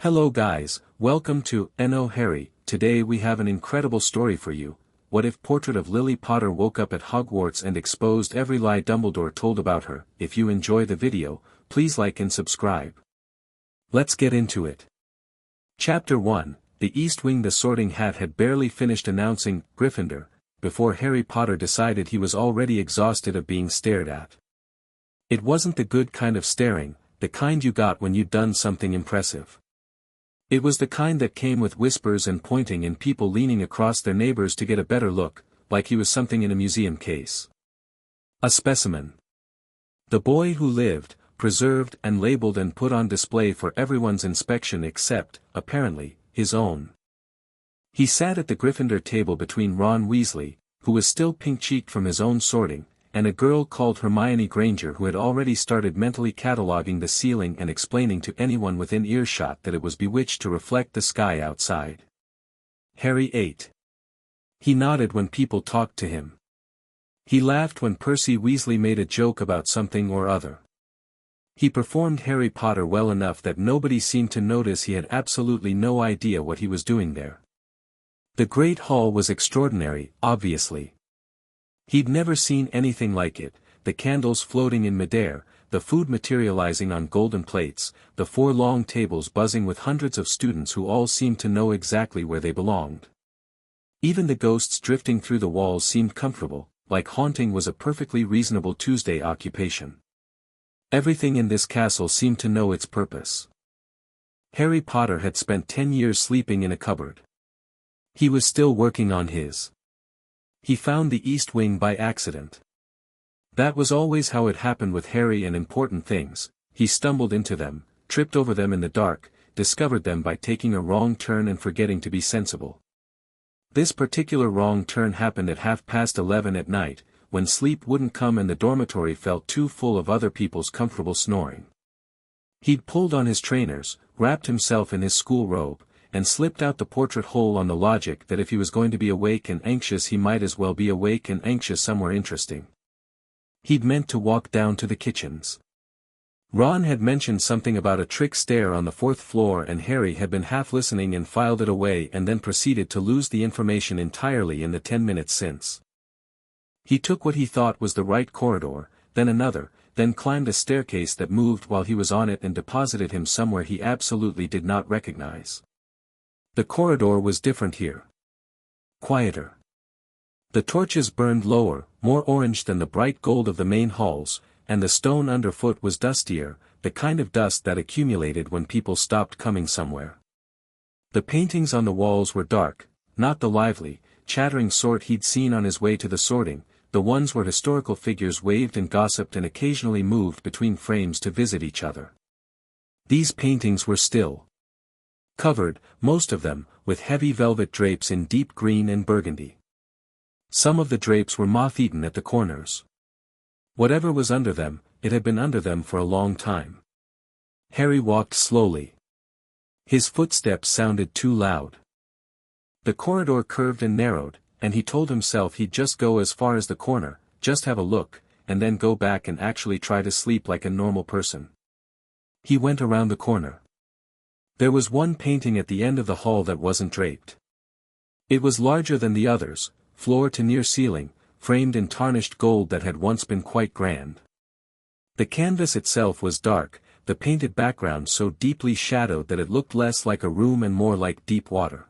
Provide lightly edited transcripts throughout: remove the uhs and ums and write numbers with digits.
Hello guys, welcome to No Harry. Today we have an incredible story for you. What if Portrait of Lily Potter woke up at Hogwarts and exposed every lie Dumbledore told about her? If you enjoy the video, please like and subscribe. Let's get into it. Chapter 1, The East Wing. The Sorting Hat had barely finished announcing Gryffindor, before Harry Potter decided he was already exhausted of being stared at. It wasn't the good kind of staring, the kind you got when you'd done something impressive. It was the kind that came with whispers and pointing and people leaning across their neighbors to get a better look, like he was something in a museum case. A specimen. The boy who lived, preserved and labeled and put on display for everyone's inspection except, apparently, his own. He sat at the Gryffindor table between Ron Weasley, who was still pink-cheeked from his own sorting, and a girl called Hermione Granger who had already started mentally cataloguing the ceiling and explaining to anyone within earshot that it was bewitched to reflect the sky outside. Harry ate. He nodded when people talked to him. He laughed when Percy Weasley made a joke about something or other. He performed Harry Potter well enough that nobody seemed to notice he had absolutely no idea what he was doing there. The Great Hall was extraordinary, obviously. He'd never seen anything like it, the candles floating in midair, the food materializing on golden plates, the 4 long tables buzzing with hundreds of students who all seemed to know exactly where they belonged. Even the ghosts drifting through the walls seemed comfortable, like haunting was a perfectly reasonable Tuesday occupation. Everything in this castle seemed to know its purpose. Harry Potter had spent 10 years sleeping in a cupboard. He was still working on his. He found the East Wing by accident. That was always how it happened with Harry and important things. He stumbled into them, tripped over them in the dark, discovered them by taking a wrong turn and forgetting to be sensible. This particular wrong turn happened at 11:30 at night, when sleep wouldn't come and the dormitory felt too full of other people's comfortable snoring. He'd pulled on his trainers, wrapped himself in his school robe, and slipped out the portrait hole on the logic that if he was going to be awake and anxious he might as well be awake and anxious somewhere interesting. He'd meant to walk down to the kitchens. Ron had mentioned something about a trick stair on the 4th floor and Harry had been half listening and filed it away and then proceeded to lose the information entirely in the 10 minutes since. He took what he thought was the right corridor, then another, then climbed a staircase that moved while he was on it and deposited him somewhere he absolutely did not recognize. The corridor was different here. Quieter. The torches burned lower, more orange than the bright gold of the main halls, and the stone underfoot was dustier, the kind of dust that accumulated when people stopped coming somewhere. The paintings on the walls were dark, not the lively, chattering sort he'd seen on his way to the sorting, the ones where historical figures waved and gossiped and occasionally moved between frames to visit each other. These paintings were still. Covered, most of them, with heavy velvet drapes in deep green and burgundy. Some of the drapes were moth-eaten at the corners. Whatever was under them, it had been under them for a long time. Harry walked slowly. His footsteps sounded too loud. The corridor curved and narrowed, and he told himself he'd just go as far as the corner, just have a look, and then go back and actually try to sleep like a normal person. He went around the corner. There was one painting at the end of the hall that wasn't draped. It was larger than the others, floor to near ceiling, framed in tarnished gold that had once been quite grand. The canvas itself was dark, the painted background so deeply shadowed that it looked less like a room and more like deep water.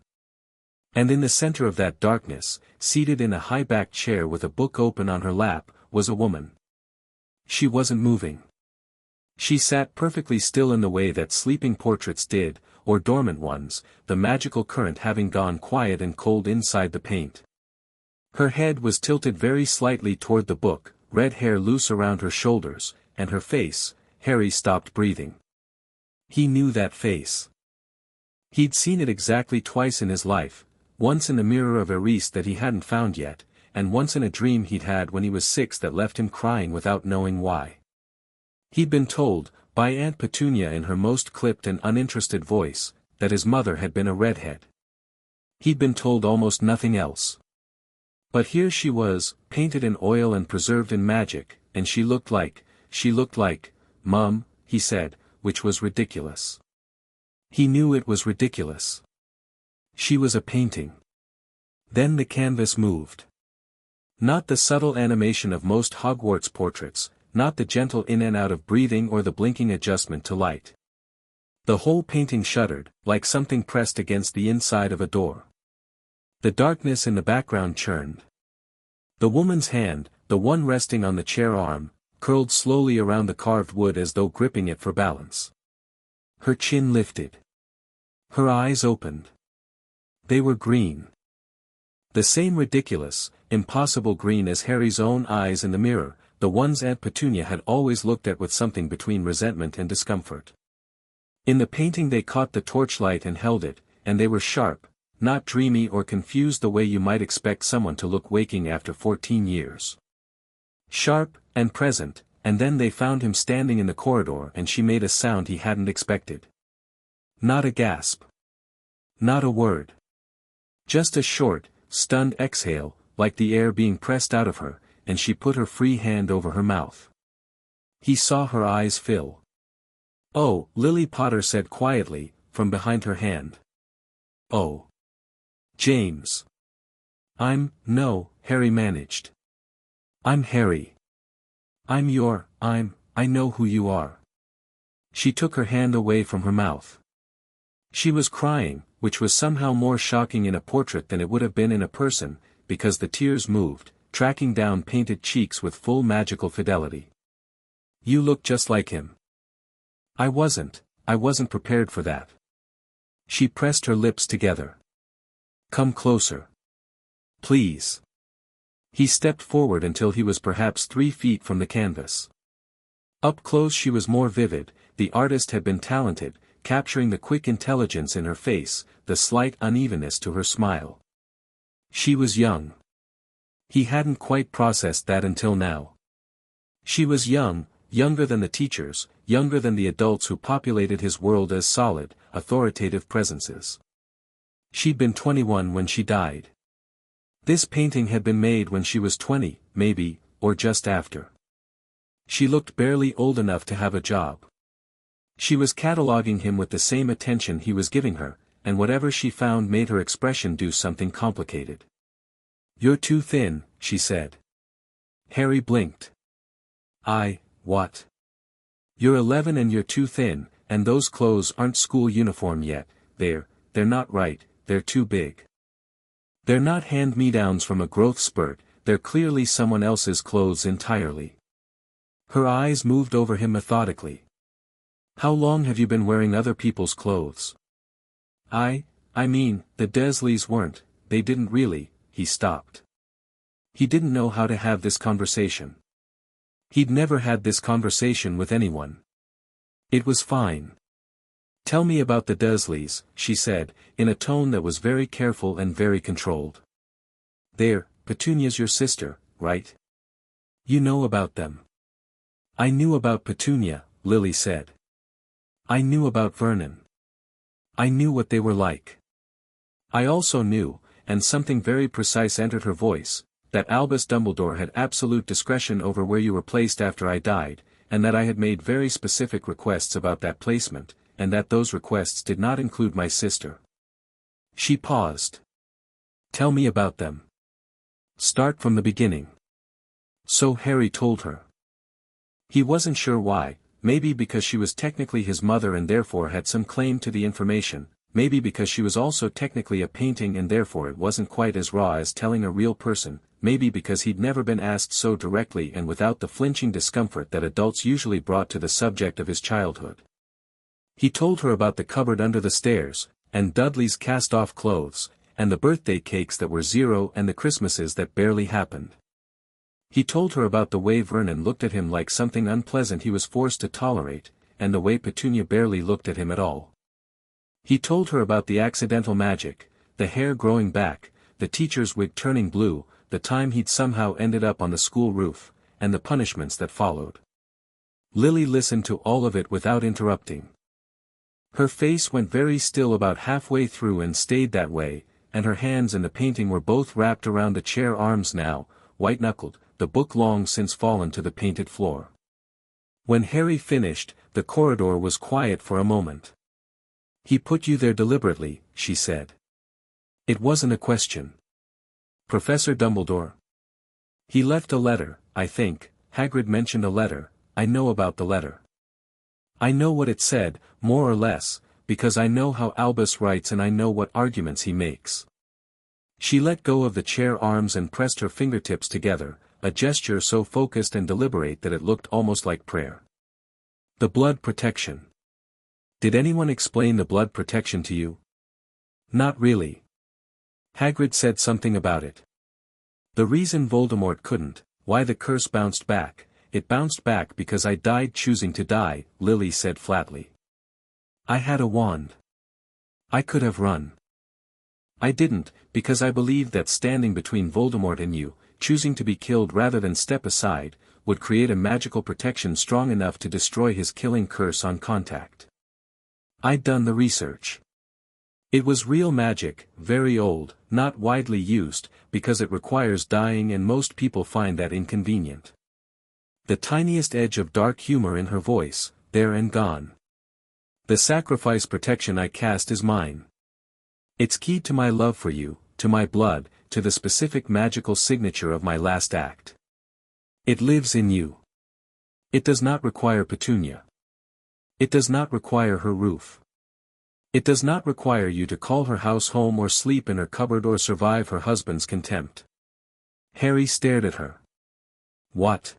And in the center of that darkness, seated in a high-backed chair with a book open on her lap, was a woman. She wasn't moving. She sat perfectly still in the way that sleeping portraits did, or dormant ones, the magical current having gone quiet and cold inside the paint. Her head was tilted very slightly toward the book, red hair loose around her shoulders, and her face. Harry stopped breathing. He knew that face. He'd seen it exactly twice in his life, once in the mirror of Eris that he hadn't found yet, and once in a dream he'd had when he was 6 that left him crying without knowing why. He'd been told, by Aunt Petunia in her most clipped and uninterested voice, that his mother had been a redhead. He'd been told almost nothing else. But here she was, painted in oil and preserved in magic, and she looked like, Mum, he said, which was ridiculous. He knew it was ridiculous. She was a painting. Then the canvas moved. Not the subtle animation of most Hogwarts portraits, not the gentle in and out of breathing or the blinking adjustment to light. The whole painting shuddered, like something pressed against the inside of a door. The darkness in the background churned. The woman's hand, the one resting on the chair arm, curled slowly around the carved wood as though gripping it for balance. Her chin lifted. Her eyes opened. They were green. The same ridiculous, impossible green as Harry's own eyes in the mirror, the ones Aunt Petunia had always looked at with something between resentment and discomfort. In the painting they caught the torchlight and held it, and they were sharp, not dreamy or confused the way you might expect someone to look waking after 14 years. Sharp, and present, and then they found him standing in the corridor and she made a sound he hadn't expected. Not a gasp. Not a word. Just a short, stunned exhale, like the air being pressed out of her, and she put her free hand over her mouth. He saw her eyes fill. "Oh," Lily Potter said quietly, from behind her hand. "Oh. James." No," Harry managed. "I'm Harry. I know who you are." She took her hand away from her mouth. She was crying, which was somehow more shocking in a portrait than it would have been in a person, because the tears moved, tracking down painted cheeks with full magical fidelity. "You look just like him." I wasn't prepared for that." She pressed her lips together. "Come closer. Please." He stepped forward until he was perhaps 3 feet from the canvas. Up close she was more vivid, the artist had been talented, capturing the quick intelligence in her face, the slight unevenness to her smile. She was young. He hadn't quite processed that until now. She was young, younger than the teachers, younger than the adults who populated his world as solid, authoritative presences. She'd been 21 when she died. This painting had been made when she was 20, maybe, or just after. She looked barely old enough to have a job. She was cataloguing him with the same attention he was giving her, and whatever she found made her expression do something complicated. "You're too thin," she said. Harry blinked. What? "You're 11 and you're too thin, and those clothes aren't school uniform yet, they're not right, they're too big. They're not hand-me-downs from a growth spurt, they're clearly someone else's clothes entirely." Her eyes moved over him methodically. "How long have you been wearing other people's clothes?" I mean, the Dursleys weren't, they didn't really," he stopped. He didn't know how to have this conversation. He'd never had this conversation with anyone. It was fine. "Tell me about the Dursleys," she said, in a tone that was very careful and very controlled. Petunia's your sister, right? You know about them." "I knew about Petunia," Lily said. "I knew about Vernon. I knew what they were like. I also knew, and something very precise entered her voice, that Albus Dumbledore had absolute discretion over where you were placed after I died, and that I had made very specific requests about that placement, and that those requests did not include my sister." She paused. "Tell me about them. Start from the beginning." So Harry told her. He wasn't sure why, maybe because she was technically his mother and therefore had some claim to the information, maybe because she was also technically a painting and therefore it wasn't quite as raw as telling a real person, maybe because he'd never been asked so directly and without the flinching discomfort that adults usually brought to the subject of his childhood. He told her about the cupboard under the stairs, and Dudley's cast-off clothes, and the birthday cakes that were zero and the Christmases that barely happened. He told her about the way Vernon looked at him like something unpleasant he was forced to tolerate, and the way Petunia barely looked at him at all. He told her about the accidental magic, the hair growing back, the teacher's wig turning blue, the time he'd somehow ended up on the school roof, and the punishments that followed. Lily listened to all of it without interrupting. Her face went very still about halfway through and stayed that way, and her hands and the painting were both wrapped around the chair arms now, white-knuckled, the book long since fallen to the painted floor. When Harry finished, the corridor was quiet for a moment. He put you there deliberately, she said. It wasn't a question. Professor Dumbledore. He left a letter, I think. Hagrid mentioned a letter. I know about the letter. I know what it said, more or less, because I know how Albus writes and I know what arguments he makes. She let go of the chair arms and pressed her fingertips together, a gesture so focused and deliberate that it looked almost like prayer. The blood protection. Did anyone explain the blood protection to you? Not really. Hagrid said something about it. The reason Voldemort couldn't, why the curse bounced back, it bounced back because I died choosing to die, Lily said flatly. I had a wand. I could have run. I didn't, because I believed that standing between Voldemort and you, choosing to be killed rather than step aside, would create a magical protection strong enough to destroy his killing curse on contact. I'd done the research. It was real magic, very old, not widely used, because it requires dying and most people find that inconvenient. The tiniest edge of dark humor in her voice, there and gone. The sacrifice protection I cast is mine. It's keyed to my love for you, to my blood, to the specific magical signature of my last act. It lives in you. It does not require Petunia. It does not require her roof. It does not require you to call her house home or sleep in her cupboard or survive her husband's contempt. Harry stared at her. What?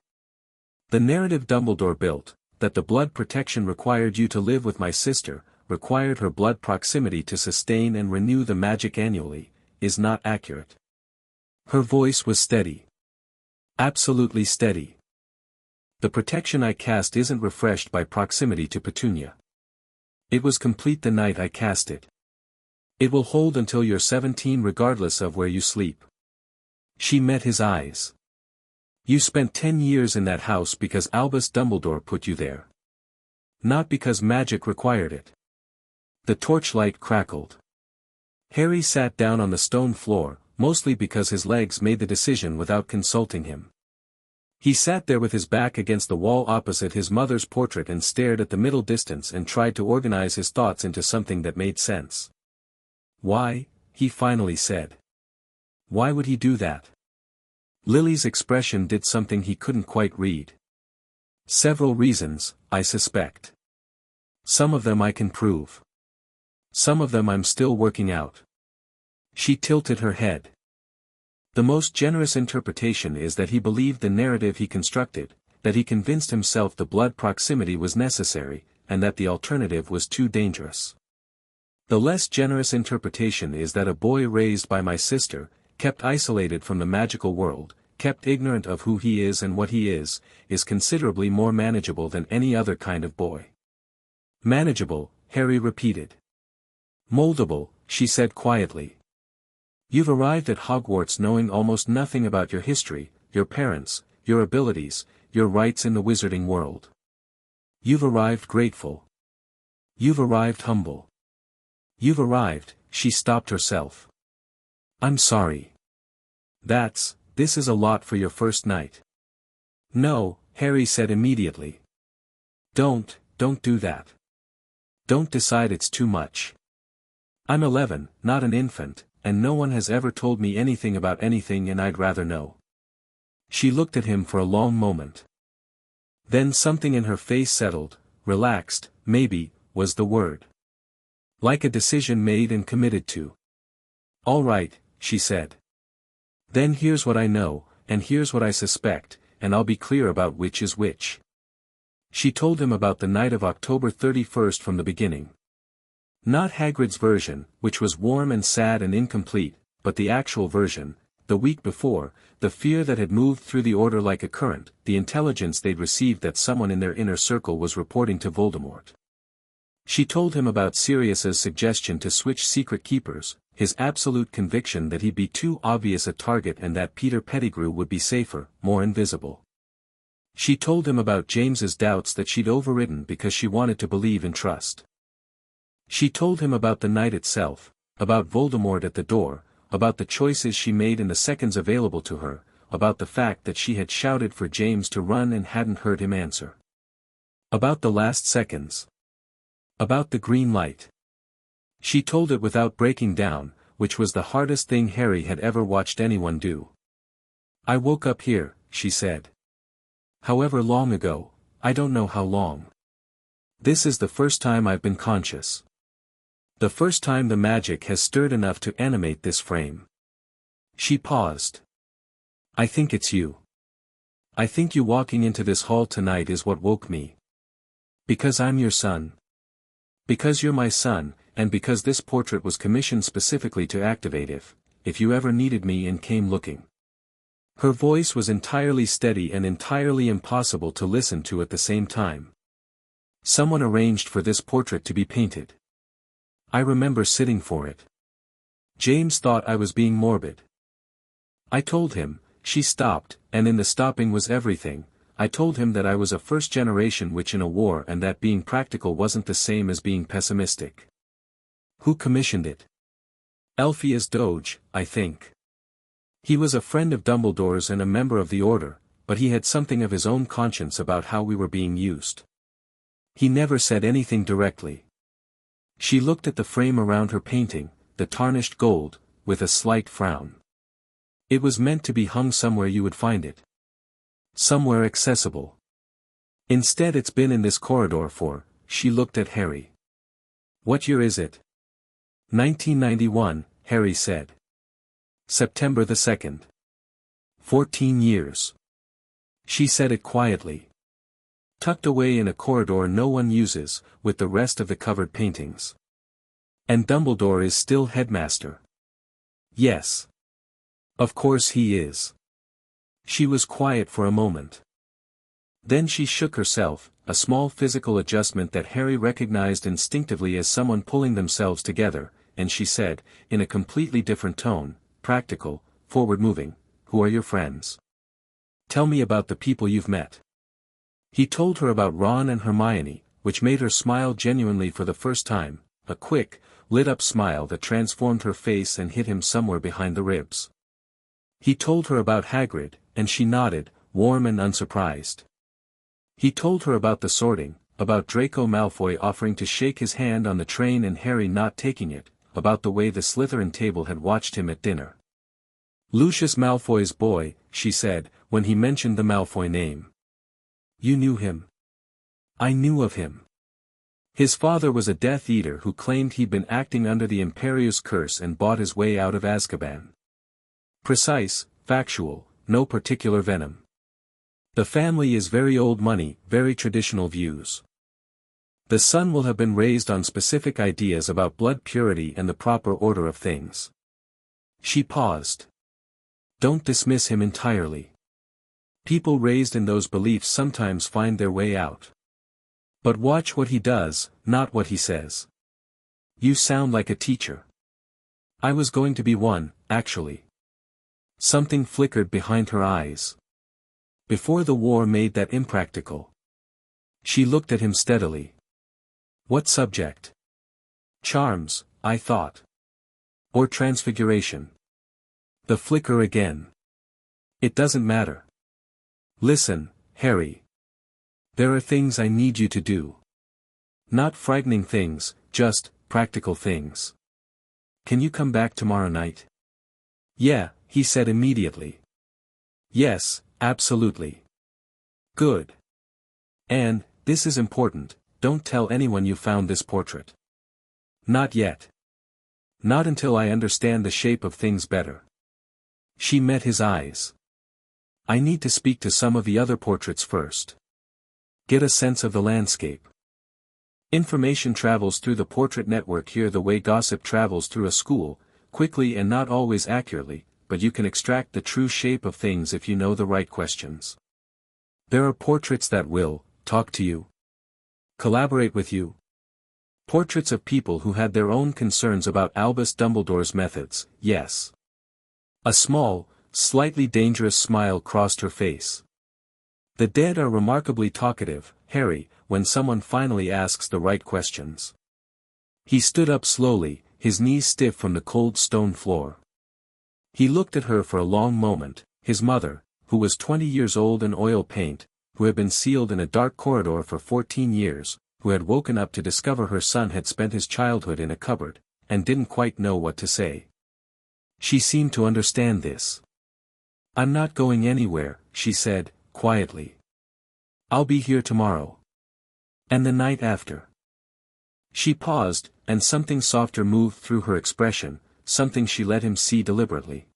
The narrative Dumbledore built, that the blood protection required you to live with my sister, required her blood proximity to sustain and renew the magic annually, is not accurate. Her voice was steady. Absolutely steady. The protection I cast isn't refreshed by proximity to Petunia. It was complete the night I cast it. It will hold until you're 17 regardless of where you sleep. She met his eyes. You spent 10 years in that house because Albus Dumbledore put you there. Not because magic required it. The torchlight crackled. Harry sat down on the stone floor, mostly because his legs made the decision without consulting him. He sat there with his back against the wall opposite his mother's portrait and stared at the middle distance and tried to organize his thoughts into something that made sense. Why, he finally said. Why would he do that? Lily's expression did something he couldn't quite read. Several reasons, I suspect. Some of them I can prove. Some of them I'm still working out. She tilted her head. The most generous interpretation is that he believed the narrative he constructed, that he convinced himself the blood proximity was necessary, and that the alternative was too dangerous. The less generous interpretation is that a boy raised by my sister, kept isolated from the magical world, kept ignorant of who he is and what he is considerably more manageable than any other kind of boy. Manageable, Harry repeated. Moldable, she said quietly. You've arrived at Hogwarts knowing almost nothing about your history, your parents, your abilities, your rights in the wizarding world. You've arrived grateful. You've arrived humble. You've arrived, she stopped herself. I'm sorry. This is a lot for your first night. No, Harry said immediately. Don't do that. Don't decide it's too much. I'm 11, not an infant, and no one has ever told me anything about anything and I'd rather know. She looked at him for a long moment. Then something in her face settled, relaxed, maybe, was the word. Like a decision made and committed to. All right, she said. Then here's what I know, and here's what I suspect, and I'll be clear about which is which. She told him about the night of October 31st from the beginning. Not Hagrid's version, which was warm and sad and incomplete, but the actual version, the week before, the fear that had moved through the Order like a current, the intelligence they'd received that someone in their inner circle was reporting to Voldemort. She told him about Sirius's suggestion to switch secret keepers, his absolute conviction that he'd be too obvious a target and that Peter Pettigrew would be safer, more invisible. She told him about James's doubts that she'd overridden because she wanted to believe and trust. She told him about the night itself, about Voldemort at the door, about the choices she made in the seconds available to her, about the fact that she had shouted for James to run and hadn't heard him answer. About the last seconds. About the green light. She told it without breaking down, which was the hardest thing Harry had ever watched anyone do. I woke up here, she said. However long ago, I don't know how long. This is the first time I've been conscious. The first time the magic has stirred enough to animate this frame. She paused. I think it's you. I think you walking into this hall tonight is what woke me. Because I'm your son. Because you're my son, and because this portrait was commissioned specifically to activate if you ever needed me and came looking. Her voice was entirely steady and entirely impossible to listen to at the same time. Someone arranged for this portrait to be painted. I remember sitting for it. James thought I was being morbid. I told him. She stopped, and in the stopping was everything. I told him that I was a first-generation witch in a war and that being practical wasn't the same as being pessimistic. Who commissioned it? Elphias Doge, I think. He was a friend of Dumbledore's and a member of the Order, but he had something of his own conscience about how we were being used. He never said anything directly. She looked at the frame around her painting, the tarnished gold, with a slight frown. It was meant to be hung somewhere you would find it. Somewhere accessible. Instead it's been in this corridor for, she looked at Harry. What year is it? 1991, Harry said. September the 2nd. 14 years. She said it quietly. Tucked away in a corridor no one uses, with the rest of the covered paintings. And Dumbledore is still headmaster. Yes. Of course he is. She was quiet for a moment. Then she shook herself, a small physical adjustment that Harry recognized instinctively as someone pulling themselves together, and she said, in a completely different tone, practical, forward-moving, who are your friends? Tell me about the people you've met. He told her about Ron and Hermione, which made her smile genuinely for the first time, a quick, lit-up smile that transformed her face and hit him somewhere behind the ribs. He told her about Hagrid, and she nodded, warm and unsurprised. He told her about the sorting, about Draco Malfoy offering to shake his hand on the train and Harry not taking it, about the way the Slytherin table had watched him at dinner. Lucius Malfoy's boy, she said, when he mentioned the Malfoy name. You knew him? I knew of him. His father was a Death Eater who claimed he'd been acting under the Imperius curse and bought his way out of Azkaban. Precise, factual, no particular venom. The family is very old money, very traditional views. The son will have been raised on specific ideas about blood purity and the proper order of things. She paused. Don't dismiss him entirely. People raised in those beliefs sometimes find their way out. But watch what he does, not what he says. You sound like a teacher. I was going to be one, actually. Something flickered behind her eyes. Before the war made that impractical. She looked at him steadily. What subject? Charms, I thought. Or transfiguration. The flicker again. It doesn't matter. Listen, Harry. There are things I need you to do. Not frightening things, just practical things. Can you come back tomorrow night? Yeah, he said immediately. Yes, absolutely. Good. And, this is important, don't tell anyone you found this portrait. Not yet. Not until I understand the shape of things better. She met his eyes. I need to speak to some of the other portraits first. Get a sense of the landscape. Information travels through the portrait network here the way gossip travels through a school, quickly and not always accurately, but you can extract the true shape of things if you know the right questions. There are portraits that will talk to you. Collaborate with you. Portraits of people who had their own concerns about Albus Dumbledore's methods, yes. A small, slightly dangerous smile crossed her face. The dead are remarkably talkative, Harry, when someone finally asks the right questions. He stood up slowly, his knees stiff from the cold stone floor. He looked at her for a long moment, his mother, who was 20 years old in oil paint, who had been sealed in a dark corridor for 14 years, who had woken up to discover her son had spent his childhood in a cupboard, and didn't quite know what to say. She seemed to understand this. "I'm not going anywhere," she said, quietly. "I'll be here tomorrow. And the night after." She paused, and something softer moved through her expression, something she let him see deliberately.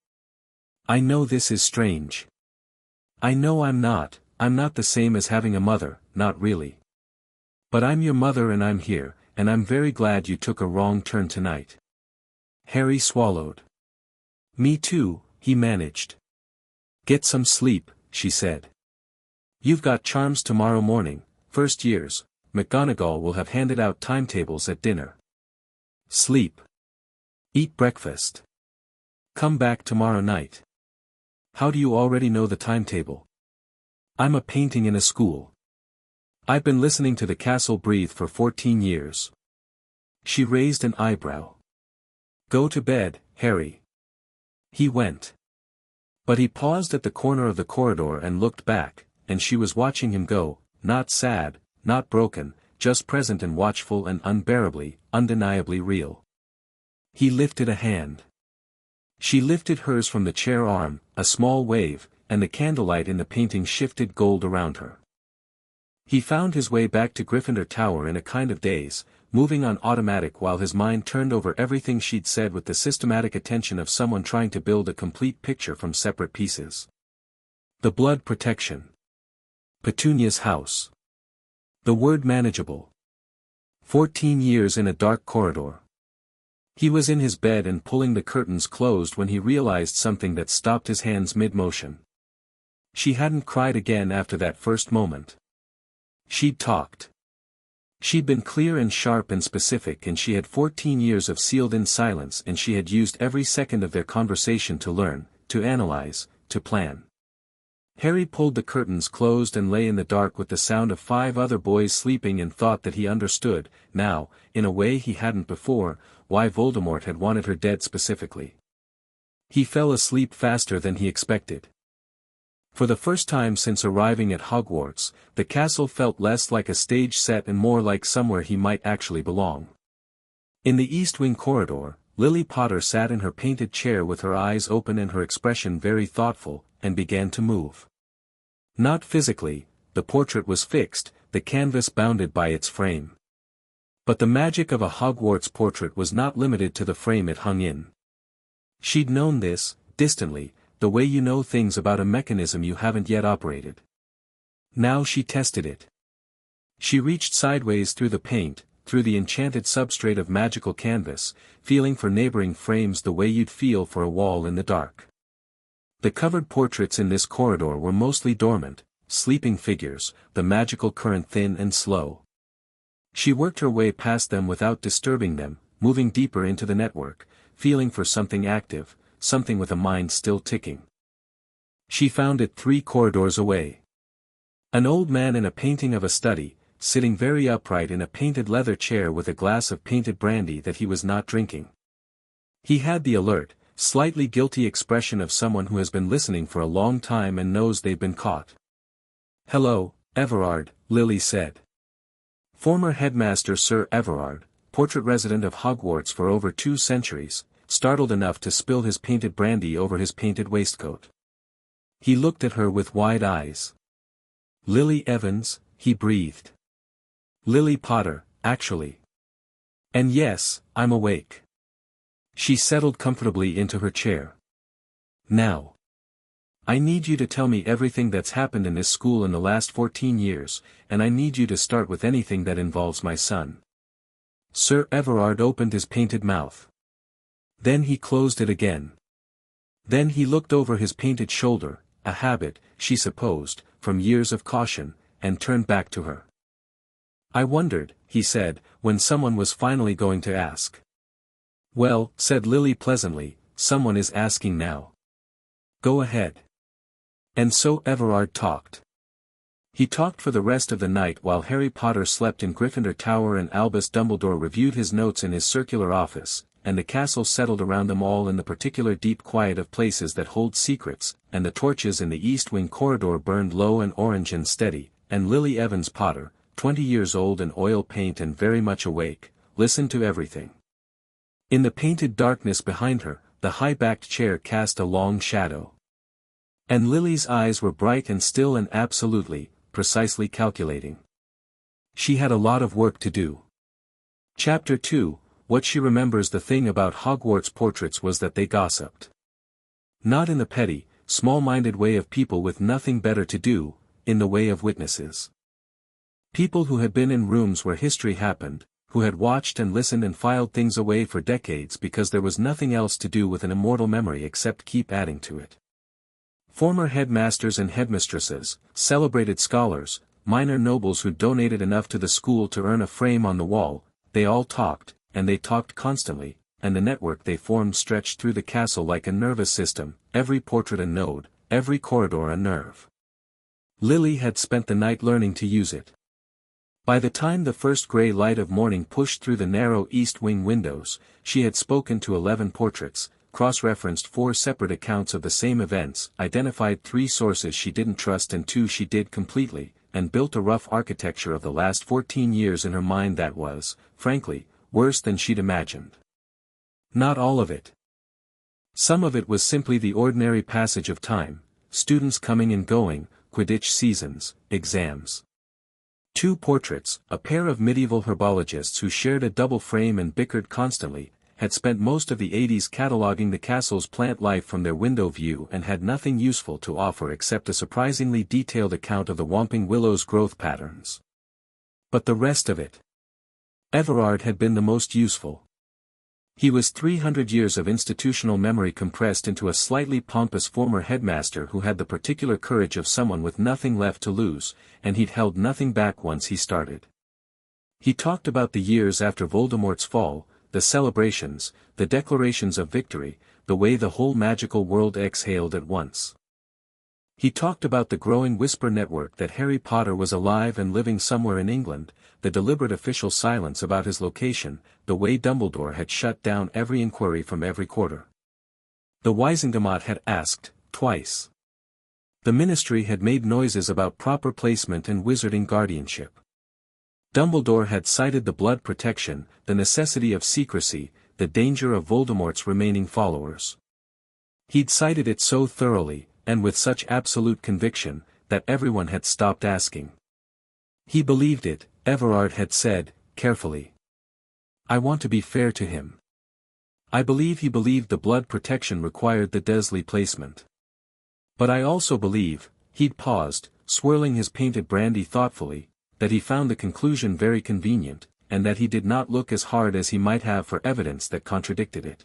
"I know this is strange. I know I'm not the same as having a mother, not really. But I'm your mother and I'm here, and I'm very glad you took a wrong turn tonight." Harry swallowed. "Me too," he managed. "Get some sleep," she said. "You've got charms tomorrow morning, first years. McGonagall will have handed out timetables at dinner. Sleep. Eat breakfast. Come back tomorrow night." "How do you already know the timetable?" "I'm a painting in a school. I've been listening to the castle breathe for 14 years. She raised an eyebrow. "Go to bed, Harry." He went. But he paused at the corner of the corridor and looked back, and she was watching him go, not sad, not broken, just present and watchful and unbearably, undeniably real. He lifted a hand. She lifted hers from the chair arm, a small wave, and the candlelight in the painting shifted gold around her. He found his way back to Gryffindor Tower in a kind of daze, moving on automatic while his mind turned over everything she'd said with the systematic attention of someone trying to build a complete picture from separate pieces. The blood protection. Petunia's house. The word manageable. 14 years in a dark corridor. He was in his bed and pulling the curtains closed when he realized something that stopped his hands mid-motion. She hadn't cried again after that first moment. She'd talked. She'd been clear and sharp and specific, and she had 14 years of sealed-in silence, and she had used every second of their conversation to learn, to analyze, to plan. Harry pulled the curtains closed and lay in the dark with the sound of 5 other boys sleeping and thought that he understood, now, in a way he hadn't before, why Voldemort had wanted her dead specifically. He fell asleep faster than he expected. For the first time since arriving at Hogwarts, the castle felt less like a stage set and more like somewhere he might actually belong. In the East Wing corridor, Lily Potter sat in her painted chair with her eyes open and her expression very thoughtful, and began to move. Not physically, the portrait was fixed, the canvas bounded by its frame. But the magic of a Hogwarts portrait was not limited to the frame it hung in. She'd known this, distantly, the way you know things about a mechanism you haven't yet operated. Now she tested it. She reached sideways through the paint, through the enchanted substrate of magical canvas, feeling for neighboring frames the way you'd feel for a wall in the dark. The covered portraits in this corridor were mostly dormant, sleeping figures, the magical current thin and slow. She worked her way past them without disturbing them, moving deeper into the network, feeling for something active, something with a mind still ticking. She found it 3 corridors away. An old man in a painting of a study, sitting very upright in a painted leather chair with a glass of painted brandy that he was not drinking. He had the alert, slightly guilty expression of someone who has been listening for a long time and knows they've been caught. "Hello, Everard," Lily said. Former Headmaster Sir Everard, portrait resident of Hogwarts for over 2 centuries, startled enough to spill his painted brandy over his painted waistcoat. He looked at her with wide eyes. "Lily Evans," he breathed. "Lily Potter, actually. And yes, I'm awake." She settled comfortably into her chair. "Now. I need you to tell me everything that's happened in this school in the last 14 years, and I need you to start with anything that involves my son." Sir Everard opened his painted mouth. Then he closed it again. Then he looked over his painted shoulder, a habit, she supposed, from years of caution, and turned back to her. "I wondered," he said, when someone was finally going to ask. "Well," said Lily pleasantly, "someone is asking now. Go ahead." And so Everard talked. He talked for the rest of the night while Harry Potter slept in Gryffindor Tower and Albus Dumbledore reviewed his notes in his circular office, and the castle settled around them all in the particular deep quiet of places that hold secrets, and the torches in the East Wing corridor burned low and orange and steady, and Lily Evans Potter, 20 years old in oil paint and very much awake, listened to everything. In the painted darkness behind her, the high-backed chair cast a long shadow. And Lily's eyes were bright and still and absolutely, precisely calculating. She had a lot of work to do. Chapter 2, What she remembers. The thing about Hogwarts portraits was that they gossiped. Not in the petty, small-minded way of people with nothing better to do, in the way of witnesses. People who had been in rooms where history happened, who had watched and listened and filed things away for decades because there was nothing else to do with an immortal memory except keep adding to it. Former headmasters and headmistresses, celebrated scholars, minor nobles who donated enough to the school to earn a frame on the wall, they all talked, and they talked constantly, and the network they formed stretched through the castle like a nervous system, every portrait a node, every corridor a nerve. Lily had spent the night learning to use it. By the time the first grey light of morning pushed through the narrow east wing windows, she had spoken to 11 portraits, cross-referenced 4 separate accounts of the same events, identified 3 sources she didn't trust and 2 she did completely, and built a rough architecture of the last 14 years in her mind that was, frankly, worse than she'd imagined. Not all of it. Some of it was simply the ordinary passage of time, students coming and going, Quidditch seasons, exams. 2 portraits, a pair of medieval herbologists who shared a double frame and bickered constantly, had spent most of the 80s cataloguing the castle's plant life from their window view and had nothing useful to offer except a surprisingly detailed account of the Whomping Willow's growth patterns. But the rest of it. Everard had been the most useful. He was 300 years of institutional memory compressed into a slightly pompous former headmaster who had the particular courage of someone with nothing left to lose, and he'd held nothing back once he started. He talked about the years after Voldemort's fall, the celebrations, the declarations of victory, the way the whole magical world exhaled at once. He talked about the growing whisper network that Harry Potter was alive and living somewhere in England, the deliberate official silence about his location, the way Dumbledore had shut down every inquiry from every quarter. The Wizengamot had asked, twice. The Ministry had made noises about proper placement and wizarding guardianship. Dumbledore had cited the blood protection, the necessity of secrecy, the danger of Voldemort's remaining followers. He'd cited it so thoroughly, and with such absolute conviction, that everyone had stopped asking. He believed it, Everard had said, carefully. I want to be fair to him. I believe he believed the blood protection required the Dursley placement. But I also believe, he'd paused, swirling his painted brandy thoughtfully, that he found the conclusion very convenient, and that he did not look as hard as he might have for evidence that contradicted it.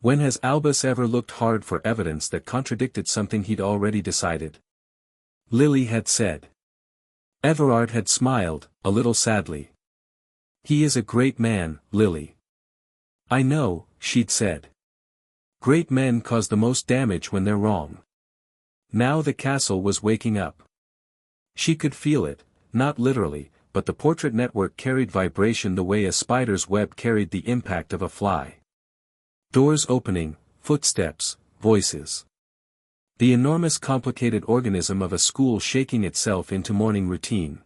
When has Albus ever looked hard for evidence that contradicted something he'd already decided? Lily had said. Everard had smiled, a little sadly. He is a great man, Lily. I know, she'd said. Great men cause the most damage when they're wrong. Now the castle was waking up. She could feel it. Not literally, but the portrait network carried vibration the way a spider's web carried the impact of a fly. Doors opening, footsteps, voices. The enormous complicated organism of a school shaking itself into morning routine.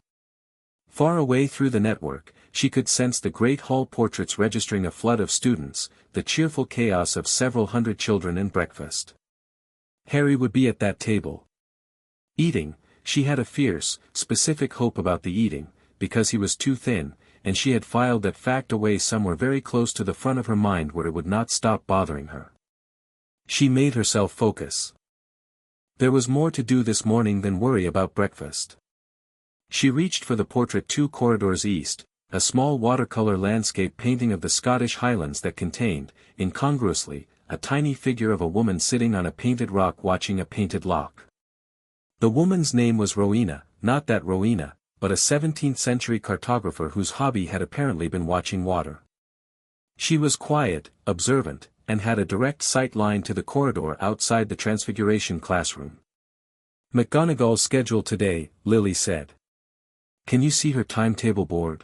Far away through the network, she could sense the great hall portraits registering a flood of students, the cheerful chaos of several hundred children and breakfast. Harry would be at that table. Eating. She had a fierce, specific hope about the eating, because he was too thin, and she had filed that fact away somewhere very close to the front of her mind where it would not stop bothering her. She made herself focus. There was more to do this morning than worry about breakfast. She reached for the portrait 2 corridors east, a small watercolor landscape painting of the Scottish Highlands that contained, incongruously, a tiny figure of a woman sitting on a painted rock watching a painted loch. The woman's name was Rowena, not that Rowena, but a 17th-century cartographer whose hobby had apparently been watching water. She was quiet, observant, and had a direct sight line to the corridor outside the Transfiguration classroom. McGonagall's schedule today, Lily said. Can you see her timetable board?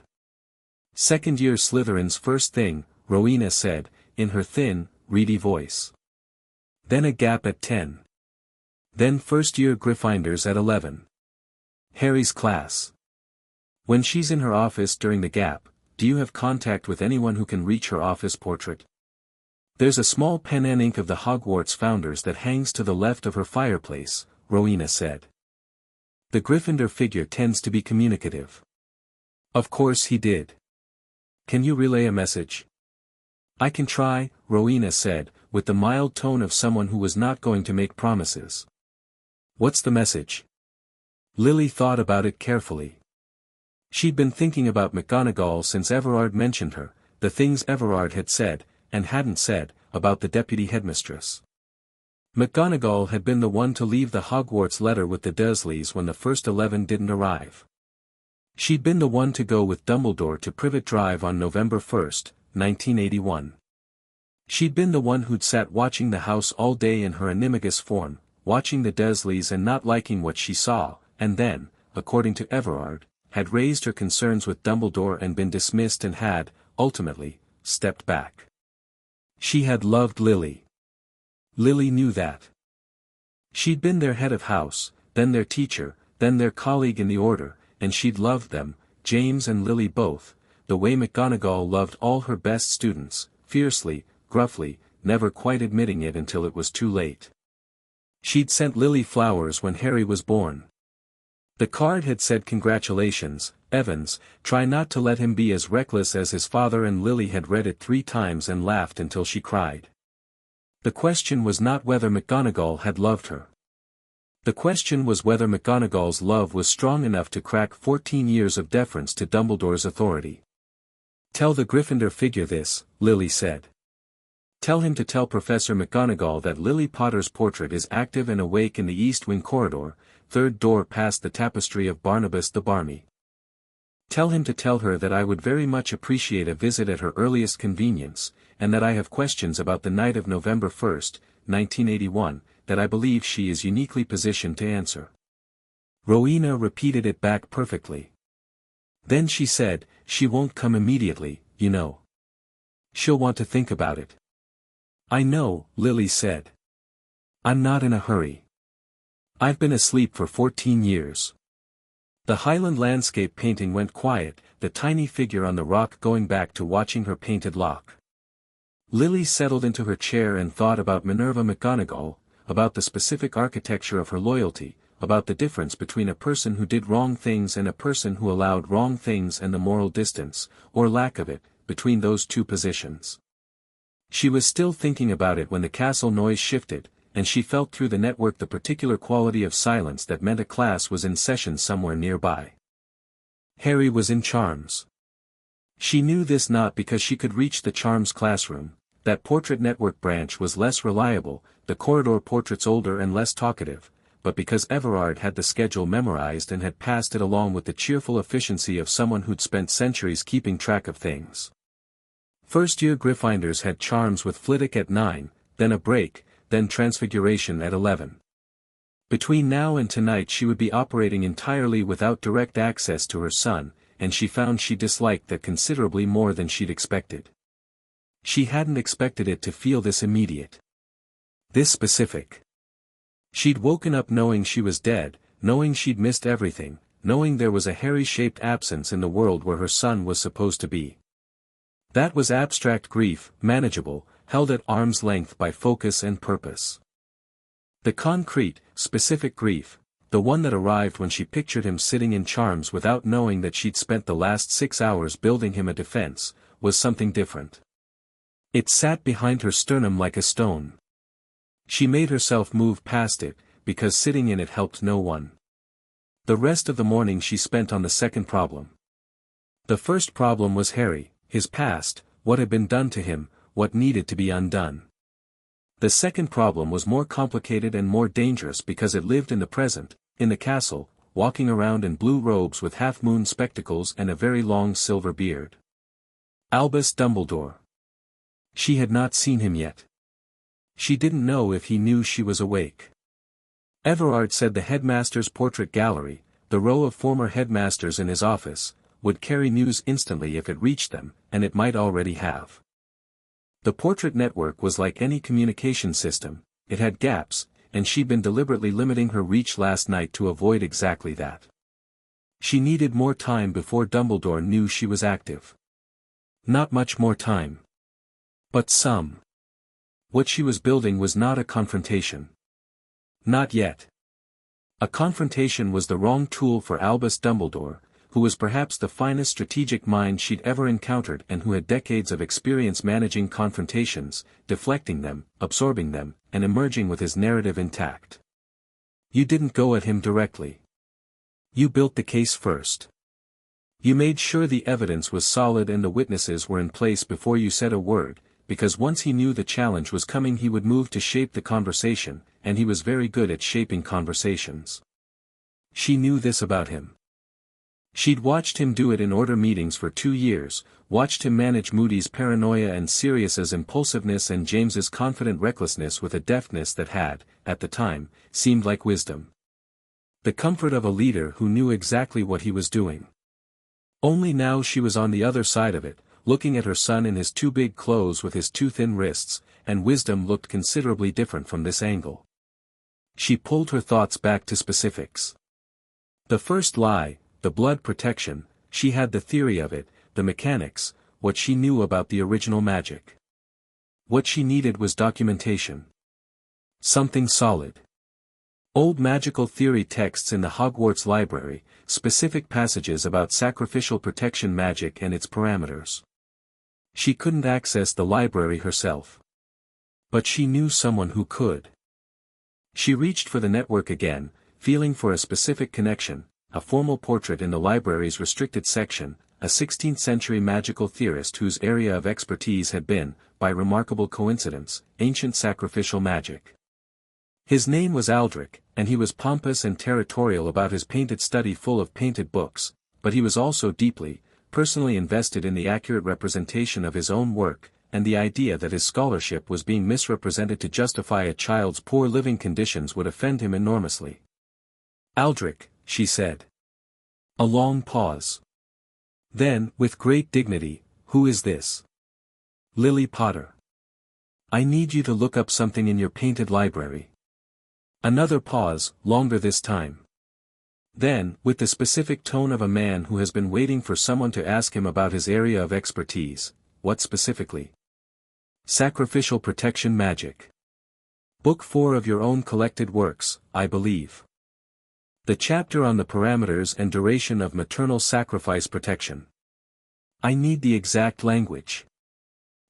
Second-year Slytherin's first thing, Rowena said, in her thin, reedy voice. Then a gap at 10. Then first-year Gryffindors at 11. Harry's class. When she's in her office during the gap, do you have contact with anyone who can reach her office portrait? There's a small pen and ink of the Hogwarts founders that hangs to the left of her fireplace, Rowena said. The Gryffindor figure tends to be communicative. Of course he did. Can you relay a message? I can try, Rowena said, with the mild tone of someone who was not going to make promises. What's the message? Lily thought about it carefully. She'd been thinking about McGonagall since Everard mentioned her, the things Everard had said, and hadn't said, about the deputy headmistress. McGonagall had been the one to leave the Hogwarts letter with the Dursleys when the first 11 didn't arrive. She'd been the one to go with Dumbledore to Privet Drive on November 1, 1981. She'd been the one who'd sat watching the house all day in her animagus form, watching the Dursleys and not liking what she saw, and then, according to Everard, had raised her concerns with Dumbledore and been dismissed and had, ultimately, stepped back. She had loved Lily. Lily knew that. She'd been their head of house, then their teacher, then their colleague in the order, and she'd loved them, James and Lily both, the way McGonagall loved all her best students, fiercely, gruffly, never quite admitting it until it was too late. She'd sent Lily flowers when Harry was born. The card had said congratulations, Evans, try not to let him be as reckless as his father, and Lily had read it 3 times and laughed until she cried. The question was not whether McGonagall had loved her. The question was whether McGonagall's love was strong enough to crack 14 years of deference to Dumbledore's authority. Tell the Gryffindor figure this, Lily said. Tell him to tell Professor McGonagall that Lily Potter's portrait is active and awake in the East Wing corridor, 3rd door past the tapestry of Barnabas the Barmy. Tell him to tell her that I would very much appreciate a visit at her earliest convenience, and that I have questions about the night of November 1, 1981, that I believe she is uniquely positioned to answer. Rowena repeated it back perfectly. Then she said, she won't come immediately, you know. She'll want to think about it. I know, Lily said. I'm not in a hurry. I've been asleep for 14 years. The Highland landscape painting went quiet, the tiny figure on the rock going back to watching her painted lock. Lily settled into her chair and thought about Minerva McGonagall, about the specific architecture of her loyalty, about the difference between a person who did wrong things and a person who allowed wrong things, and the moral distance, or lack of it, between those two positions. She was still thinking about it when the castle noise shifted, and she felt through the network the particular quality of silence that meant a class was in session somewhere nearby. Harry was in Charms. She knew this not because she could reach the Charms classroom, that portrait network branch was less reliable, the corridor portraits older and less talkative, but because Everard had the schedule memorized and had passed it along with the cheerful efficiency of someone who'd spent centuries keeping track of things. First-year Gryffindors had Charms with Flitwick at 9, then a break, then Transfiguration at 11. Between now and tonight she would be operating entirely without direct access to her son, and she found she disliked that considerably more than she'd expected. She hadn't expected it to feel this immediate. This specific. She'd woken up knowing she was dead, knowing she'd missed everything, knowing there was a Harry-shaped absence in the world where her son was supposed to be. That was abstract grief, manageable, held at arm's length by focus and purpose. The concrete, specific grief, the one that arrived when she pictured him sitting in Charms without knowing that she'd spent the last 6 hours building him a defense, was something different. It sat behind her sternum like a stone. She made herself move past it, because sitting in it helped no one. The rest of the morning she spent on the second problem. The first problem was Harry, his past, what had been done to him, what needed to be undone. The second problem was more complicated and more dangerous because it lived in the present, in the castle, walking around in blue robes with half-moon spectacles and a very long silver beard. Albus Dumbledore. She had not seen him yet. She didn't know if he knew she was awake. Everard said the headmaster's portrait gallery, the row of former headmasters in his office, would carry news instantly if it reached them, and it might already have. The portrait network was like any communication system, it had gaps, and she'd been deliberately limiting her reach last night to avoid exactly that. She needed more time before Dumbledore knew she was active. Not much more time. But some. What she was building was not a confrontation. Not yet. A confrontation was the wrong tool for Albus Dumbledore, who was perhaps the finest strategic mind she'd ever encountered and who had decades of experience managing confrontations, deflecting them, absorbing them, and emerging with his narrative intact. You didn't go at him directly. You built the case first. You made sure the evidence was solid and the witnesses were in place before you said a word, because once he knew the challenge was coming he would move to shape the conversation, and he was very good at shaping conversations. She knew this about him. She'd watched him do it in order meetings for 2 years, watched him manage Moody's paranoia and Sirius's impulsiveness and James's confident recklessness with a deftness that had, at the time, seemed like wisdom. The comfort of a leader who knew exactly what he was doing. Only now she was on the other side of it, looking at her son in his too big clothes with his too thin wrists, and wisdom looked considerably different from this angle. She pulled her thoughts back to specifics. The first lie, the blood protection, she had the theory of it, the mechanics, what she knew about the original magic. What she needed was documentation. Something solid. Old magical theory texts in the Hogwarts library, specific passages about sacrificial protection magic and its parameters. She couldn't access the library herself. But she knew someone who could. She reached for the network again, feeling for a specific connection, a formal portrait in the library's restricted section, a 16th-century magical theorist whose area of expertise had been, by remarkable coincidence, ancient sacrificial magic. His name was Aldrich, and he was pompous and territorial about his painted study full of painted books, but he was also deeply, personally invested in the accurate representation of his own work, and the idea that his scholarship was being misrepresented to justify a child's poor living conditions would offend him enormously. Aldrich, she said. A long pause. Then, with great dignity, who is this? Lily Potter. I need you to look up something in your painted library. Another pause, longer this time. Then, with the specific tone of a man who has been waiting for someone to ask him about his area of expertise, what specifically? Sacrificial protection magic. Book 4 of your own collected works, I believe. The chapter on the parameters and duration of maternal sacrifice protection. I need the exact language.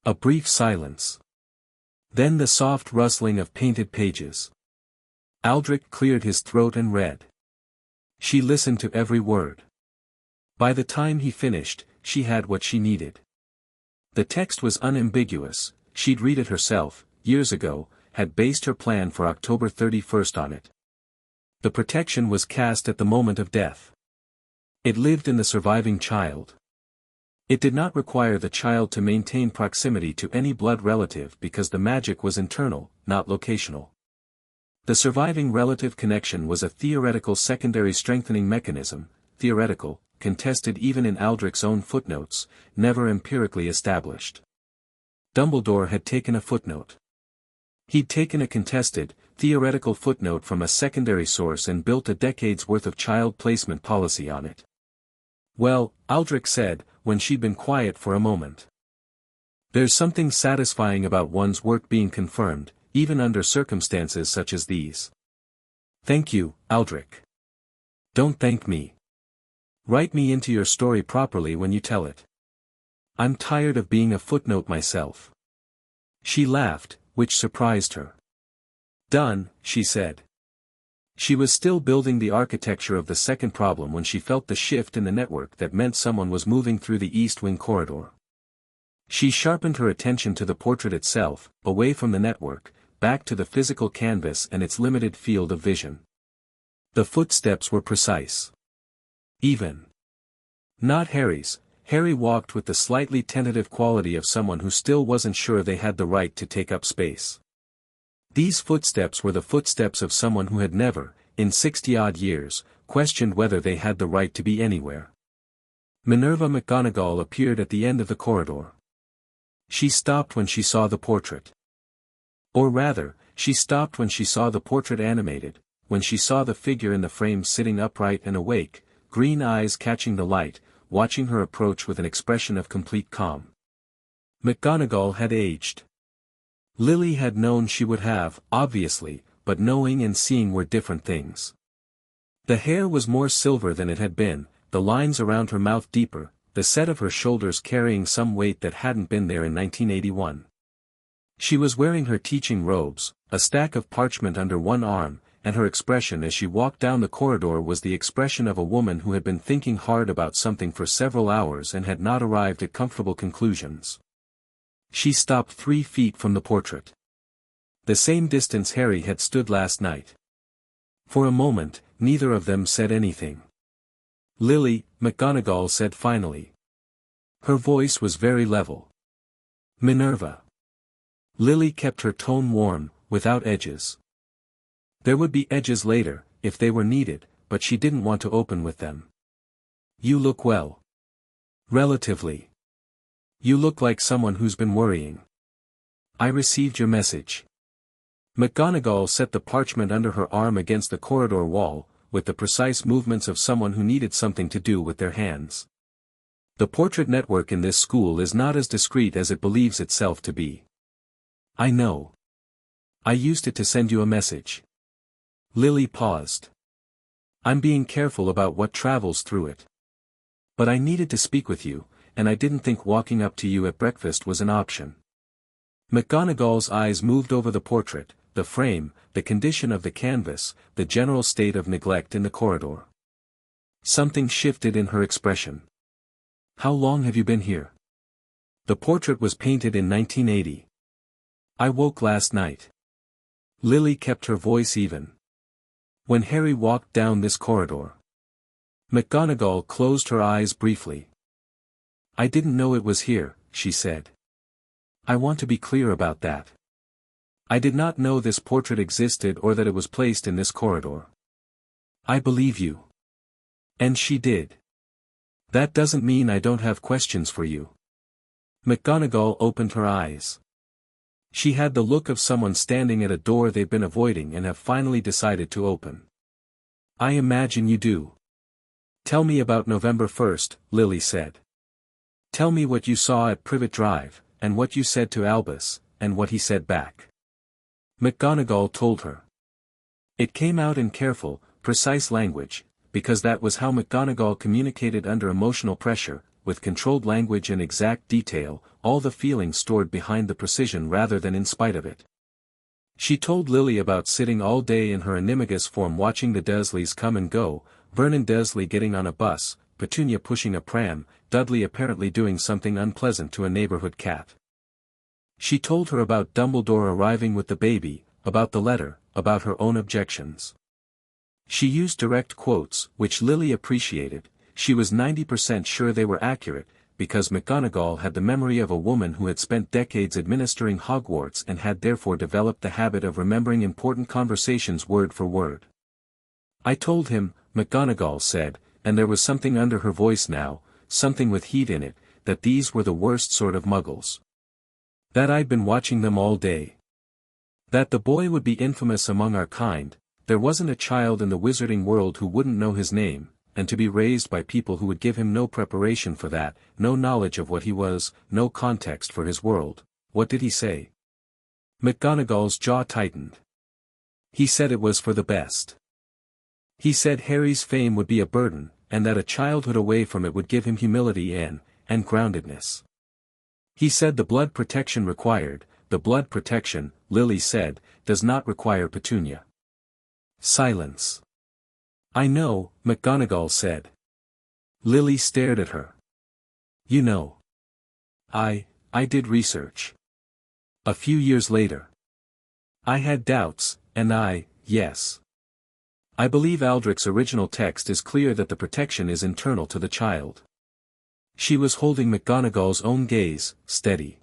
A brief silence. Then the soft rustling of painted pages. Aldrich cleared his throat and read. She listened to every word. By the time he finished, she had what she needed. The text was unambiguous, she'd read it herself, years ago, had based her plan for October 31st on it. The protection was cast at the moment of death. It lived in the surviving child. It did not require the child to maintain proximity to any blood relative because the magic was internal, not locational. The surviving relative connection was a theoretical secondary strengthening mechanism, theoretical, contested even in Aldrich's own footnotes, never empirically established. Dumbledore had taken a footnote. He'd taken a contested, theoretical footnote from a secondary source and built a decade's worth of child placement policy on it. Well, Aldrich said, when she'd been quiet for a moment. There's something satisfying about one's work being confirmed, even under circumstances such as these. Thank you, Aldrich. Don't thank me. Write me into your story properly when you tell it. I'm tired of being a footnote myself. She laughed, which surprised her. Done, she said. She was still building the architecture of the second problem when she felt the shift in the network that meant someone was moving through the East Wing corridor. She sharpened her attention to the portrait itself, away from the network, back to the physical canvas and its limited field of vision. The footsteps were precise. Even. Not Harry's. Harry walked with the slightly tentative quality of someone who still wasn't sure they had the right to take up space. These footsteps were the footsteps of someone who had never, in 60-odd years, questioned whether they had the right to be anywhere. Minerva McGonagall appeared at the end of the corridor. She stopped when she saw the portrait. Or rather, she stopped when she saw the portrait animated, when she saw the figure in the frame sitting upright and awake, green eyes catching the light, watching her approach with an expression of complete calm. McGonagall had aged. Lily had known she would have, obviously, but knowing and seeing were different things. The hair was more silver than it had been, the lines around her mouth deeper, the set of her shoulders carrying some weight that hadn't been there in 1981. She was wearing her teaching robes, a stack of parchment under one arm, and her expression as she walked down the corridor was the expression of a woman who had been thinking hard about something for several hours and had not arrived at comfortable conclusions. She stopped 3 feet from the portrait. The same distance Harry had stood last night. For a moment, neither of them said anything. "Lily," McGonagall said finally. Her voice was very level. "Minerva." Lily kept her tone warm, without edges. There would be edges later, if they were needed, but she didn't want to open with them. "You look well. Relatively. You look like someone who's been worrying. I received your message." McGonagall set the parchment under her arm against the corridor wall, with the precise movements of someone who needed something to do with their hands. The portrait network in this school is not as discreet as it believes itself to be. "I know. I used it to send you a message." Lily paused. "I'm being careful about what travels through it. But I needed to speak with you, and I didn't think walking up to you at breakfast was an option." McGonagall's eyes moved over the portrait, the frame, the condition of the canvas, the general state of neglect in the corridor. Something shifted in her expression. "How long have you been here?" "The portrait was painted in 1980. I woke last night." Lily kept her voice even. "When Harry walked down this corridor." McGonagall closed her eyes briefly. "I didn't know it was here," she said. "I want to be clear about that. I did not know this portrait existed or that it was placed in this corridor." "I believe you." And she did. "That doesn't mean I don't have questions for you." McGonagall opened her eyes. She had the look of someone standing at a door they've been avoiding and have finally decided to open. "I imagine you do." "Tell me about November 1st, Lily said. "Tell me what you saw at Privet Drive, and what you said to Albus, and what he said back." McGonagall told her. It came out in careful, precise language, because that was how McGonagall communicated under emotional pressure, with controlled language and exact detail, all the feeling stored behind the precision rather than in spite of it. She told Lily about sitting all day in her animagus form watching the Dursleys come and go, Vernon Dursley getting on a bus, Petunia pushing a pram, Dudley apparently doing something unpleasant to a neighborhood cat. She told her about Dumbledore arriving with the baby, about the letter, about her own objections. She used direct quotes, which Lily appreciated. She was 90% sure they were accurate, because McGonagall had the memory of a woman who had spent decades administering Hogwarts and had therefore developed the habit of remembering important conversations word for word. "I told him," McGonagall said, and there was something under her voice now, something with heat in it, that these were the worst sort of muggles. "That I'd been watching them all day. That the boy would be infamous among our kind, there wasn't a child in the wizarding world who wouldn't know his name, and to be raised by people who would give him no preparation for that, no knowledge of what he was, no context for his world." "What did he say?" McGonagall's jaw tightened. "He said it was for the best. He said Harry's fame would be a burden, and that a childhood away from it would give him humility and groundedness. He said the blood protection required, the blood protection, Lily said, does not require Petunia." Silence. "I know," McGonagall said. Lily stared at her. "You know. I did research. A few years later. I had doubts, and yes. I believe Aldrich's original text is clear that the protection is internal to the child." She was holding McGonagall's own gaze, steady.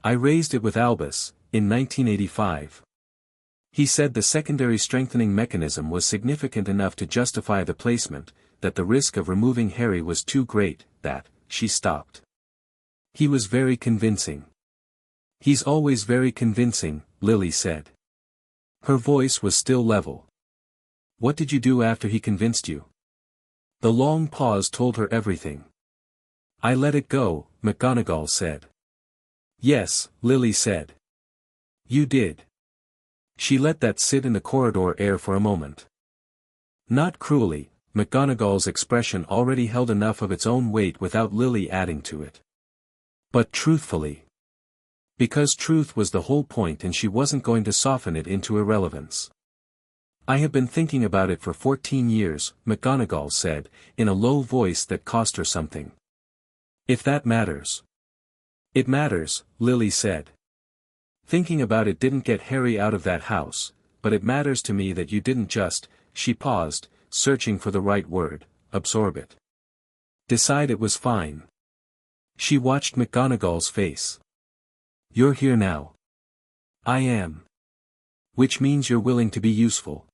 "I raised it with Albus, in 1985. He said the secondary strengthening mechanism was significant enough to justify the placement, that the risk of removing Harry was too great, that." She stopped. "He was very convincing." "He's always very convincing," Lily said. Her voice was still level. "What did you do after he convinced you?" The long pause told her everything. "I let it go," McGonagall said. Yes, Lily said. You did. She let that sit in the corridor air for a moment. Not cruelly, McGonagall's expression already held enough of its own weight without Lily adding to it. But truthfully. Because truth was the whole point and she wasn't going to soften it into irrelevance. I have been thinking about it for 14 years, McGonagall said, in a low voice that cost her something. If that matters. It matters, Lily said. Thinking about it didn't get Harry out of that house, but it matters to me that you didn't just, she paused, searching for the right word, absorb it. Decide it was fine. She watched McGonagall's face. You're here now. I am. Which means you're willing to be useful.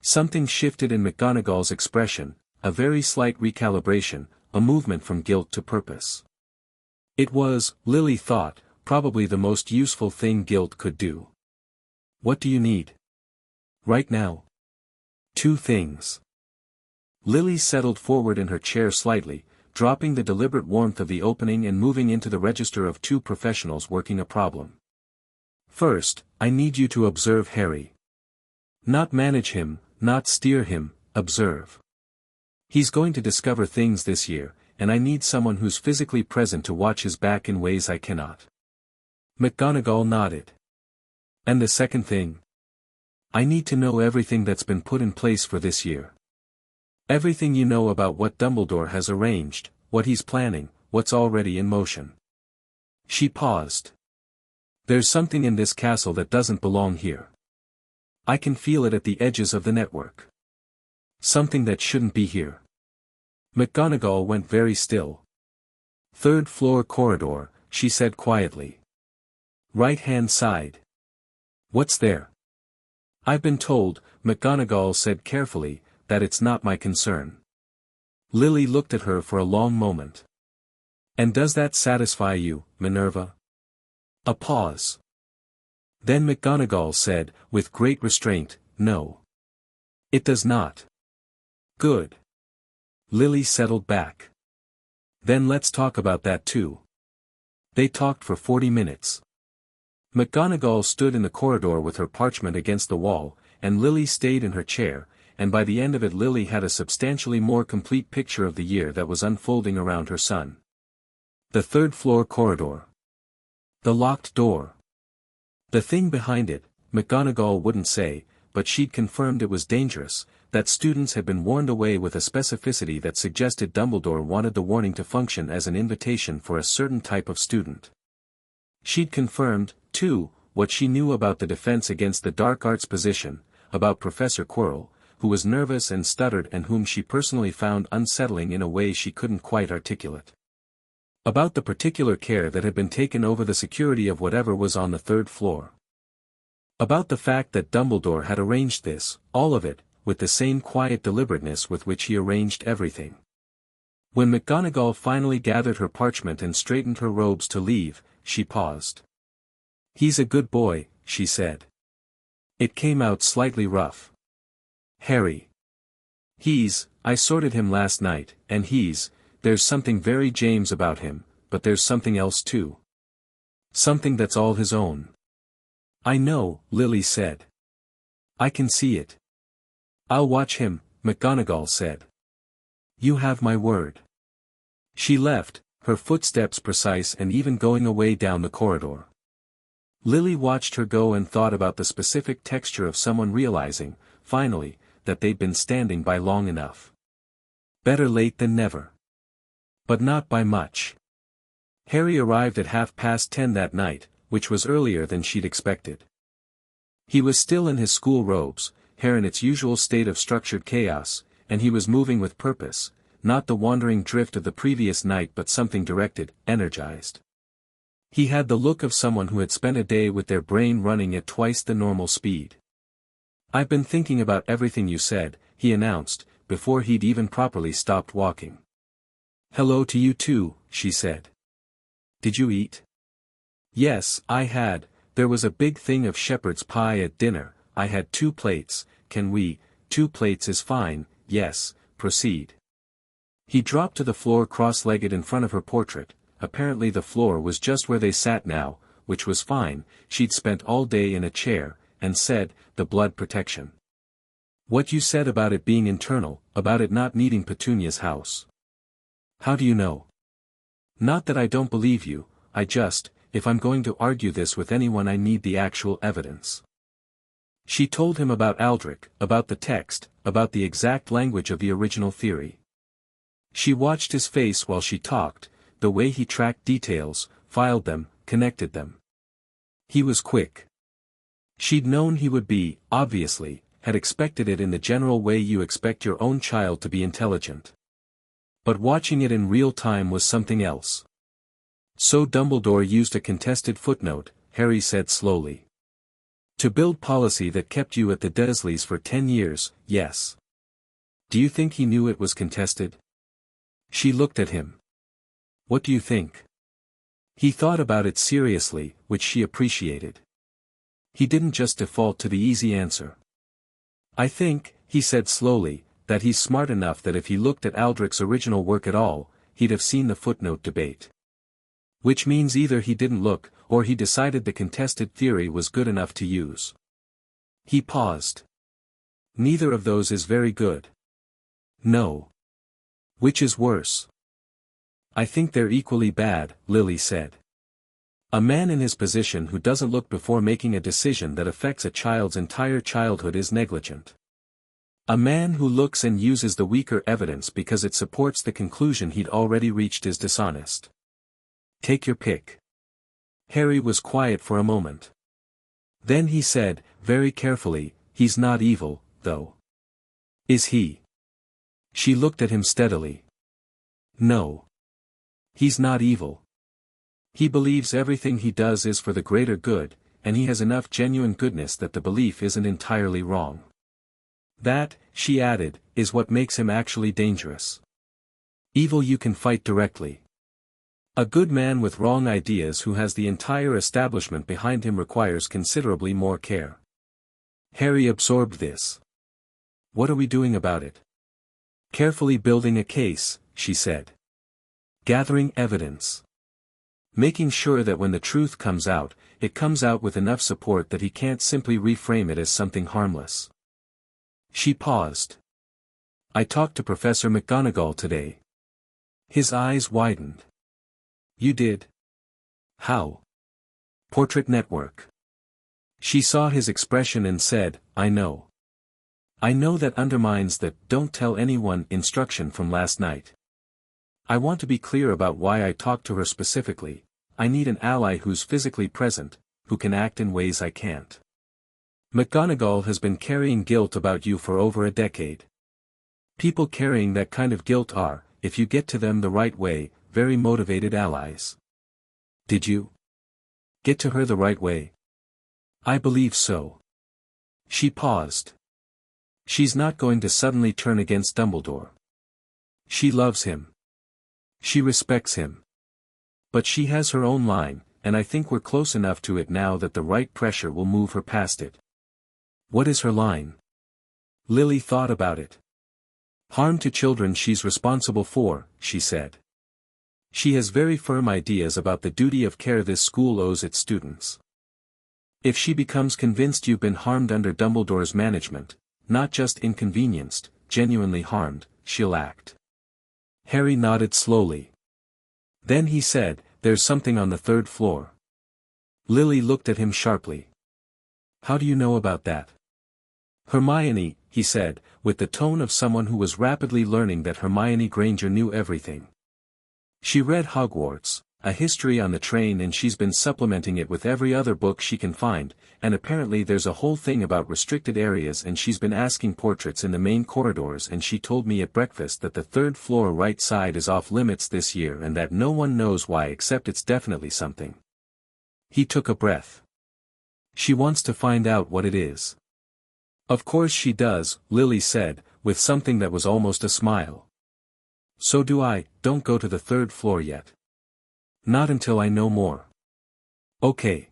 Something shifted in McGonagall's expression, a very slight recalibration, a movement from guilt to purpose. It was, Lily thought, probably the most useful thing guilt could do. What do you need? Right now? 2 things. Lily settled forward in her chair slightly, dropping the deliberate warmth of the opening and moving into the register of 2 professionals working a problem. First, I need you to observe Harry. Not manage him, not steer him, observe. He's going to discover things this year, and I need someone who's physically present to watch his back in ways I cannot. McGonagall nodded. And the second thing? I need to know everything that's been put in place for this year. Everything you know about what Dumbledore has arranged, what he's planning, what's already in motion. She paused. There's something in this castle that doesn't belong here. I can feel it at the edges of the network. Something that shouldn't be here. McGonagall went very still. 3rd floor corridor, she said quietly. Right-hand side. What's there? I've been told, McGonagall said carefully, that it's not my concern. Lily looked at her for a long moment. And does that satisfy you, Minerva? A pause. Then McGonagall said, with great restraint, no. It does not. Good. Lily settled back. Then let's talk about that too. They talked for 40 minutes. McGonagall stood in the corridor with her parchment against the wall, and Lily stayed in her chair, and by the end of it Lily had a substantially more complete picture of the year that was unfolding around her son. The 3rd floor corridor. The locked door. The thing behind it, McGonagall wouldn't say, but she'd confirmed it was dangerous, that students had been warned away with a specificity that suggested Dumbledore wanted the warning to function as an invitation for a certain type of student. She'd confirmed, too, what she knew about the defense against the dark arts position, about Professor Quirrell, who was nervous and stuttered and whom she personally found unsettling in a way she couldn't quite articulate. About the particular care that had been taken over the security of whatever was on the 3rd floor. About the fact that Dumbledore had arranged this, all of it, with the same quiet deliberateness with which he arranged everything. When McGonagall finally gathered her parchment and straightened her robes to leave, she paused. He's a good boy, she said. It came out slightly rough. Harry. I sorted him last night, and there's something very James about him, but there's something else too. Something that's all his own. I know, Lily said. I can see it. I'll watch him, McGonagall said. You have my word. She left, her footsteps precise and even going away down the corridor. Lily watched her go and thought about the specific texture of someone realizing, finally, that they'd been standing by long enough. Better late than never. But not by much. Harry arrived at 10:30 that night, which was earlier than she'd expected. He was still in his school robes, hair in its usual state of structured chaos, and he was moving with purpose, not the wandering drift of the previous night but something directed, energized. He had the look of someone who had spent a day with their brain running at twice the normal speed. I've been thinking about everything you said, he announced, before he'd even properly stopped walking. Hello to you too, she said. Did you eat? Yes, I had. There was a big thing of shepherd's pie at dinner. I had 2 plates, 2 plates is fine, yes, proceed. He dropped to the floor cross-legged in front of her portrait, apparently the floor was just where they sat now, which was fine. She'd spent all day in a chair, and said, the blood protection. What you said about it being internal, about it not needing Petunia's house. How do you know? Not that I don't believe you, I just, if I'm going to argue this with anyone I need the actual evidence. She told him about Aldrich, about the text, about the exact language of the original theory. She watched his face while she talked, the way he tracked details, filed them, connected them. He was quick. She'd known he would be, obviously, had expected it in the general way you expect your own child to be intelligent. But watching it in real time was something else. So Dumbledore used a contested footnote, Harry said slowly. To build policy that kept you at the Dursleys for 10 years, yes. Do you think he knew it was contested? She looked at him. What do you think? He thought about it seriously, which she appreciated. He didn't just default to the easy answer. I think, he said slowly, that he's smart enough that if he looked at Aldrich's original work at all, he'd have seen the footnote debate. Which means either he didn't look, or he decided the contested theory was good enough to use. He paused. Neither of those is very good. No. Which is worse? I think they're equally bad, Lily said. A man in his position who doesn't look before making a decision that affects a child's entire childhood is negligent. A man who looks and uses the weaker evidence because it supports the conclusion he'd already reached is dishonest. Take your pick. Harry was quiet for a moment. Then he said, very carefully, he's not evil, though. Is he? She looked at him steadily. No. He's not evil. He believes everything he does is for the greater good, and he has enough genuine goodness that the belief isn't entirely wrong. That, she added, is what makes him actually dangerous. Evil you can fight directly. A good man with wrong ideas who has the entire establishment behind him requires considerably more care. Harry absorbed this. What are we doing about it? Carefully building a case, she said. Gathering evidence. Making sure that when the truth comes out, it comes out with enough support that he can't simply reframe it as something harmless. She paused. I talked to Professor McGonagall today. His eyes widened. You did? How? Portrait Network. She saw his expression and said, I know. I know that undermines the don't tell anyone instruction from last night. I want to be clear about why I talked to her specifically. I need an ally who's physically present, who can act in ways I can't. McGonagall has been carrying guilt about you for over a decade. People carrying that kind of guilt are, if you get to them the right way, very motivated allies. Did you get to her the right way? I believe so. She paused. She's not going to suddenly turn against Dumbledore. She loves him. She respects him. But she has her own line, and I think we're close enough to it now that the right pressure will move her past it. What is her line? Lily thought about it. Harm to children she's responsible for, she said. She has very firm ideas about the duty of care this school owes its students. If she becomes convinced you've been harmed under Dumbledore's management, not just inconvenienced, genuinely harmed, she'll act. Harry nodded slowly. Then he said, there's something on the 3rd floor. Lily looked at him sharply. How do you know about that? Hermione, he said, with the tone of someone who was rapidly learning that Hermione Granger knew everything. She read Hogwarts, a history on the train, and she's been supplementing it with every other book she can find, and apparently there's a whole thing about restricted areas, and she's been asking portraits in the main corridors, and she told me at breakfast that the 3rd floor right side is off limits this year and that no one knows why except it's definitely something. He took a breath. She wants to find out what it is. Of course she does, Lily said, with something that was almost a smile. So do I. Don't go to the 3rd floor yet. Not until I know more. Okay.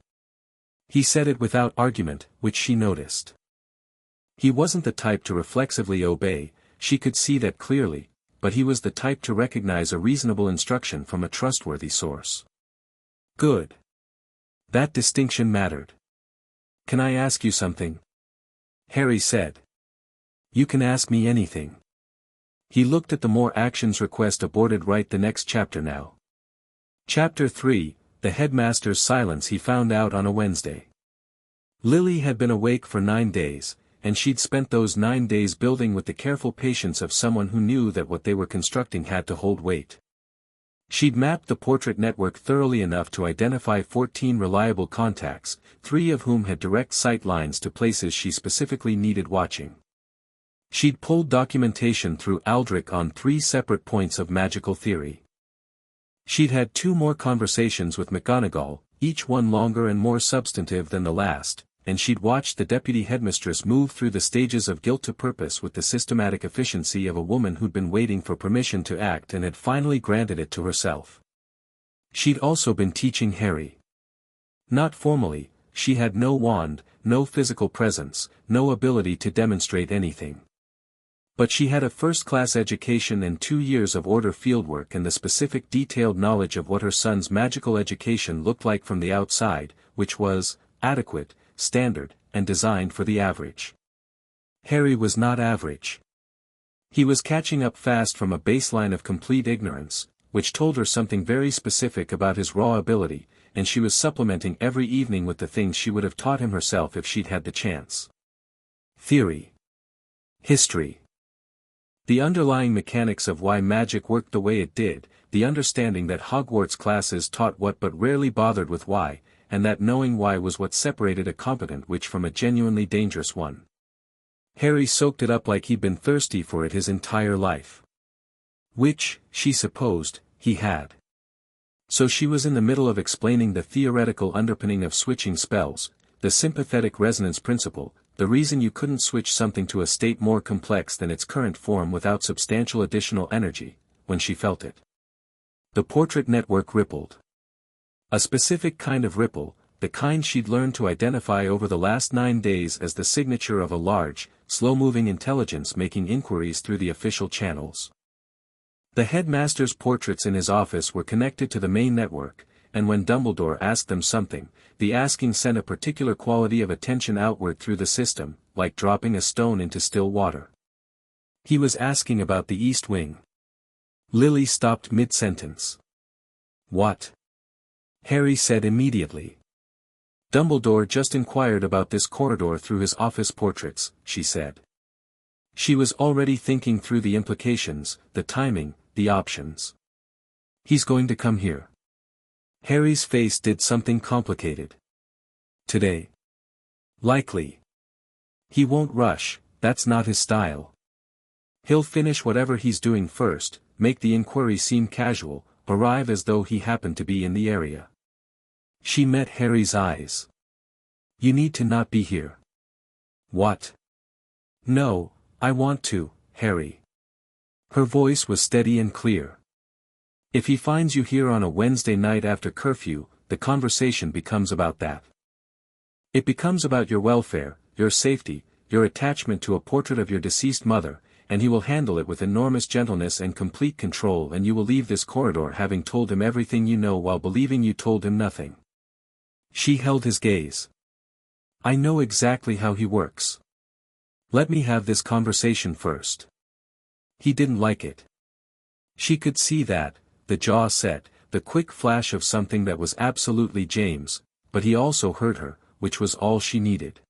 He said it without argument, which she noticed. He wasn't the type to reflexively obey, she could see that clearly, but he was the type to recognize a reasonable instruction from a trustworthy source. Good. That distinction mattered. Can I ask you something? Harry said. You can ask me anything. He looked at the more actions request aborted right the next chapter now. Chapter 3, The Headmaster's Silence. He found out on a Wednesday. Lily had been awake for 9 days, and she'd spent those 9 days building with the careful patience of someone who knew that what they were constructing had to hold weight. She'd mapped the portrait network thoroughly enough to identify 14 reliable contacts, 3 of whom had direct sight lines to places she specifically needed watching. She'd pulled documentation through Aldrich on 3 separate points of magical theory. She'd had 2 more conversations with McGonagall, each one longer and more substantive than the last, and she'd watched the deputy headmistress move through the stages of guilt to purpose with the systematic efficiency of a woman who'd been waiting for permission to act and had finally granted it to herself. She'd also been teaching Harry. Not formally, she had no wand, no physical presence, no ability to demonstrate anything. But she had a first-class education and 2 years of order fieldwork and the specific detailed knowledge of what her son's magical education looked like from the outside, which was adequate, standard, and designed for the average. Harry was not average. He was catching up fast from a baseline of complete ignorance, which told her something very specific about his raw ability, and she was supplementing every evening with the things she would have taught him herself if she'd had the chance. Theory. History. The underlying mechanics of why magic worked the way it did, the understanding that Hogwarts classes taught what but rarely bothered with why, and that knowing why was what separated a competent witch from a genuinely dangerous one. Harry soaked it up like he'd been thirsty for it his entire life. Which, she supposed, he had. So she was in the middle of explaining the theoretical underpinning of switching spells, the sympathetic resonance principle, the reason you couldn't switch something to a state more complex than its current form without substantial additional energy, when she felt it. The portrait network rippled. A specific kind of ripple, the kind she'd learned to identify over the last 9 days as the signature of a large, slow-moving intelligence making inquiries through the official channels. The headmaster's portraits in his office were connected to the main network, and when Dumbledore asked them something, the asking sent a particular quality of attention outward through the system, like dropping a stone into still water. He was asking about the East Wing. Lily stopped mid-sentence. What? Harry said immediately. Dumbledore just inquired about this corridor through his office portraits, she said. She was already thinking through the implications, the timing, the options. He's going to come here. Harry's face did something complicated. Today. Likely. He won't rush, that's not his style. He'll finish whatever he's doing first, make the inquiry seem casual, arrive as though he happened to be in the area. She met Harry's eyes. You need to not be here. What? No, I want to, Harry. Her voice was steady and clear. If he finds you here on a Wednesday night after curfew, the conversation becomes about that. It becomes about your welfare, your safety, your attachment to a portrait of your deceased mother, and he will handle it with enormous gentleness and complete control, and you will leave this corridor having told him everything you know while believing you told him nothing. She held his gaze. I know exactly how he works. Let me have this conversation first. He didn't like it. She could see that, the jaw set, the quick flash of something that was absolutely James, but he also heard her, which was all she needed.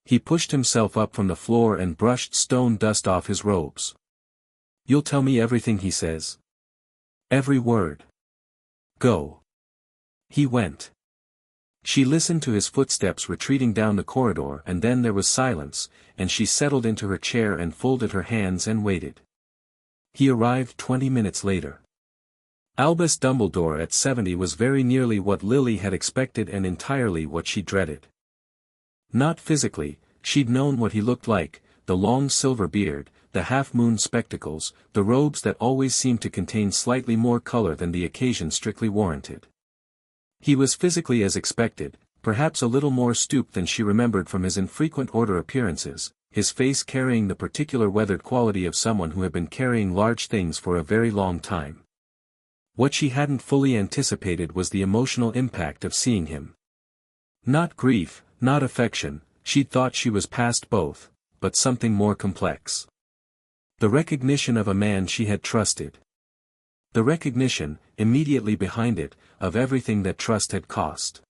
He pushed himself up from the floor and brushed stone dust off his robes. You'll tell me everything he says? Every word. Go. He went. She listened to his footsteps retreating down the corridor, and then there was silence, and she settled into her chair and folded her hands and waited. He arrived 20 minutes later. Albus Dumbledore at 70 was very nearly what Lily had expected and entirely what she dreaded. Not physically, she'd known what he looked like, the long silver beard, the half-moon spectacles, the robes that always seemed to contain slightly more color than the occasion strictly warranted. He was physically as expected, perhaps a little more stooped than she remembered from his infrequent order appearances, his face carrying the particular weathered quality of someone who had been carrying large things for a very long time. What she hadn't fully anticipated was the emotional impact of seeing him. Not grief, not affection, she'd thought she was past both, but something more complex. The recognition of a man she had trusted. The recognition, immediately behind it, of everything that trust had cost.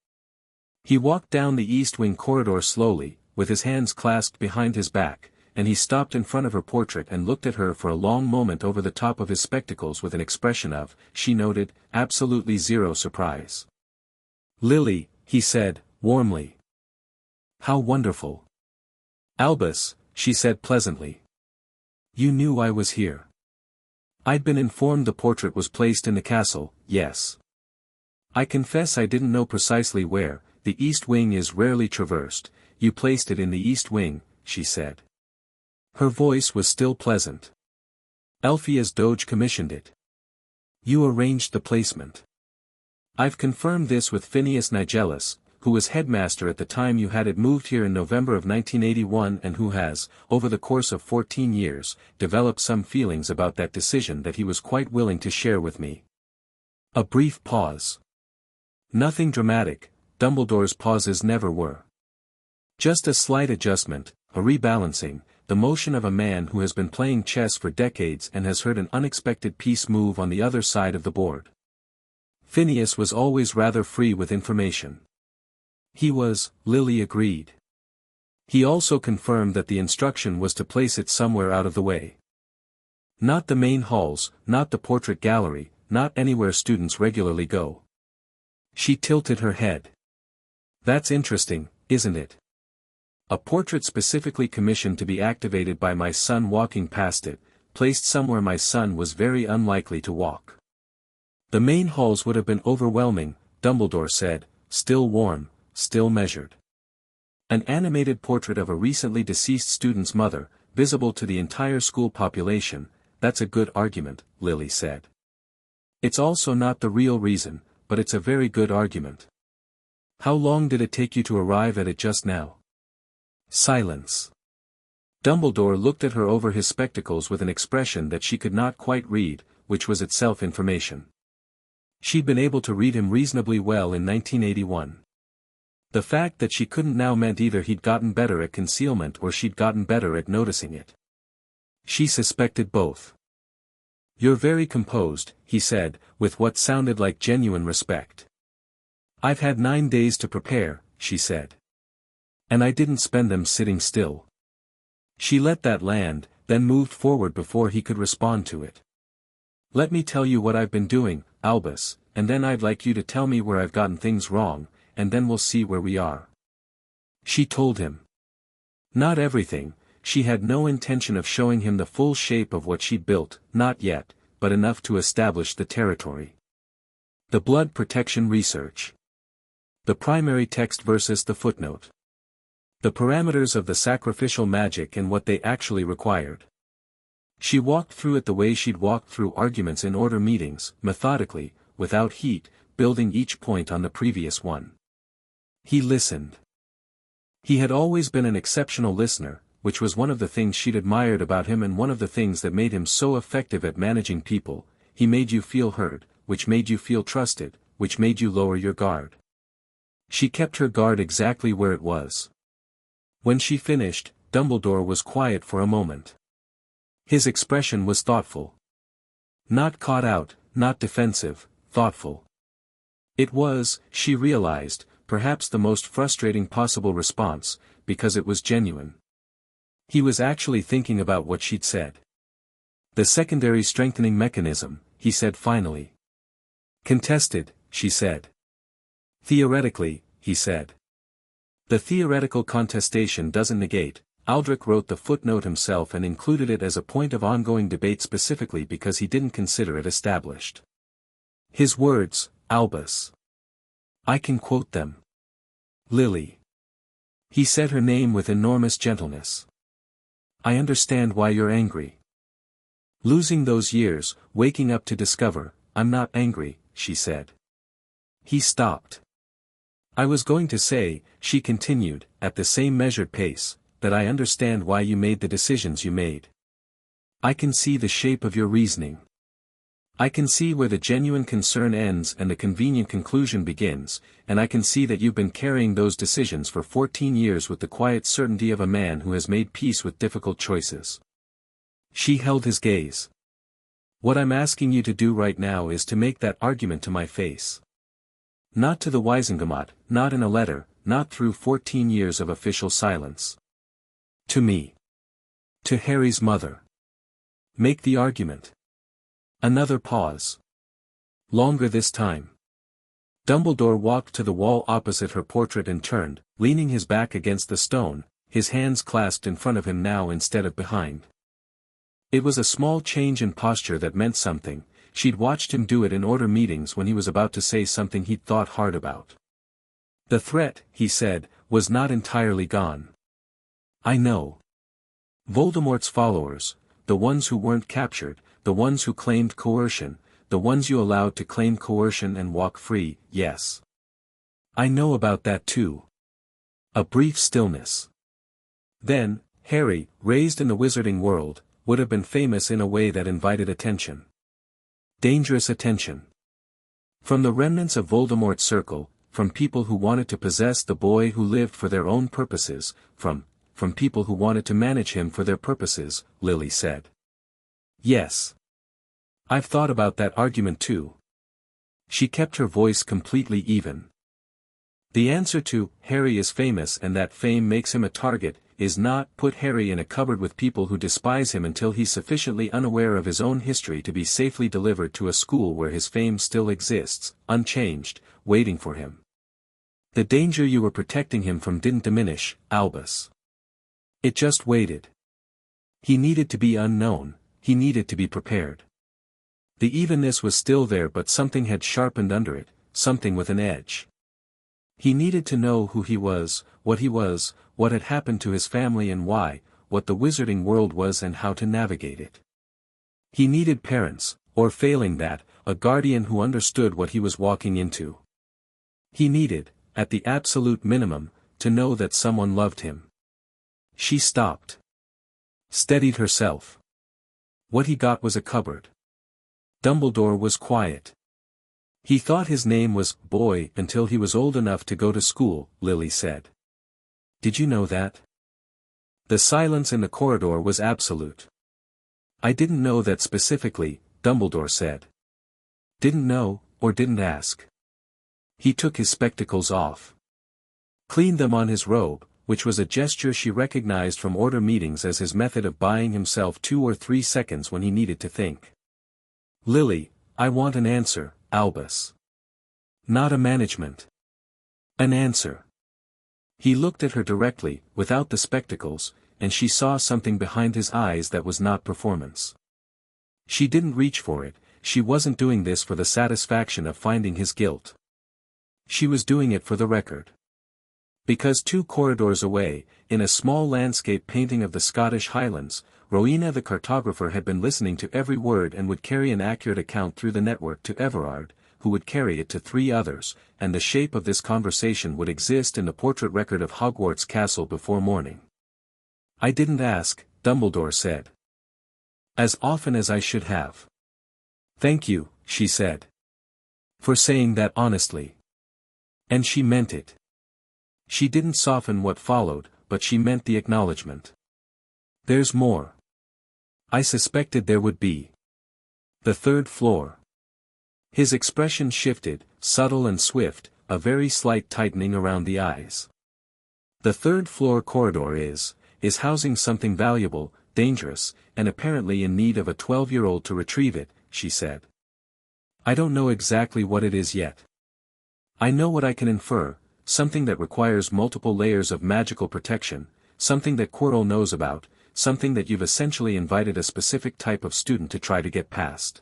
He walked down the East Wing corridor slowly, with his hands clasped behind his back, and he stopped in front of her portrait and looked at her for a long moment over the top of his spectacles with an expression of, she noted, absolutely zero surprise. "Lily," he said, warmly. "How wonderful." "Albus," she said pleasantly. "You knew I was here." "I'd been informed the portrait was placed in the castle, yes. I confess I didn't know precisely where. The East Wing is rarely traversed. You placed it in the East Wing," she said. Her voice was still pleasant. "Elphia's Doge commissioned it. You arranged the placement. I've confirmed this with Phineas Nigellus, who was headmaster at the time you had it moved here in November of 1981 and who has, over the course of 14 years, developed some feelings about that decision that he was quite willing to share with me." A brief pause. Nothing dramatic, Dumbledore's pauses never were. Just a slight adjustment, a rebalancing, the motion of a man who has been playing chess for decades and has heard an unexpected piece move on the other side of the board. Phineas was always rather free with information. He was, Lily agreed. He also confirmed that the instruction was to place it somewhere out of the way. Not the main halls, not the portrait gallery, not anywhere students regularly go. She tilted her head. "That's interesting, isn't it? A portrait specifically commissioned to be activated by my son walking past it, placed somewhere my son was very unlikely to walk." "The main halls would have been overwhelming," Dumbledore said, still warm, still measured. "An animated portrait of a recently deceased student's mother, visible to the entire school population, that's a good argument," Lily said. "It's also not the real reason, but it's a very good argument. How long did it take you to arrive at it just now?" Silence. Dumbledore looked at her over his spectacles with an expression that she could not quite read, which was itself information. She'd been able to read him reasonably well in 1981. The fact that she couldn't now meant either he'd gotten better at concealment or she'd gotten better at noticing it. She suspected both. "You're very composed," he said, with what sounded like genuine respect. "I've had 9 days to prepare," she said. "And I didn't spend them sitting still." She let that land, then moved forward before he could respond to it. "Let me tell you what I've been doing, Albus, and then I'd like you to tell me where I've gotten things wrong, and then we'll see where we are." She told him. Not everything, she had no intention of showing him the full shape of what she'd built, not yet, but enough to establish the territory. The blood protection research. The primary text versus the footnote. The parameters of the sacrificial magic and what they actually required. She walked through it the way she'd walked through arguments in order meetings, methodically, without heat, building each point on the previous one. He listened. He had always been an exceptional listener, which was one of the things she'd admired about him and one of the things that made him so effective at managing people. He made you feel heard, which made you feel trusted, which made you lower your guard. She kept her guard exactly where it was. When she finished, Dumbledore was quiet for a moment. His expression was thoughtful. Not caught out, not defensive, thoughtful. It was, she realized, perhaps the most frustrating possible response, because it was genuine. He was actually thinking about what she'd said. "The secondary strengthening mechanism," he said finally. "Contested," she said. "Theoretically," he said. "The theoretical contestation doesn't negate." Aldrich wrote the footnote himself and included it as a point of ongoing debate specifically because he didn't consider it established. His words, Albus. I can quote them. "Lily." He said her name with enormous gentleness. "I understand why you're angry. Losing those years, waking up to discover, I'm not angry," she said. He stopped. "I was going to say," she continued, at the same measured pace, that I understand why you made the decisions you made. I can see the shape of your reasoning. I can see where the genuine concern ends and the convenient conclusion begins, and I can see that you've been carrying those decisions for 14 years with the quiet certainty of a man who has made peace with difficult choices. She held his gaze. What I'm asking you to do right now is to make that argument to my face. Not to the Wiesengemot, not in a letter, not through 14 years of official silence. To me. To Harry's mother. Make the argument. Another pause. Longer this time. Dumbledore walked to the wall opposite her portrait and turned, leaning his back against the stone, his hands clasped in front of him now instead of behind. It was a small change in posture that meant something. She'd watched him do it in order meetings when he was about to say something he'd thought hard about. The threat, he said, was not entirely gone. I know. Voldemort's followers, the ones who weren't captured, the ones who claimed coercion, the ones you allowed to claim coercion and walk free, yes. I know about that too. A brief stillness. Then, Harry, raised in the wizarding world, would have been famous in a way that invited attention. Dangerous attention. From the remnants of Voldemort's circle, from people who wanted to possess the boy who lived for their own purposes, from people who wanted to manage him for their purposes, Lily said. Yes. I've thought about that argument too. She kept her voice completely even. The answer to, Harry is famous and that fame makes him a target, is not, put Harry in a cupboard with people who despise him until he's sufficiently unaware of his own history to be safely delivered to a school where his fame still exists, unchanged, waiting for him. The danger you were protecting him from didn't diminish, Albus. It just waited. He needed to be unknown, he needed to be prepared. The evenness was still there but something had sharpened under it, something with an edge. He needed to know who he was, what had happened to his family and why, what the wizarding world was and how to navigate it. He needed parents, or failing that, a guardian who understood what he was walking into. He needed, at the absolute minimum, to know that someone loved him. She stopped. Steadied herself. What he got was a cupboard. Dumbledore was quiet. He thought his name was Boy until he was old enough to go to school, Lily said. Did you know that? The silence in the corridor was absolute. I didn't know that specifically, Dumbledore said. Didn't know, or didn't ask. He took his spectacles off. Cleaned them on his robe, which was a gesture she recognized from order meetings as his method of buying himself 2 or 3 seconds when he needed to think. Lily, I want an answer, Albus. Not a management. An answer. He looked at her directly, without the spectacles, and she saw something behind his eyes that was not performance. She didn't reach for it, she wasn't doing this for the satisfaction of finding his guilt. She was doing it for the record. Because 2 corridors away, in a small landscape painting of the Scottish Highlands, Rowena the cartographer had been listening to every word and would carry an accurate account through the network to Everard, who would carry it to 3 others, and the shape of this conversation would exist in the portrait record of Hogwarts Castle before morning. I didn't ask, Dumbledore said. As often as I should have. Thank you, she said. For saying that honestly. And she meant it. She didn't soften what followed, but she meant the acknowledgement. There's more. I suspected there would be. The 3rd floor. His expression shifted, subtle and swift, a very slight tightening around the eyes. The 3rd floor corridor is housing something valuable, dangerous, and apparently in need of a 12-year-old to retrieve it, she said. I don't know exactly what it is yet. I know what I can infer, something that requires multiple layers of magical protection, something that Quirrell knows about, something that you've essentially invited a specific type of student to try to get past.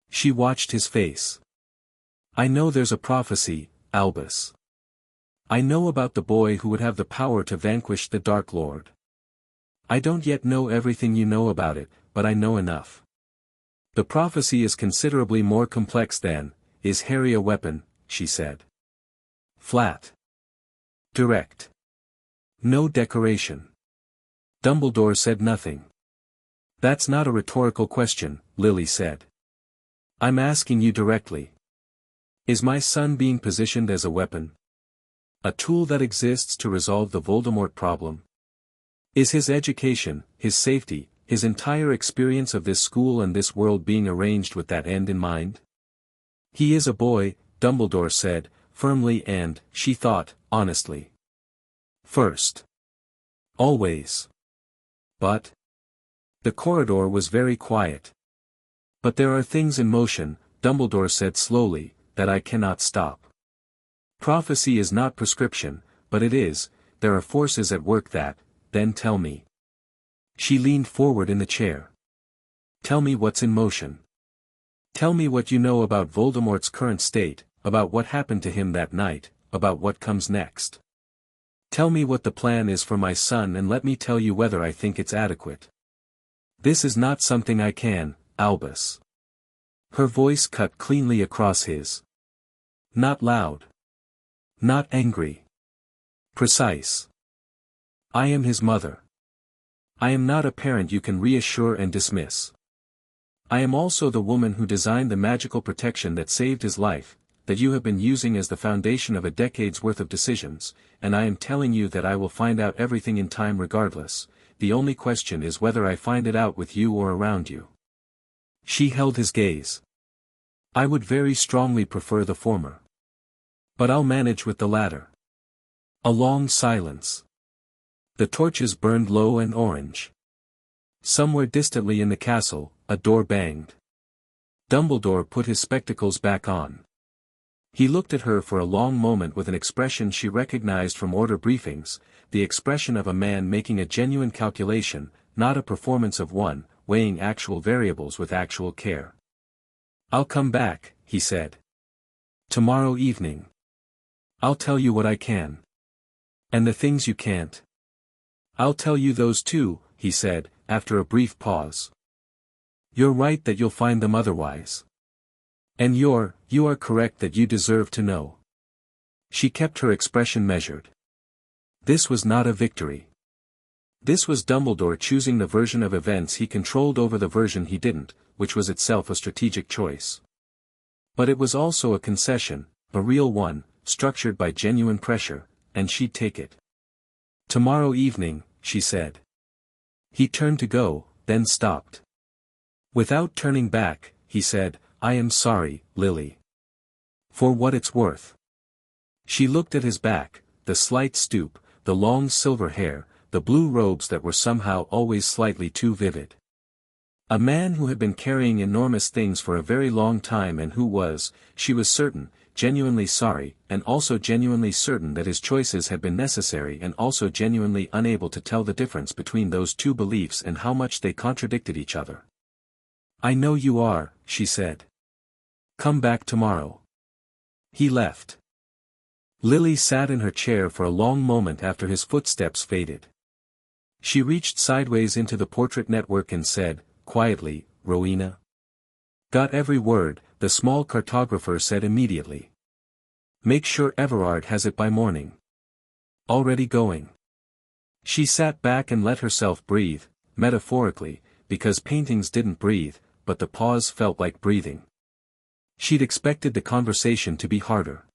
She watched his face. I know there's a prophecy, Albus. I know about the boy who would have the power to vanquish the Dark Lord. I don't yet know everything you know about it, but I know enough. The prophecy is considerably more complex than, is Harry a weapon, she said. Flat. Direct. No decoration. Dumbledore said nothing. That's not a rhetorical question, Lily said. I'm asking you directly. Is my son being positioned as a weapon? A tool that exists to resolve the Voldemort problem? Is his education, his safety, his entire experience of this school and this world being arranged with that end in mind? He is a boy, Dumbledore said, firmly and, she thought, honestly. First. Always. But. The corridor was very quiet. But there are things in motion, Dumbledore said slowly, that I cannot stop. Prophecy is not prescription, but it is, there are forces at work that, then tell me. She leaned forward in the chair. Tell me what's in motion. Tell me what you know about Voldemort's current state, about what happened to him that night, about what comes next. Tell me what the plan is for my son and let me tell you whether I think it's adequate. This is not something I can, Albus. Her voice cut cleanly across his. Not loud. Not angry. Precise. I am his mother. I am not a parent you can reassure and dismiss. I am also the woman who designed the magical protection that saved his life, that you have been using as the foundation of a decade's worth of decisions, and I am telling you that I will find out everything in time regardless, the only question is whether I find it out with you or around you. She held his gaze. I would very strongly prefer the former. But I'll manage with the latter. A long silence. The torches burned low and orange. Somewhere distantly in the castle, a door banged. Dumbledore put his spectacles back on. He looked at her for a long moment with an expression she recognized from order briefings, the expression of a man making a genuine calculation, not a performance of one, weighing actual variables with actual care. I'll come back, he said. Tomorrow evening. I'll tell you what I can. And the things you can't. I'll tell you those too, he said, after a brief pause. You're right that you'll find them otherwise. And you are correct that you deserve to know. She kept her expression measured. This was not a victory. This was Dumbledore choosing the version of events he controlled over the version he didn't, which was itself a strategic choice. But it was also a concession, a real one, structured by genuine pressure, and she'd take it. Tomorrow evening, she said. He turned to go, then stopped. Without turning back, he said, I am sorry, Lily. For what it's worth. She looked at his back, the slight stoop, the long silver hair, the blue robes that were somehow always slightly too vivid. A man who had been carrying enormous things for a very long time and who was, she was certain, genuinely sorry, and also genuinely certain that his choices had been necessary and also genuinely unable to tell the difference between those two beliefs and how much they contradicted each other. I know you are, she said. Come back tomorrow. He left. Lily sat in her chair for a long moment after his footsteps faded. She reached sideways into the portrait network and said, quietly, Rowena? Got every word, the small cartographer said immediately. Make sure Everard has it by morning. Already going. She sat back and let herself breathe, metaphorically, because paintings didn't breathe, but the pause felt like breathing. She'd expected the conversation to be harder.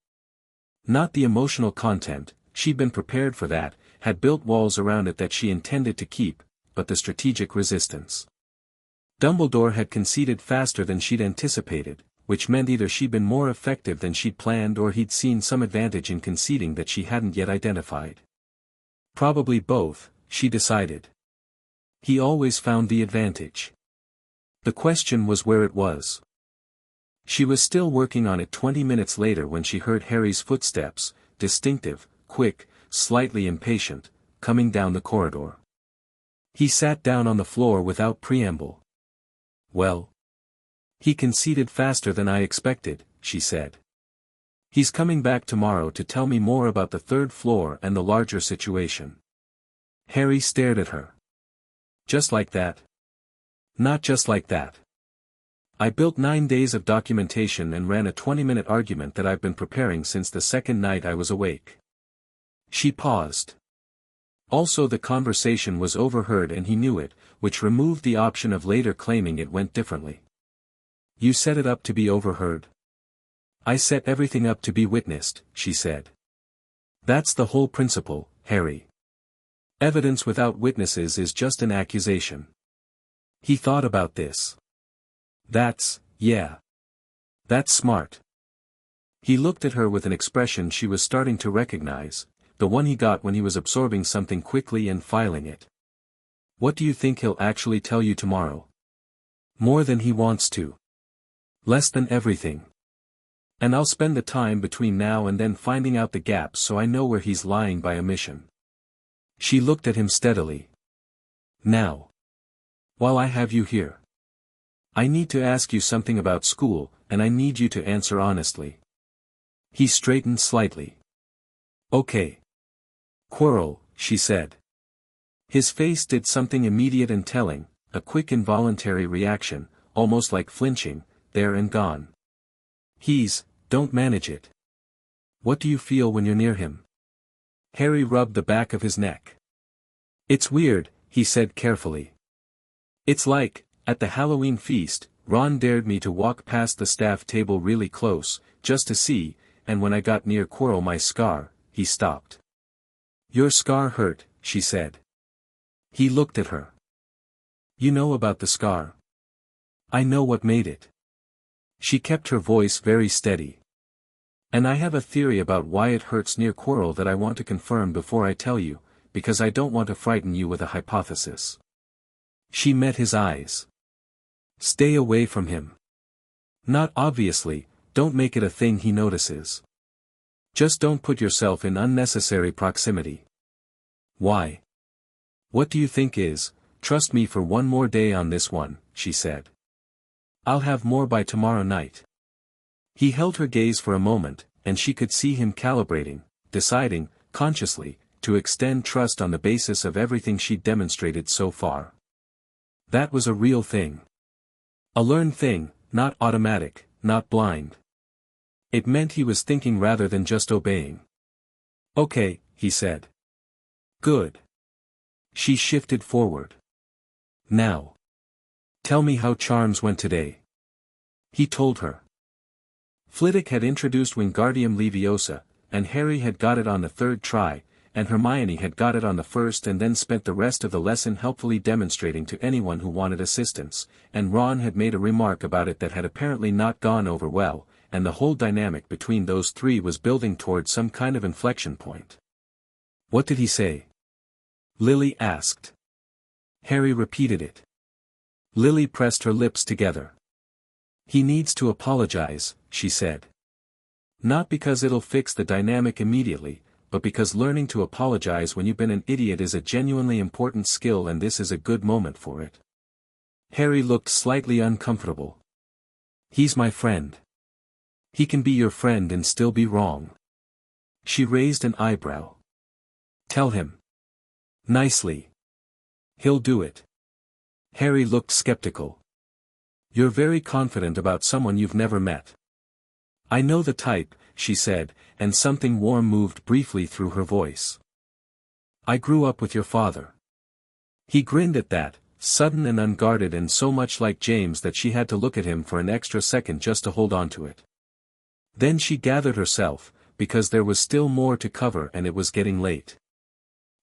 Not the emotional content, she'd been prepared for that, had built walls around it that she intended to keep, but the strategic resistance. Dumbledore had conceded faster than she'd anticipated, which meant either she'd been more effective than she'd planned or he'd seen some advantage in conceding that she hadn't yet identified. Probably both, she decided. He always found the advantage. The question was where it was. She was still working on it 20 minutes later when she heard Harry's footsteps, distinctive, quick, slightly impatient, coming down the corridor. He sat down on the floor without preamble. Well? He conceded faster than I expected, she said. He's coming back tomorrow to tell me more about the third floor and the larger situation. Harry stared at her. Just like that? Not just like that. I built 9 days of documentation and ran a 20-minute argument that I've been preparing since the second night I was awake. She paused. Also, the conversation was overheard and he knew it, which removed the option of later claiming it went differently. You set it up to be overheard? I set everything up to be witnessed, she said. That's the whole principle, Harry. Evidence without witnesses is just an accusation. He thought about this. Yeah. That's smart. He looked at her with an expression she was starting to recognize, the one he got when he was absorbing something quickly and filing it. What do you think he'll actually tell you tomorrow? More than he wants to. Less than everything. And I'll spend the time between now and then finding out the gaps so I know where he's lying by omission. She looked at him steadily. Now. While I have you here. I need to ask you something about school, and I need you to answer honestly. He straightened slightly. Okay. Quirrell, she said. His face did something immediate and telling, a quick involuntary reaction, almost like flinching, there and gone. Don't manage it. What do you feel when you're near him? Harry rubbed the back of his neck. It's weird, he said carefully. It's like, at the Halloween feast, Ron dared me to walk past the staff table really close, just to see, and when I got near Quirrell my scar, he stopped. Your scar hurt, she said. He looked at her. You know about the scar? I know what made it. She kept her voice very steady. And I have a theory about why it hurts near Quirrell that I want to confirm before I tell you, because I don't want to frighten you with a hypothesis. She met his eyes. Stay away from him. Not obviously, don't make it a thing he notices. Just don't put yourself in unnecessary proximity. Why? What do you think is, trust me for one more day on this one, she said. I'll have more by tomorrow night. He held her gaze for a moment, and she could see him calibrating, deciding, consciously, to extend trust on the basis of everything she'd demonstrated so far. That was a real thing. A learned thing, not automatic, not blind. It meant he was thinking rather than just obeying. Okay, he said. Good. She shifted forward. Now. Tell me how charms went today. He told her. Flitwick had introduced Wingardium Leviosa, and Harry had got it on the third try, and Hermione had got it on the first and then spent the rest of the lesson helpfully demonstrating to anyone who wanted assistance, and Ron had made a remark about it that had apparently not gone over well, and the whole dynamic between those three was building towards some kind of inflection point. What did he say? Lily asked. Harry repeated it. Lily pressed her lips together. He needs to apologize, she said. Not because it'll fix the dynamic immediately, but because learning to apologize when you've been an idiot is a genuinely important skill and this is a good moment for it. Harry looked slightly uncomfortable. He's my friend. He can be your friend and still be wrong. She raised an eyebrow. Tell him. Nicely. He'll do it. Harry looked skeptical. You're very confident about someone you've never met. I know the type, she said, and something warm moved briefly through her voice. I grew up with your father. He grinned at that, sudden and unguarded and so much like James that she had to look at him for an extra second just to hold on to it. Then she gathered herself, because there was still more to cover and it was getting late.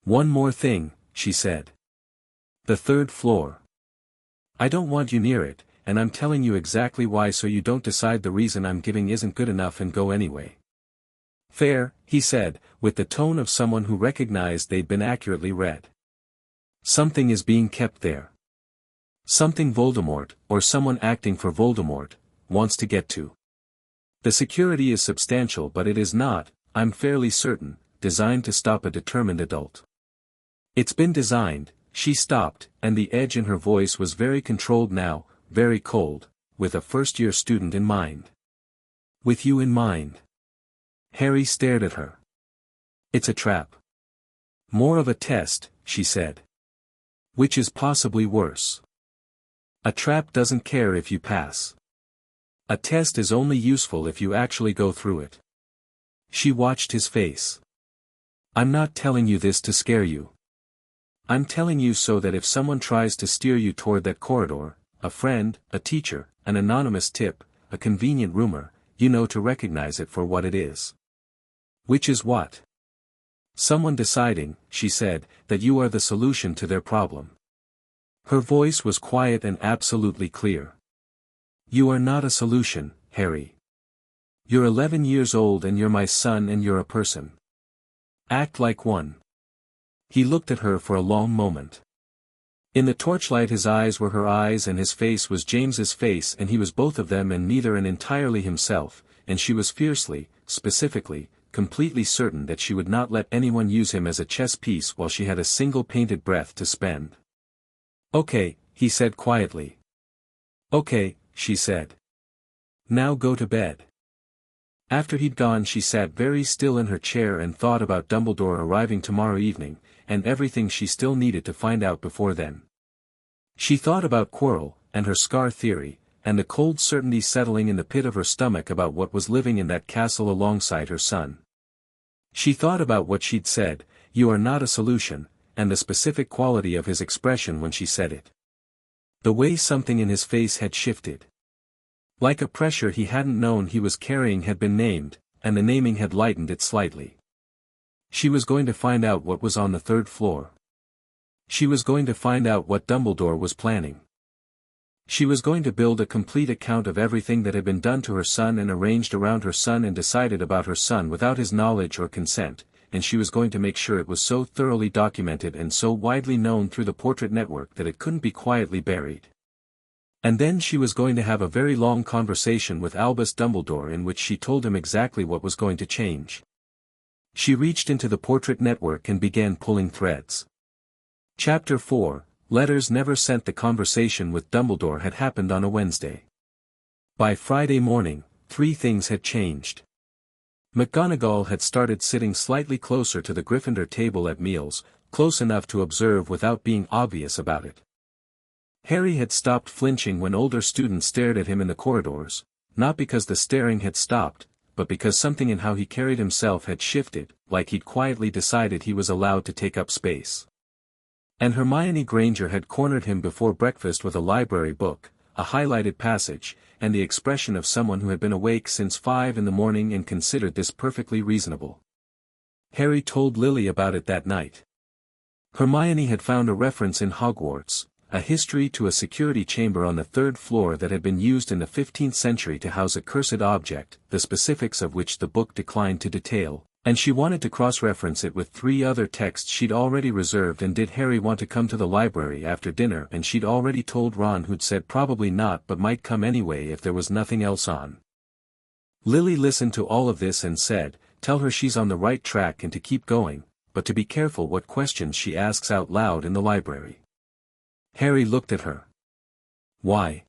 One more thing, she said. The third floor. I don't want you near it, and I'm telling you exactly why so you don't decide the reason I'm giving isn't good enough and go anyway. Fair, he said, with the tone of someone who recognized they'd been accurately read. Something is being kept there. Something Voldemort, or someone acting for Voldemort, wants to get to. The security is substantial but it is not, I'm fairly certain, designed to stop a determined adult. It's been designed, she stopped, and the edge in her voice was very controlled now, very cold, with a first-year student in mind. With you in mind. Harry stared at her. It's a trap. More of a test, she said. Which is possibly worse. A trap doesn't care if you pass. A test is only useful if you actually go through it. She watched his face. I'm not telling you this to scare you. I'm telling you so that if someone tries to steer you toward that corridor, a friend, a teacher, an anonymous tip, a convenient rumor, you know to recognize it for what it is. Which is what? Someone deciding, she said, that you are the solution to their problem. Her voice was quiet and absolutely clear. You are not a solution, Harry. You're 11 years old and you're my son and you're a person. Act like one. He looked at her for a long moment. In the torchlight his eyes were her eyes and his face was James's face and he was both of them and neither and entirely himself, and she was fiercely, specifically, completely certain that she would not let anyone use him as a chess piece while she had a single painted breath to spend. Okay, he said quietly. Okay, she said. Now go to bed. After he'd gone she sat very still in her chair and thought about Dumbledore arriving tomorrow evening, and everything she still needed to find out before then. She thought about Quirrell, and her scar theory, and the cold certainty settling in the pit of her stomach about what was living in that castle alongside her son. She thought about what she'd said, "You are not a solution," and the specific quality of his expression when she said it. The way something in his face had shifted. Like a pressure he hadn't known he was carrying had been named, and the naming had lightened it slightly. She was going to find out what was on the third floor. She was going to find out what Dumbledore was planning. She was going to build a complete account of everything that had been done to her son and arranged around her son and decided about her son without his knowledge or consent, and she was going to make sure it was so thoroughly documented and so widely known through the portrait network that it couldn't be quietly buried. And then she was going to have a very long conversation with Albus Dumbledore in which she told him exactly what was going to change. She reached into the portrait network and began pulling threads. Chapter 4, Letters Never Sent. The conversation with Dumbledore had happened on a Wednesday. By Friday morning, 3 things had changed. McGonagall had started sitting slightly closer to the Gryffindor table at meals, close enough to observe without being obvious about it. Harry had stopped flinching when older students stared at him in the corridors, not because the staring had stopped, but because something in how he carried himself had shifted, like he'd quietly decided he was allowed to take up space. And Hermione Granger had cornered him before breakfast with a library book, a highlighted passage, and the expression of someone who had been awake since 5 in the morning and considered this perfectly reasonable. Harry told Lily about it that night. Hermione had found a reference in Hogwarts, a history to a security chamber on the 3rd floor that had been used in the 15th century to house a cursed object, the specifics of which the book declined to detail, and she wanted to cross-reference it with 3 other texts she'd already reserved. And did Harry want to come to the library after dinner? And she'd already told Ron, who'd said probably not but might come anyway if there was nothing else on. Lily listened to all of this and said, "Tell her she's on the right track and to keep going, but to be careful what questions she asks out loud in the library." Harry looked at her. "Why?"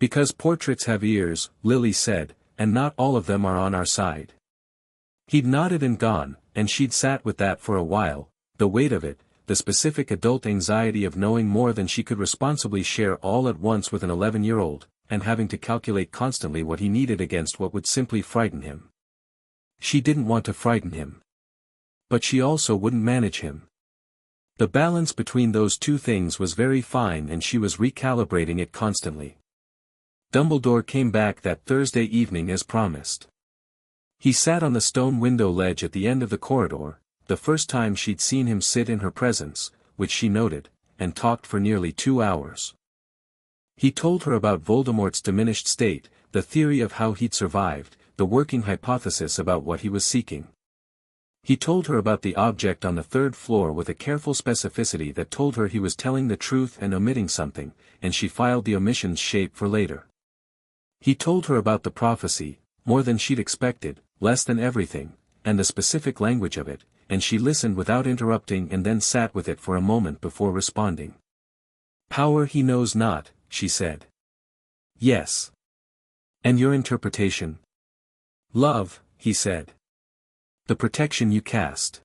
"Because portraits have ears," Lily said, "and not all of them are on our side." He'd nodded and gone, and she'd sat with that for a while, the weight of it, the specific adult anxiety of knowing more than she could responsibly share all at once with an 11-year-old, and having to calculate constantly what he needed against what would simply frighten him. She didn't want to frighten him. But she also wouldn't manage him. The balance between those 2 things was very fine and she was recalibrating it constantly. Dumbledore came back that Thursday evening as promised. He sat on the stone window ledge at the end of the corridor, the first time she'd seen him sit in her presence, which she noted, and talked for nearly 2 hours. He told her about Voldemort's diminished state, the theory of how he'd survived, the working hypothesis about what he was seeking. He told her about the object on the 3rd floor with a careful specificity that told her he was telling the truth and omitting something, and she filed the omission's shape for later. He told her about the prophecy, more than she'd expected, less than everything, and the specific language of it, and she listened without interrupting and then sat with it for a moment before responding. "Power he knows not," she said. "Yes." "And your interpretation?" "Love," he said. "The protection you cast."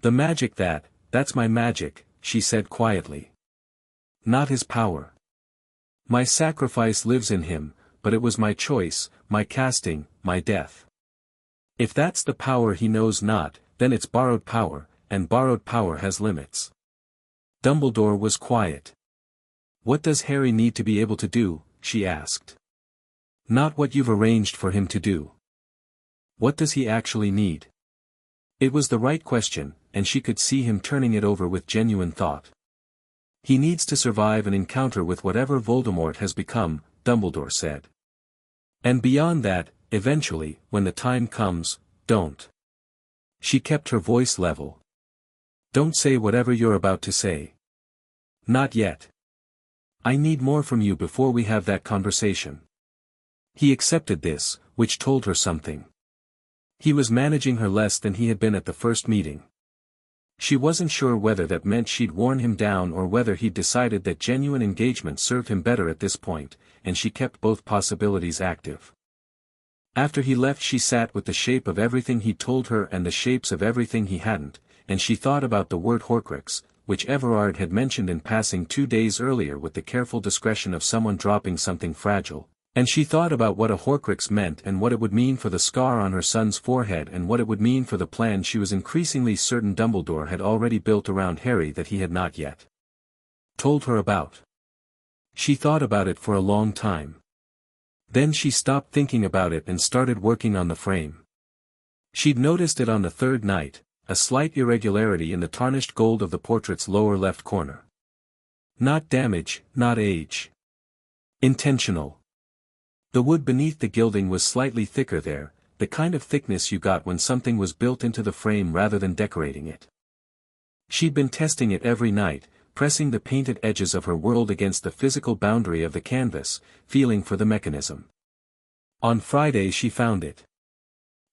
"The magic that's my magic," she said quietly. "Not his power. My sacrifice lives in him, but it was my choice, my casting, my death. If that's the power he knows not, then it's borrowed power, and borrowed power has limits. Dumbledore was quiet. "What does Harry need to be able to do?" she asked. "Not what you've arranged for him to do. What does he actually need?" It was the right question, and she could see him turning it over with genuine thought. "He needs to survive an encounter with whatever Voldemort has become," Dumbledore said. "And beyond that, eventually, when the time comes, don't." She kept her voice level. "Don't say whatever you're about to say. Not yet. I need more from you before we have that conversation." He accepted this, which told her something. He was managing her less than he had been at the first meeting. She wasn't sure whether that meant she'd worn him down or whether he'd decided that genuine engagement served him better at this point, and she kept both possibilities active. After he left, she sat with the shape of everything he told her and the shapes of everything he hadn't, and she thought about the word Horcrux, which Everard had mentioned in passing 2 days earlier with the careful discretion of someone dropping something fragile. And she thought about what a Horcrux meant and what it would mean for the scar on her son's forehead and what it would mean for the plan she was increasingly certain Dumbledore had already built around Harry that he had not yet told her about. She thought about it for a long time. Then she stopped thinking about it and started working on the frame. She'd noticed it on the third night, a slight irregularity in the tarnished gold of the portrait's lower left corner. Not damage, not age. Intentional. The wood beneath the gilding was slightly thicker there, the kind of thickness you got when something was built into the frame rather than decorating it. She'd been testing it every night, pressing the painted edges of her world against the physical boundary of the canvas, feeling for the mechanism. On Friday she found it.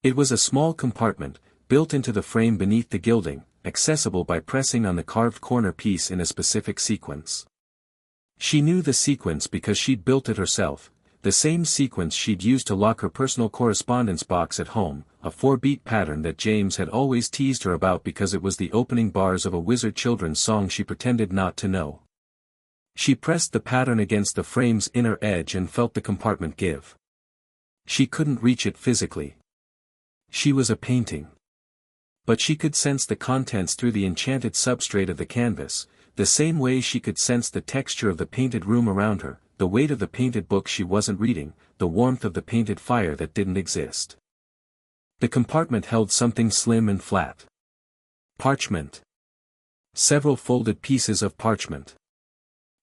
It was a small compartment, built into the frame beneath the gilding, accessible by pressing on the carved corner piece in a specific sequence. She knew the sequence because she'd built it herself. The same sequence she'd used to lock her personal correspondence box at home, a 4-beat pattern that James had always teased her about because it was the opening bars of a Wizard children's song she pretended not to know. She pressed the pattern against the frame's inner edge and felt the compartment give. She couldn't reach it physically. She was a painting. But she could sense the contents through the enchanted substrate of the canvas, the same way she could sense the texture of the painted room around her, the weight of the painted book she wasn't reading, the warmth of the painted fire that didn't exist. The compartment held something slim and flat. Parchment. Several folded pieces of parchment.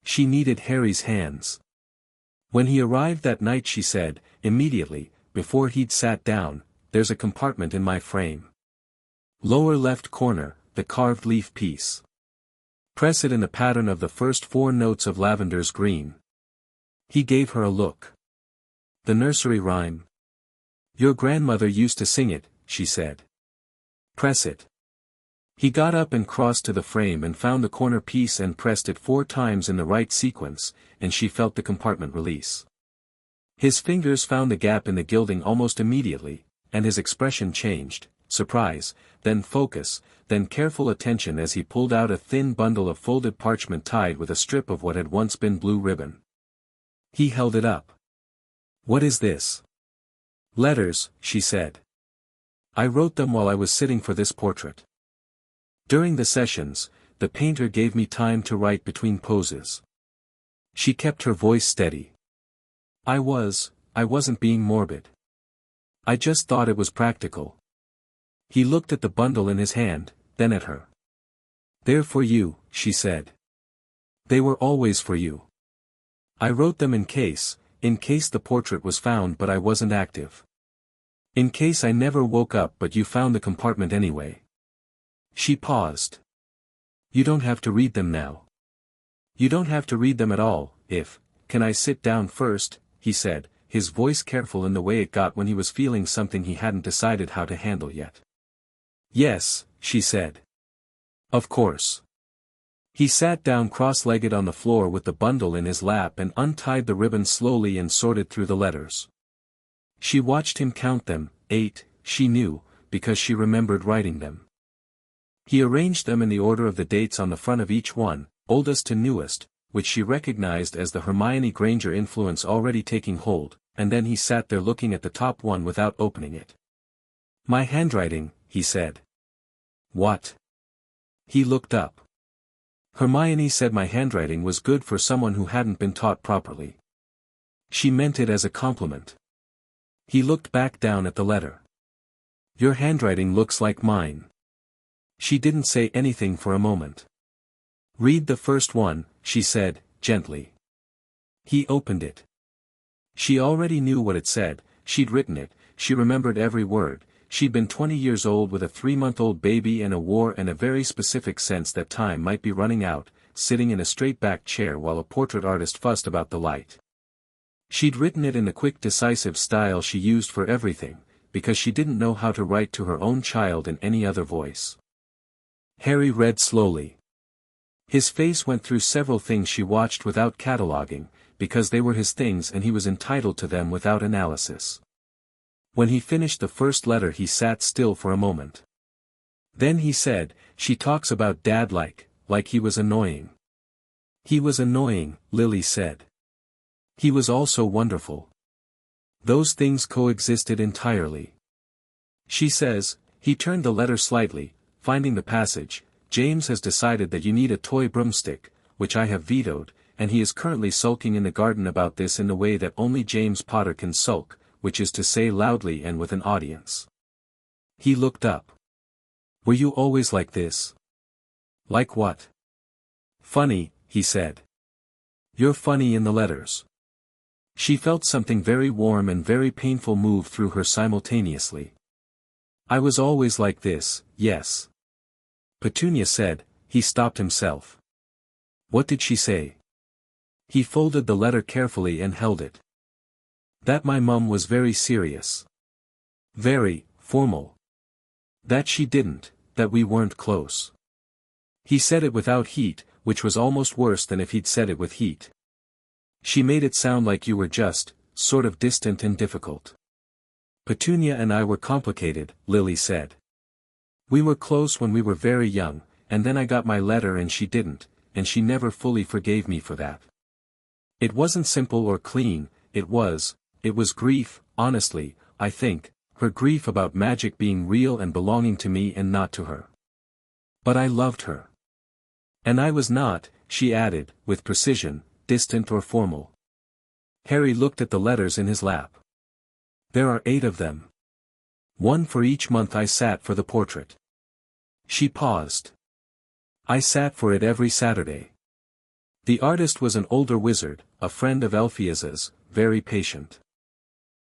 She needed Harry's hands. When he arrived that night she said, immediately, before he'd sat down, "There's a compartment in my frame. Lower left corner, the carved leaf piece. Press it in the pattern of the first 4 notes of Lavender's Green." He gave her a look. "The nursery rhyme. Your grandmother used to sing it," she said. "Press it." He got up and crossed to the frame and found the corner piece and pressed it 4 times in the right sequence, and she felt the compartment release. His fingers found the gap in the gilding almost immediately, and his expression changed, surprise, then focus, then careful attention as he pulled out a thin bundle of folded parchment tied with a strip of what had once been blue ribbon. He held it up. "What is this?" "Letters," she said. "I wrote them while I was sitting for this portrait. During the sessions, the painter gave me time to write between poses." She kept her voice steady. I wasn't being morbid. I just thought it was practical." He looked at the bundle in his hand, then at her. "They're for you," she said. "They were always for you. I wrote them in case the portrait was found but I wasn't active. In case I never woke up but you found the compartment anyway." She paused. "You don't have to read them now. You don't have to read them at all, can I sit down first?" he said, his voice careful in the way it got when he was feeling something he hadn't decided how to handle yet. "Yes," she said. "Of course." He sat down cross-legged on the floor with the bundle in his lap and untied the ribbon slowly and sorted through the letters. She watched him count them, 8, she knew, because she remembered writing them. He arranged them in the order of the dates on the front of each one, oldest to newest, which she recognized as the Hermione Granger influence already taking hold, and then he sat there looking at the top one without opening it. "My handwriting," he said. "What?" He looked up. Hermione said my handwriting was good for someone who hadn't been taught properly. She meant it as a compliment. He looked back down at the letter. Your handwriting looks like mine. She didn't say anything for a moment. Read the first one, she said, gently. He opened it. She already knew what it said, she'd written it, she remembered every word. She'd been 20 years old with a 3-month-old baby and a war and a very specific sense that time might be running out, sitting in a straight-back chair while a portrait artist fussed about the light. She'd written it in the quick decisive style she used for everything, because she didn't know how to write to her own child in any other voice. Harry read slowly. His face went through several things she watched without cataloging, because they were his things and he was entitled to them without analysis. When he finished the first letter he sat still for a moment. Then he said, she talks about Dad like he was annoying. He was annoying, Lily said. He was also wonderful. Those things coexisted entirely. She says, he turned the letter slightly, finding the passage, James has decided that you need a toy broomstick, which I have vetoed, and he is currently sulking in the garden about this in the way that only James Potter can sulk, which is to say loudly and with an audience. He looked up. Were you always like this? Like what? Funny, he said. You're funny in the letters. She felt something very warm and very painful move through her simultaneously. I was always like this, yes. Petunia said. He stopped himself. What did she say? He folded the letter carefully and held it. That my mum was very serious. Very formal. That she didn't, that we weren't close. He said it without heat, which was almost worse than if he'd said it with heat. She made it sound like you were just, sort of distant and difficult. Petunia and I were complicated, Lily said. We were close when we were very young, and then I got my letter and she didn't, and she never fully forgave me for that. It wasn't simple or clean, it was grief, honestly, I think, her grief about magic being real and belonging to me and not to her. But I loved her. And I was not, she added, with precision, distant or formal. Harry looked at the letters in his lap. There are 8 of them. 1 for each month I sat for the portrait. She paused. I sat for it every Saturday. The artist was an older wizard, a friend of Elphia's, very patient.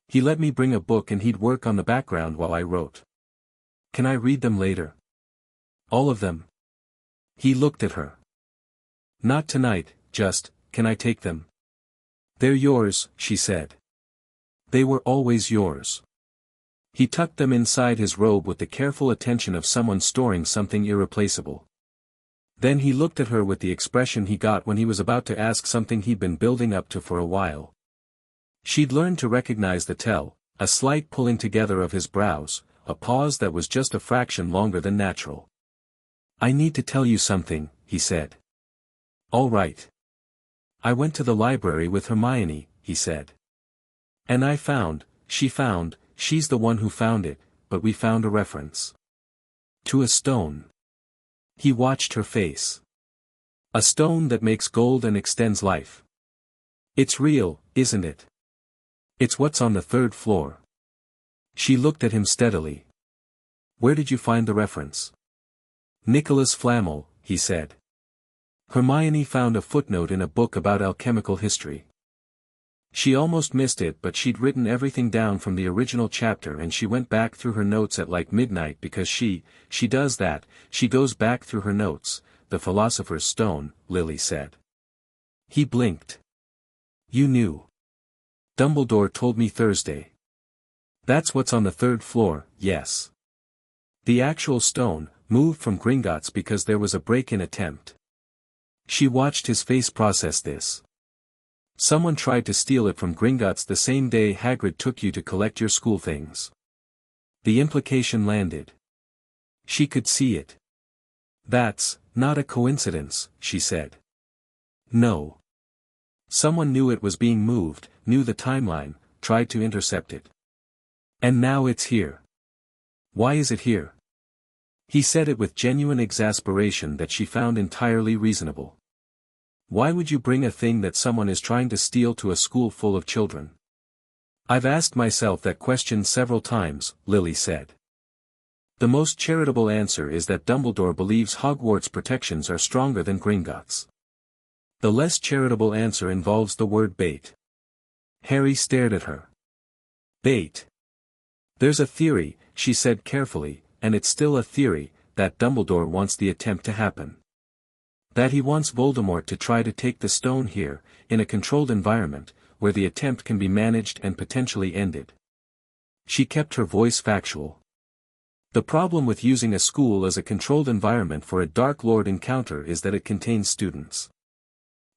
He let me bring a book and he'd work on the background while I wrote. Can I read them later? All of them? He looked at her. Not tonight, just, can I take them? They're yours, she said. They were always yours. He tucked them inside his robe with the careful attention of someone storing something irreplaceable. Then he looked at her with the expression he got when he was about to ask something he'd been building up to for a while. She'd learned to recognize the tell, a slight pulling together of his brows, a pause that was just a fraction longer than natural. I need to tell you something, he said. All right. I went to the library with Hermione, he said. And I found, she's the one who found it, but we found a reference. To a stone. He watched her face. A stone that makes gold and extends life. It's real, isn't it? It's what's on the 3rd floor. She looked at him steadily. Where did you find the reference? Nicholas Flamel, he said. Hermione found a footnote in a book about alchemical history. She almost missed it, but she'd written everything down from the original chapter and she went back through her notes at like midnight because she does that, she goes back through her notes, the Philosopher's Stone, Lily said. He blinked. You knew. Dumbledore told me Thursday. That's what's on the 3rd floor, yes. The actual stone, moved from Gringotts because there was a break-in attempt. She watched his face process this. Someone tried to steal it from Gringotts the same day Hagrid took you to collect your school things. The implication landed. She could see it. That's not a coincidence, she said. No. Someone knew it was being moved, knew the timeline, tried to intercept it. And now it's here. Why is it here? He said it with genuine exasperation that she found entirely reasonable. Why would you bring a thing that someone is trying to steal to a school full of children? I've asked myself that question several times, Lily said. The most charitable answer is that Dumbledore believes Hogwarts protections are stronger than Gringotts. The less charitable answer involves the word bait. Harry stared at her. Bait. There's a theory, she said carefully, and it's still a theory, that Dumbledore wants the attempt to happen. That he wants Voldemort to try to take the stone here, in a controlled environment, where the attempt can be managed and potentially ended. She kept her voice factual. The problem with using a school as a controlled environment for a Dark Lord encounter is that it contains students.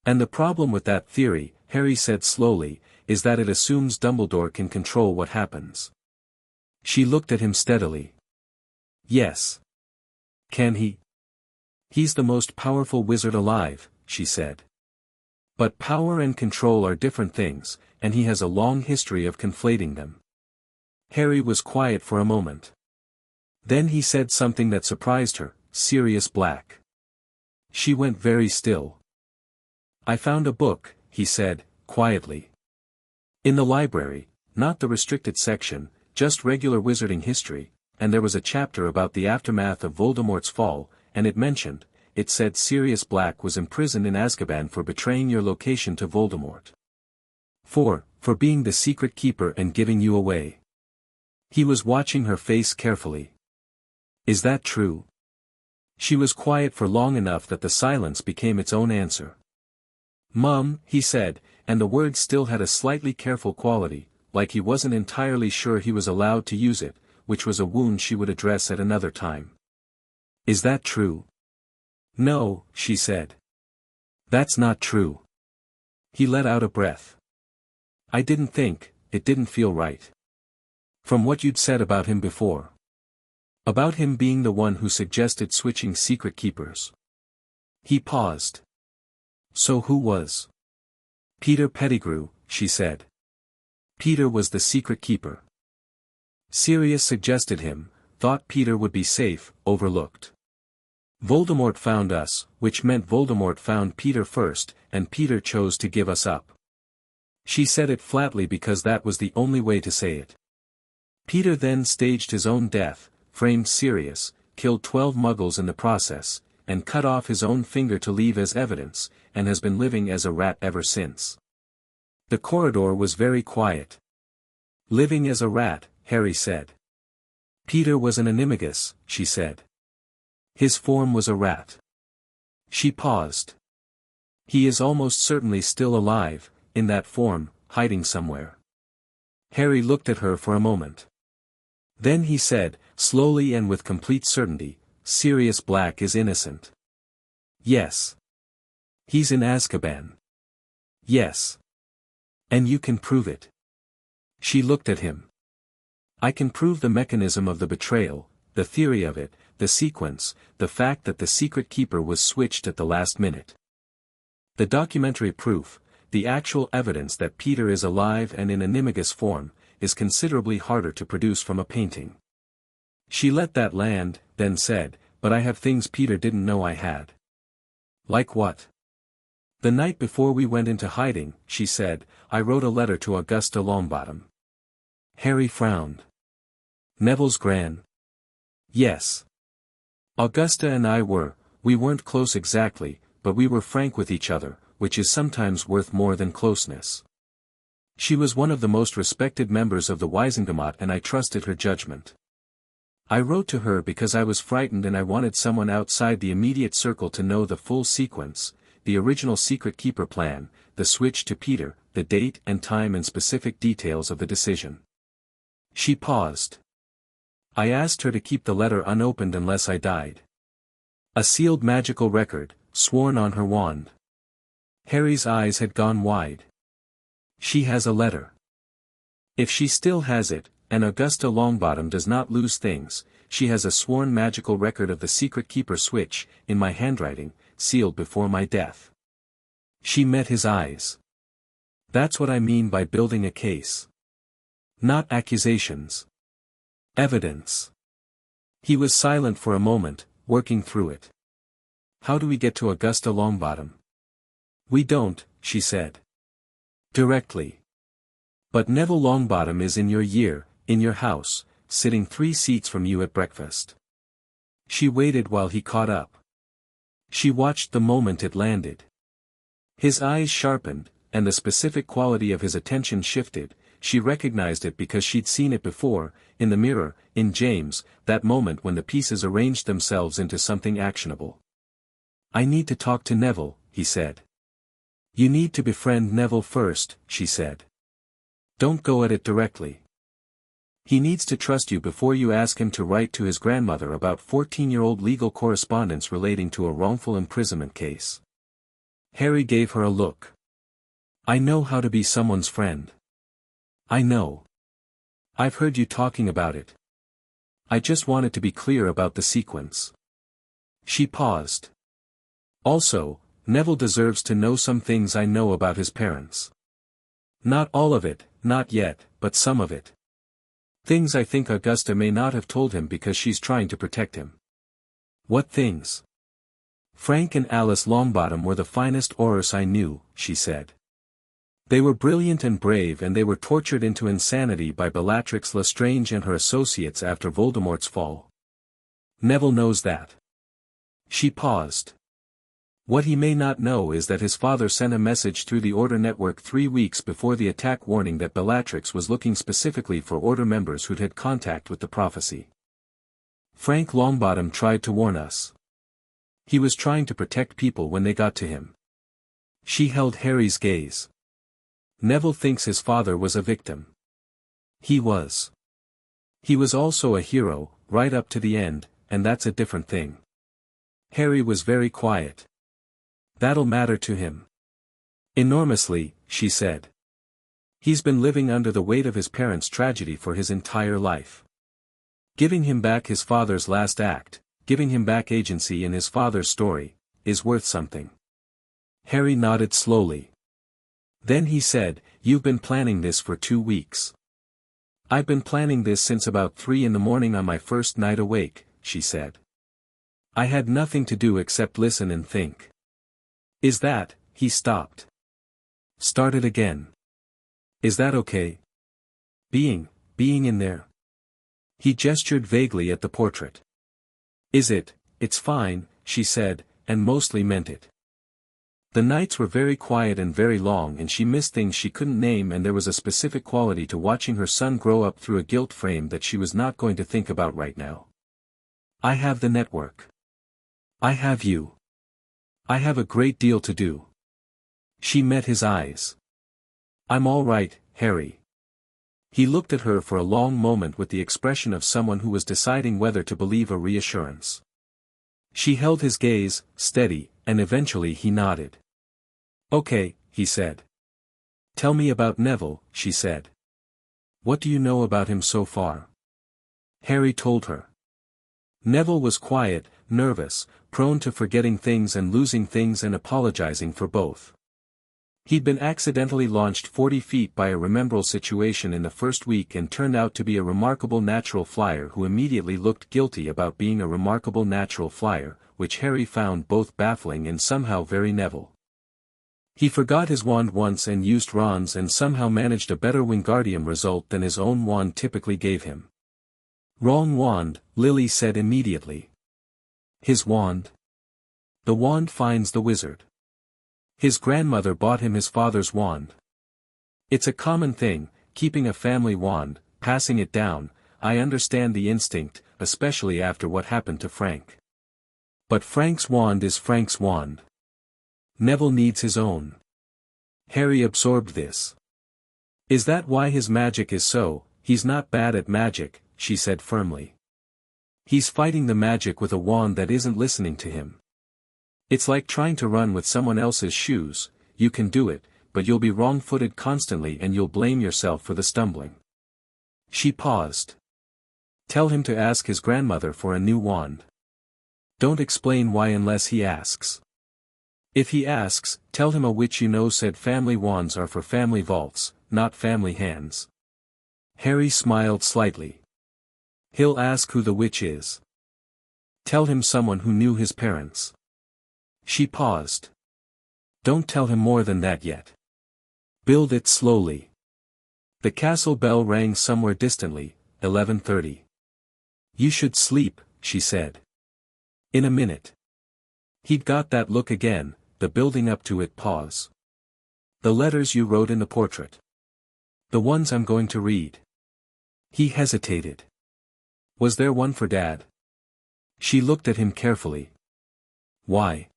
And the problem with that theory, Harry said slowly, is that it assumes Dumbledore can control what happens. She looked at him steadily. Yes. Can he? He's the most powerful wizard alive, she said. But power and control are different things, and he has a long history of conflating them. Harry was quiet for a moment. Then he said something that surprised her, Sirius Black. She went very still. I found a book, he said, quietly. In the library, not the restricted section, just regular wizarding history, and there was a chapter about the aftermath of Voldemort's fall, and it said Sirius Black was imprisoned in Azkaban for betraying your location to Voldemort. For being the secret keeper and giving you away. He was watching her face carefully. Is that true? She was quiet for long enough that the silence became its own answer. Mum, he said, and the words still had a slightly careful quality, like he wasn't entirely sure he was allowed to use it, which was a wound she would address at another time. Is that true? No, she said. That's not true. He let out a breath. I didn't think, it didn't feel right. From what you'd said about him before. About him being the one who suggested switching secret keepers. He paused. So who was? Peter Pettigrew, she said. Peter was the secret keeper. Sirius suggested him, thought Peter would be safe, overlooked. Voldemort found us, which meant Voldemort found Peter first, and Peter chose to give us up. She said it flatly because that was the only way to say it. Peter then staged his own death, framed Sirius, killed 12 Muggles in the process, and cut off his own finger to leave as evidence, and has been living as a rat ever since. The corridor was very quiet. Living as a rat, Harry said. Peter was an animagus, she said. His form was a rat. She paused. He is almost certainly still alive, in that form, hiding somewhere. Harry looked at her for a moment. Then he said, slowly and with complete certainty, Sirius Black is innocent. Yes. He's in Azkaban. Yes. And you can prove it. She looked at him. I can prove the mechanism of the betrayal, the theory of it, the sequence, the fact that the secret keeper was switched at the last minute. The documentary proof, the actual evidence that Peter is alive and in animagus form, is considerably harder to produce from a painting. She let that land, then said, but I have things Peter didn't know I had. Like what? The night before we went into hiding, she said, I wrote a letter to Augusta Longbottom. Harry frowned. Neville's gran? Yes. Augusta and we weren't close exactly, but we were frank with each other, which is sometimes worth more than closeness. She was one of the most respected members of the Wisengamot and I trusted her judgment. I wrote to her because I was frightened and I wanted someone outside the immediate circle to know the full sequence, the original secret keeper plan, the switch to Peter, the date and time and specific details of the decision. She paused. I asked her to keep the letter unopened unless I died. A sealed magical record, sworn on her wand. Harry's eyes had gone wide. She has a letter. If she still has it, and Augusta Longbottom does not lose things, she has a sworn magical record of the secret keeper switch, in my handwriting, sealed before my death. She met his eyes. That's what I mean by building a case. Not accusations. Evidence. He was silent for a moment, working through it. How do we get to Augusta Longbottom? We don't, she said. Directly. But Neville Longbottom is in your house, sitting 3 seats from you at breakfast. She waited while he caught up. She watched the moment it landed. His eyes sharpened, and the specific quality of his attention shifted. She recognized it because she'd seen it before, in the mirror, in James, that moment when the pieces arranged themselves into something actionable. I need to talk to Neville, he said. You need to befriend Neville first, she said. Don't go at it directly. He needs to trust you before you ask him to write to his grandmother about 14-year-old legal correspondence relating to a wrongful imprisonment case. Harry gave her a look. I know how to be someone's friend. I know. I've heard you talking about it. I just wanted to be clear about the sequence. She paused. Also, Neville deserves to know some things I know about his parents. Not all of it, not yet, but some of it. Things I think Augusta may not have told him because she's trying to protect him. What things? Frank and Alice Longbottom were the finest Aurors I knew, she said. They were brilliant and brave, and they were tortured into insanity by Bellatrix Lestrange and her associates after Voldemort's fall. Neville knows that. She paused. What he may not know is that his father sent a message through the Order network 3 weeks before the attack warning that Bellatrix was looking specifically for Order members who'd had contact with the prophecy. Frank Longbottom tried to warn us. He was trying to protect people when they got to him. She held Harry's gaze. Neville thinks his father was a victim. He was. He was also a hero, right up to the end, and that's a different thing. Harry was very quiet. That'll matter to him. Enormously, she said. He's been living under the weight of his parents' tragedy for his entire life. Giving him back his father's last act, giving him back agency in his father's story, is worth something. Harry nodded slowly. Then he said, You've been planning this for 2 weeks. I've been planning this since about 3 in the morning on my first night awake, she said. I had nothing to do except listen and think. Is that, he stopped. Started again. Is that okay? Being in there? He gestured vaguely at the portrait. It's fine, she said, and mostly meant it. The nights were very quiet and very long, and she missed things she couldn't name, and there was a specific quality to watching her son grow up through a guilt frame that she was not going to think about right now. I have the network. I have you. I have a great deal to do. She met his eyes. I'm all right, Harry. He looked at her for a long moment with the expression of someone who was deciding whether to believe a reassurance. She held his gaze, steady, and eventually he nodded. Okay, he said. Tell me about Neville, she said. What do you know about him so far? Harry told her. Neville was quiet, nervous, prone to forgetting things and losing things and apologizing for both. He'd been accidentally launched 40 feet by a remembrall situation in the first week and turned out to be a remarkable natural flyer who immediately looked guilty about being a remarkable natural flyer, which Harry found both baffling and somehow very Neville. He forgot his wand once and used Ron's and somehow managed a better Wingardium result than his own wand typically gave him. Wrong wand, Lily said immediately. His wand? The wand finds the wizard. His grandmother bought him his father's wand. It's a common thing, keeping a family wand, passing it down. I understand the instinct, especially after what happened to Frank. But Frank's wand is Frank's wand. Neville needs his own. Harry absorbed this. Is that why his magic is so? He's not bad at magic, she said firmly. He's fighting the magic with a wand that isn't listening to him. It's like trying to run with someone else's shoes. You can do it, but you'll be wrong-footed constantly and you'll blame yourself for the stumbling. She paused. Tell him to ask his grandmother for a new wand. Don't explain why unless he asks. If he asks, tell him a witch you know said family wands are for family vaults, not family hands. Harry smiled slightly. He'll ask who the witch is. Tell him someone who knew his parents. She paused. Don't tell him more than that yet. Build it slowly. The castle bell rang somewhere distantly, 11:30. You should sleep, she said. In a minute. He'd got that look again, the building up to it pause. The letters you wrote in the portrait. The ones I'm going to read. He hesitated. Was there one for Dad? She looked at him carefully. Why?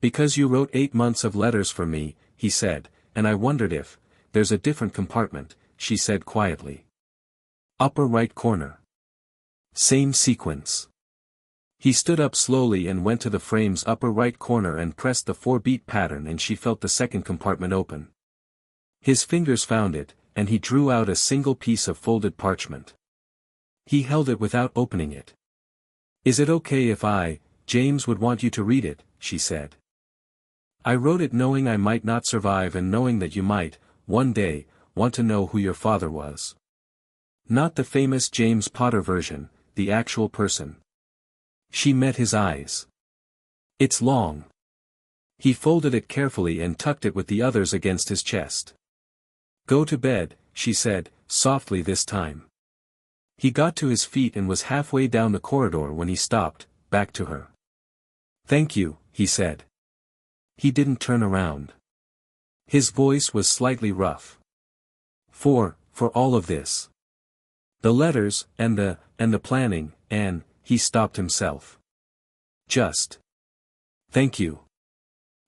Because you wrote 8 months of letters for me, he said, and I wondered if, there's a different compartment, she said quietly. Upper right corner. Same sequence. He stood up slowly and went to the frame's upper right corner and pressed the 4-beat pattern, and she felt the second compartment open. His fingers found it, and he drew out a single piece of folded parchment. He held it without opening it. Is it okay if James would want you to read it, she said. I wrote it knowing I might not survive and knowing that you might, one day, want to know who your father was. Not the famous James Potter version, the actual person. She met his eyes. It's long. He folded it carefully and tucked it with the others against his chest. Go to bed, she said, softly this time. He got to his feet and was halfway down the corridor when he stopped, back to her. Thank you, he said. He didn't turn around. His voice was slightly rough. For all of this. The letters, and the planning, and, he stopped himself. Just. Thank you.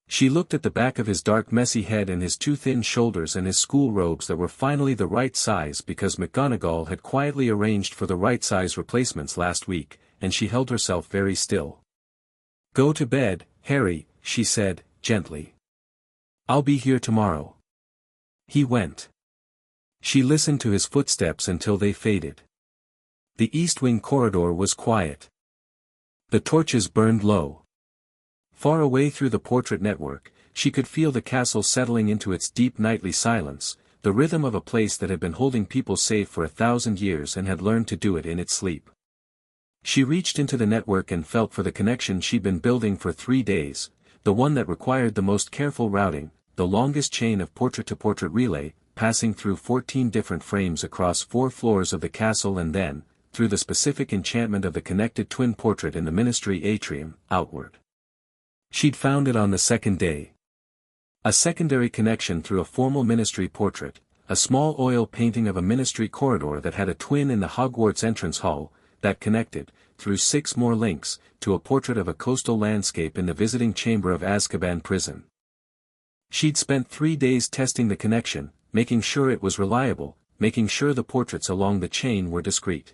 She looked at the back of his dark messy head and his too thin shoulders and his school robes that were finally the right size because McGonagall had quietly arranged for the right size replacements last week, and she held herself very still. Go to bed, Harry, she said, gently. I'll be here tomorrow. He went. She listened to his footsteps until they faded. The East Wing corridor was quiet. The torches burned low. Far away through the portrait network, she could feel the castle settling into its deep nightly silence, the rhythm of a place that had been holding people safe for 1,000 years and had learned to do it in its sleep. She reached into the network and felt for the connection she'd been building for 3 days, the one that required the most careful routing, the longest chain of portrait-to-portrait relay, passing through 14 different frames across 4 floors of the castle and then, through the specific enchantment of the connected twin portrait in the ministry atrium, outward. She'd found it on the second day. A secondary connection through a formal ministry portrait, a small oil painting of a ministry corridor that had a twin in the Hogwarts entrance hall, that connected, through 6 more links, to a portrait of a coastal landscape in the visiting chamber of Azkaban prison. She'd spent 3 days testing the connection, making sure it was reliable, making sure the portraits along the chain were discrete.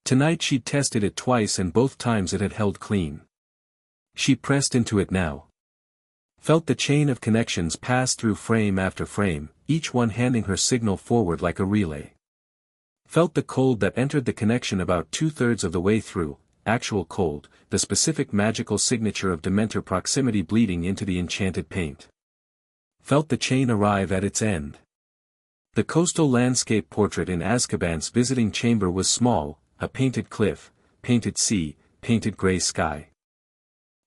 Tonight she'd tested it twice and both times it had held clean. She pressed into it now. Felt the chain of connections pass through frame after frame, each one handing her signal forward like a relay. Felt the cold that entered the connection about 2/3 of the way through, actual cold, the specific magical signature of Dementor proximity bleeding into the enchanted paint. Felt the chain arrive at its end. The coastal landscape portrait in Azkaban's visiting chamber was small, a painted cliff, painted sea, painted gray sky.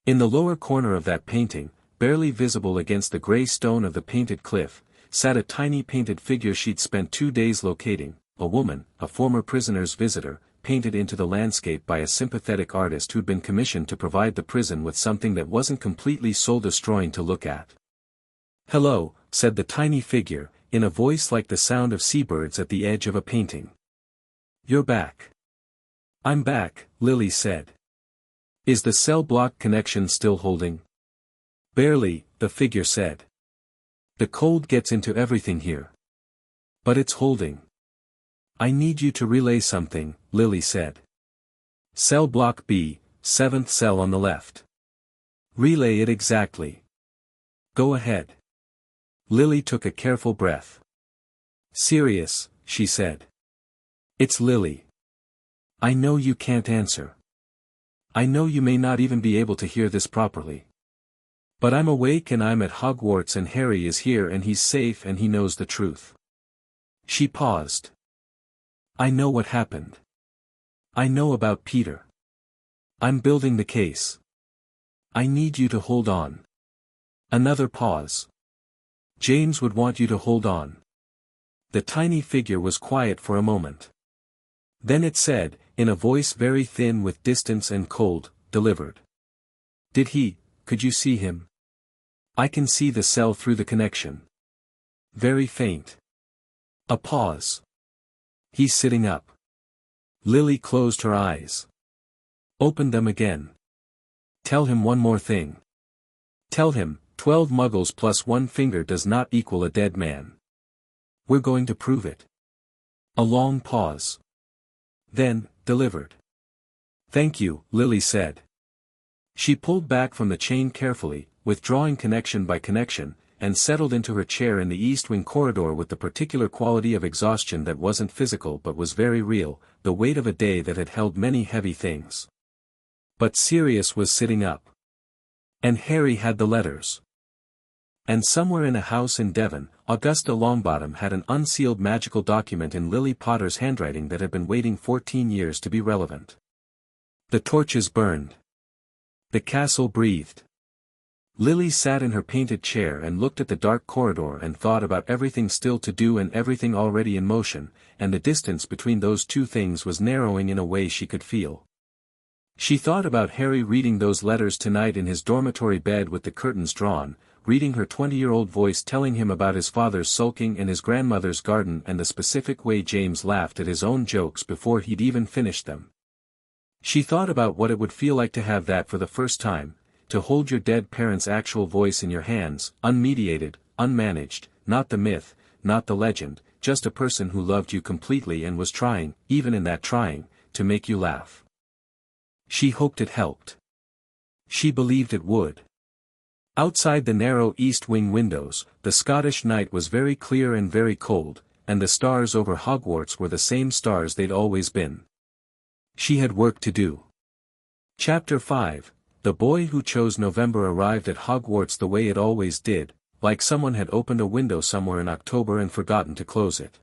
In the lower corner of that painting, barely visible against the gray stone of the painted cliff, sat a tiny painted figure she'd spent 2 days locating, a woman, a former prisoner's visitor, painted into the landscape by a sympathetic artist who'd been commissioned to provide the prison with something that wasn't completely soul-destroying to look at. "Hello," said the tiny figure, in a voice like the sound of seabirds at the edge of a painting. "You're back." "I'm back," Lily said. "Is the cell block connection still holding?" "Barely," the figure said. "The cold gets into everything here. But it's holding." "I need you to relay something," Lily said. "Cell block B, 7th cell on the left. Relay it exactly." "Go ahead." Lily took a careful breath. "Serious," she said. "It's Lily. I know you can't answer. I know you may not even be able to hear this properly. But I'm awake and I'm at Hogwarts and Harry is here and he's safe and he knows the truth." She paused. "I know what happened. I know about Peter. I'm building the case. I need you to hold on. Another pause. James would want you to hold on. The tiny figure was quiet for a moment. Then it said, in a voice very thin with distance and cold, delivered. Could you see him? I can see the cell through the connection. Very faint. A pause. He's sitting up. Lily closed her eyes. Opened them again. Tell him one more thing. Tell him, 12 muggles plus one finger does not equal a dead man. We're going to prove it. A long pause. Then, delivered. Thank you, Lily said. She pulled back from the chain carefully, withdrawing connection by connection, and settled into her chair in the East Wing corridor with the particular quality of exhaustion that wasn't physical but was very real, the weight of a day that had held many heavy things. But Sirius was sitting up. And Harry had the letters. And somewhere in a house in Devon, Augusta Longbottom had an unsealed magical document in Lily Potter's handwriting that had been waiting 14 years to be relevant. The torches burned. The castle breathed. Lily sat in her painted chair and looked at the dark corridor and thought about everything still to do and everything already in motion, and the distance between those two things was narrowing in a way she could feel. She thought about Harry reading those letters tonight in his dormitory bed with the curtains drawn, reading her 20-year-old voice telling him about his father's sulking in his grandmother's garden and the specific way James laughed at his own jokes before he'd even finished them. She thought about what it would feel like to have that for the first time, to hold your dead parents' actual voice in your hands, unmediated, unmanaged, not the myth, not the legend, just a person who loved you completely and was trying, even in that trying, to make you laugh. She hoped it helped. She believed it would. Outside the narrow East Wing windows, the Scottish night was very clear and very cold, and the stars over Hogwarts were the same stars they'd always been. She had work to do. Chapter 5. The boy who chose November arrived at Hogwarts the way it always did, like someone had opened a window somewhere in October and forgotten to close it.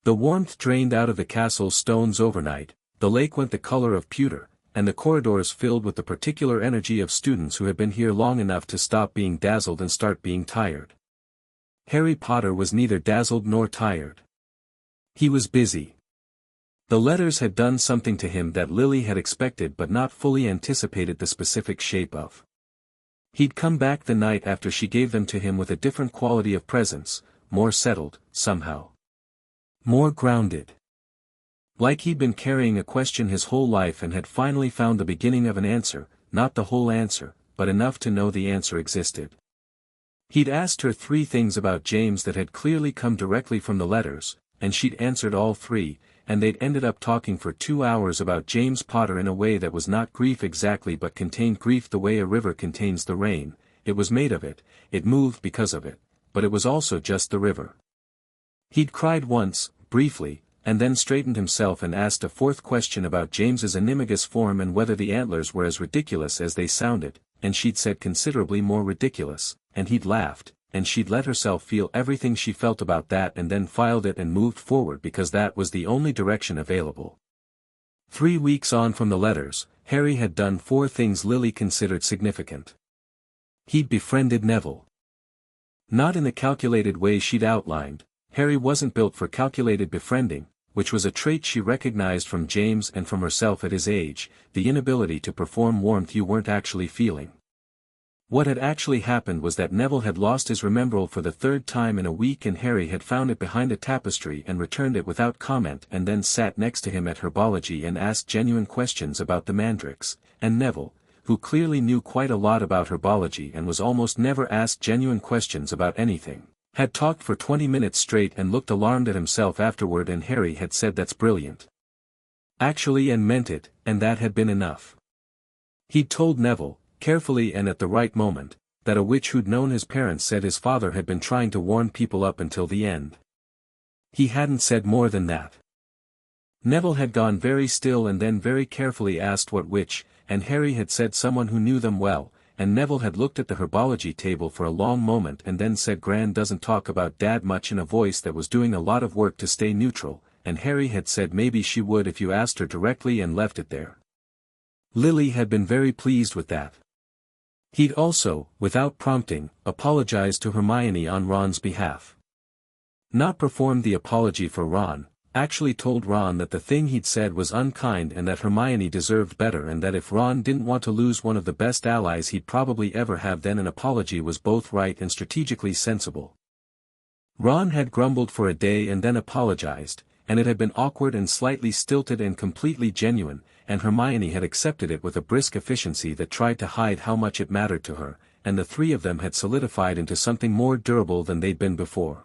The warmth drained out of the castle's stones overnight, the lake went the color of pewter, and the corridors filled with the particular energy of students who had been here long enough to stop being dazzled and start being tired. Harry Potter was neither dazzled nor tired. He was busy. The letters had done something to him that Lily had expected but not fully anticipated the specific shape of. He'd come back the night after she gave them to him with a different quality of presence, more settled, somehow. More grounded. Like he'd been carrying a question his whole life and had finally found the beginning of an answer, not the whole answer, but enough to know the answer existed. He'd asked her 3 things about James that had clearly come directly from the letters, and she'd answered all 3, and they'd ended up talking for 2 hours about James Potter in a way that was not grief exactly but contained grief the way a river contains the rain. It was made of it, it moved because of it, but it was also just the river. He'd cried once, briefly, and then straightened himself and asked a 4th question about James's animagus form and whether the antlers were as ridiculous as they sounded, and she'd said considerably more ridiculous, and he'd laughed, and she'd let herself feel everything she felt about that and then filed it and moved forward because that was the only direction available. 3 weeks on from the letters, Harry had done 4 things Lily considered significant. He'd befriended Neville. Not in the calculated way she'd outlined. Harry wasn't built for calculated befriending, which was a trait she recognized from James and from herself at his age, the inability to perform warmth you weren't actually feeling. What had actually happened was that Neville had lost his remembrall for the 3rd time in a week and Harry had found it behind a tapestry and returned it without comment and then sat next to him at herbology and asked genuine questions about the mandrakes, and Neville, who clearly knew quite a lot about herbology and was almost never asked genuine questions about anything, had talked for 20 minutes straight and looked alarmed at himself afterward and Harry had said that's brilliant. Actually and meant it, and that had been enough. He'd told Neville, carefully and at the right moment, that a witch who'd known his parents said his father had been trying to warn people up until the end. He hadn't said more than that. Neville had gone very still and then very carefully asked what witch, and Harry had said someone who knew them well, and Neville had looked at the herbology table for a long moment and then said Gran doesn't talk about Dad much in a voice that was doing a lot of work to stay neutral, and Harry had said maybe she would if you asked her directly and left it there. Lily had been very pleased with that. He'd also, without prompting, apologized to Hermione on Ron's behalf. Not performed the apology for Ron, actually told Ron that the thing he'd said was unkind and that Hermione deserved better and that if Ron didn't want to lose one of the best allies he'd probably ever have, then an apology was both right and strategically sensible. Ron had grumbled for a day and then apologized, and it had been awkward and slightly stilted and completely genuine, and Hermione had accepted it with a brisk efficiency that tried to hide how much it mattered to her, and the three of them had solidified into something more durable than they'd been before.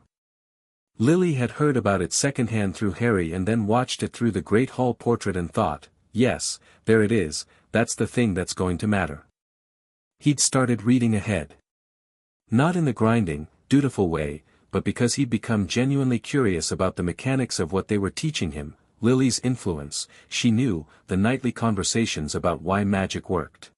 Lily had heard about it secondhand through Harry and then watched it through the Great Hall portrait and thought, yes, there it is, that's the thing that's going to matter. He'd started reading ahead. Not in the grinding, dutiful way, but because he'd become genuinely curious about the mechanics of what they were teaching him, Lily's influence, she knew, the nightly conversations about why magic worked.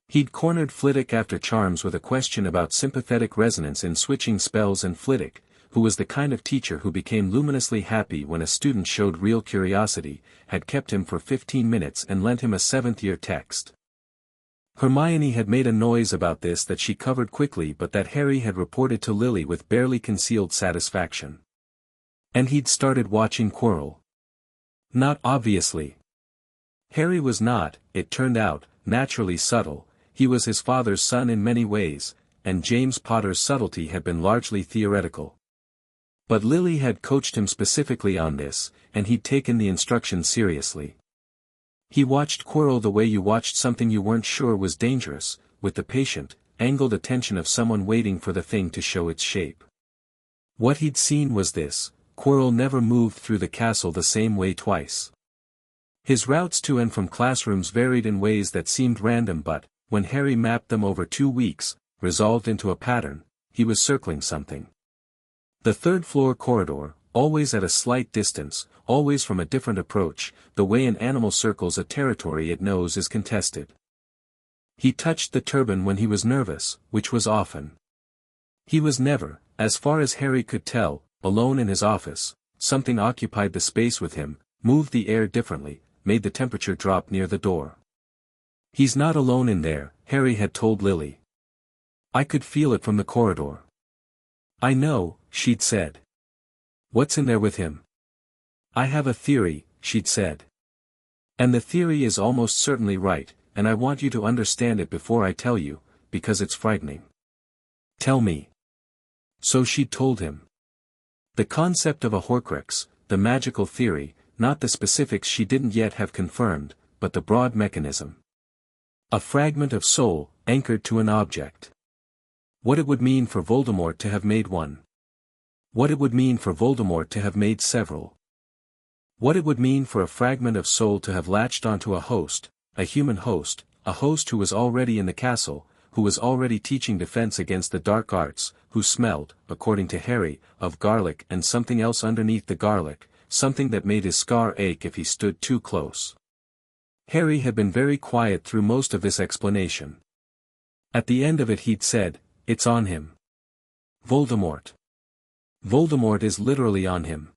He'd cornered Flitwick after charms with a question about sympathetic resonance in switching spells, and Flitwick, who was the kind of teacher who became luminously happy when a student showed real curiosity, had kept him for 15 minutes and lent him a 7th-year text. Hermione had made a noise about this that she covered quickly but that Harry had reported to Lily with barely concealed satisfaction. And he'd started watching Quirrell. Not obviously. Harry was not, it turned out, naturally subtle, he was his father's son in many ways, and James Potter's subtlety had been largely theoretical. But Lily had coached him specifically on this, and he'd taken the instructions seriously. He watched Quirrell the way you watched something you weren't sure was dangerous, with the patient, angled attention of someone waiting for the thing to show its shape. What he'd seen was this: Quirrell never moved through the castle the same way twice. His routes to and from classrooms varied in ways that seemed random, but, when Harry mapped them over 2 weeks, resolved into a pattern, he was circling something. The third-floor corridor, always at a slight distance, always from a different approach, the way an animal circles a territory it knows is contested. He touched the turban when he was nervous, which was often. He was never, as far as Harry could tell, alone in his office. Something occupied the space with him, moved the air differently, made the temperature drop near the door. He's not alone in there, Harry had told Lily. I could feel it from the corridor. I know, she'd said. What's in there with him? I have a theory, she'd said. And the theory is almost certainly right, and I want you to understand it before I tell you, because it's frightening. Tell me. So she'd told him. The concept of a Horcrux, the magical theory, not the specifics she didn't yet have confirmed, but the broad mechanism. A fragment of soul, anchored to an object. What it would mean for Voldemort to have made one. What it would mean for Voldemort to have made several. What it would mean for a fragment of soul to have latched onto a host, a human host, a host who was already in the castle, who was already teaching defense against the dark arts, who smelled, according to Harry, of garlic and something else underneath the garlic, something that made his scar ache if he stood too close. Harry had been very quiet through most of this explanation. At the end of it he'd said, "It's on him. Voldemort. Voldemort is literally on him."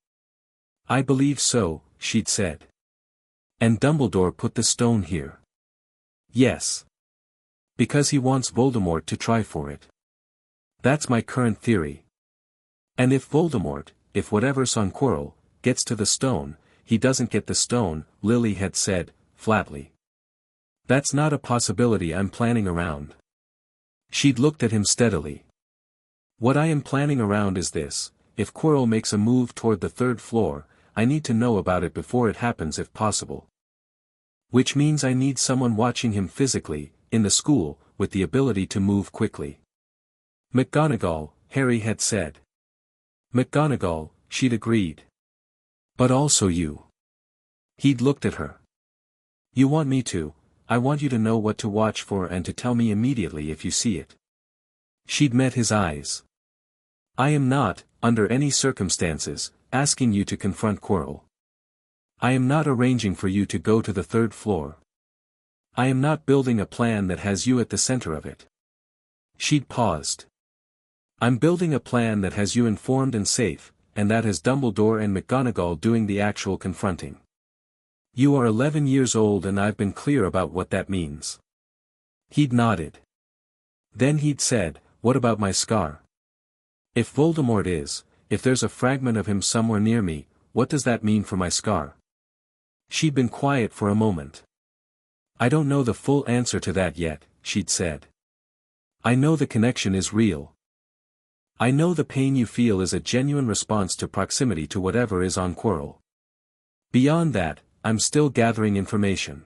"I believe so," she'd said. "And Dumbledore put the stone here." "Yes. Because he wants Voldemort to try for it. That's my current theory. And if Voldemort, if whatever's on Quirrell, gets to the stone, he doesn't get the stone," Lily had said, flatly. "That's not a possibility I'm planning around." She'd looked at him steadily. "What I am planning around is this: if Quirrell makes a move toward the 3rd floor, I need to know about it before it happens if possible. Which means I need someone watching him physically, in the school, with the ability to move quickly." "McGonagall," Harry had said. "McGonagall," she'd agreed. "But also you." He'd looked at her. "You want me to? I want you to know what to watch for and to tell me immediately if you see it." She'd met his eyes. "I am not, under any circumstances, asking you to confront Quirrell. I am not arranging for you to go to the 3rd floor. I am not building a plan that has you at the center of it." She'd paused. "I'm building a plan that has you informed and safe, and that has Dumbledore and McGonagall doing the actual confronting." You are 11 years old and I've been clear about what that means. He'd nodded. Then he'd said, what about my scar? If Voldemort if there's a fragment of him somewhere near me, what does that mean for my scar? She'd been quiet for a moment. I don't know the full answer to that yet, she'd said. I know the connection is real. I know the pain you feel is a genuine response to proximity to whatever is on Quirrell. Beyond that, I'm still gathering information.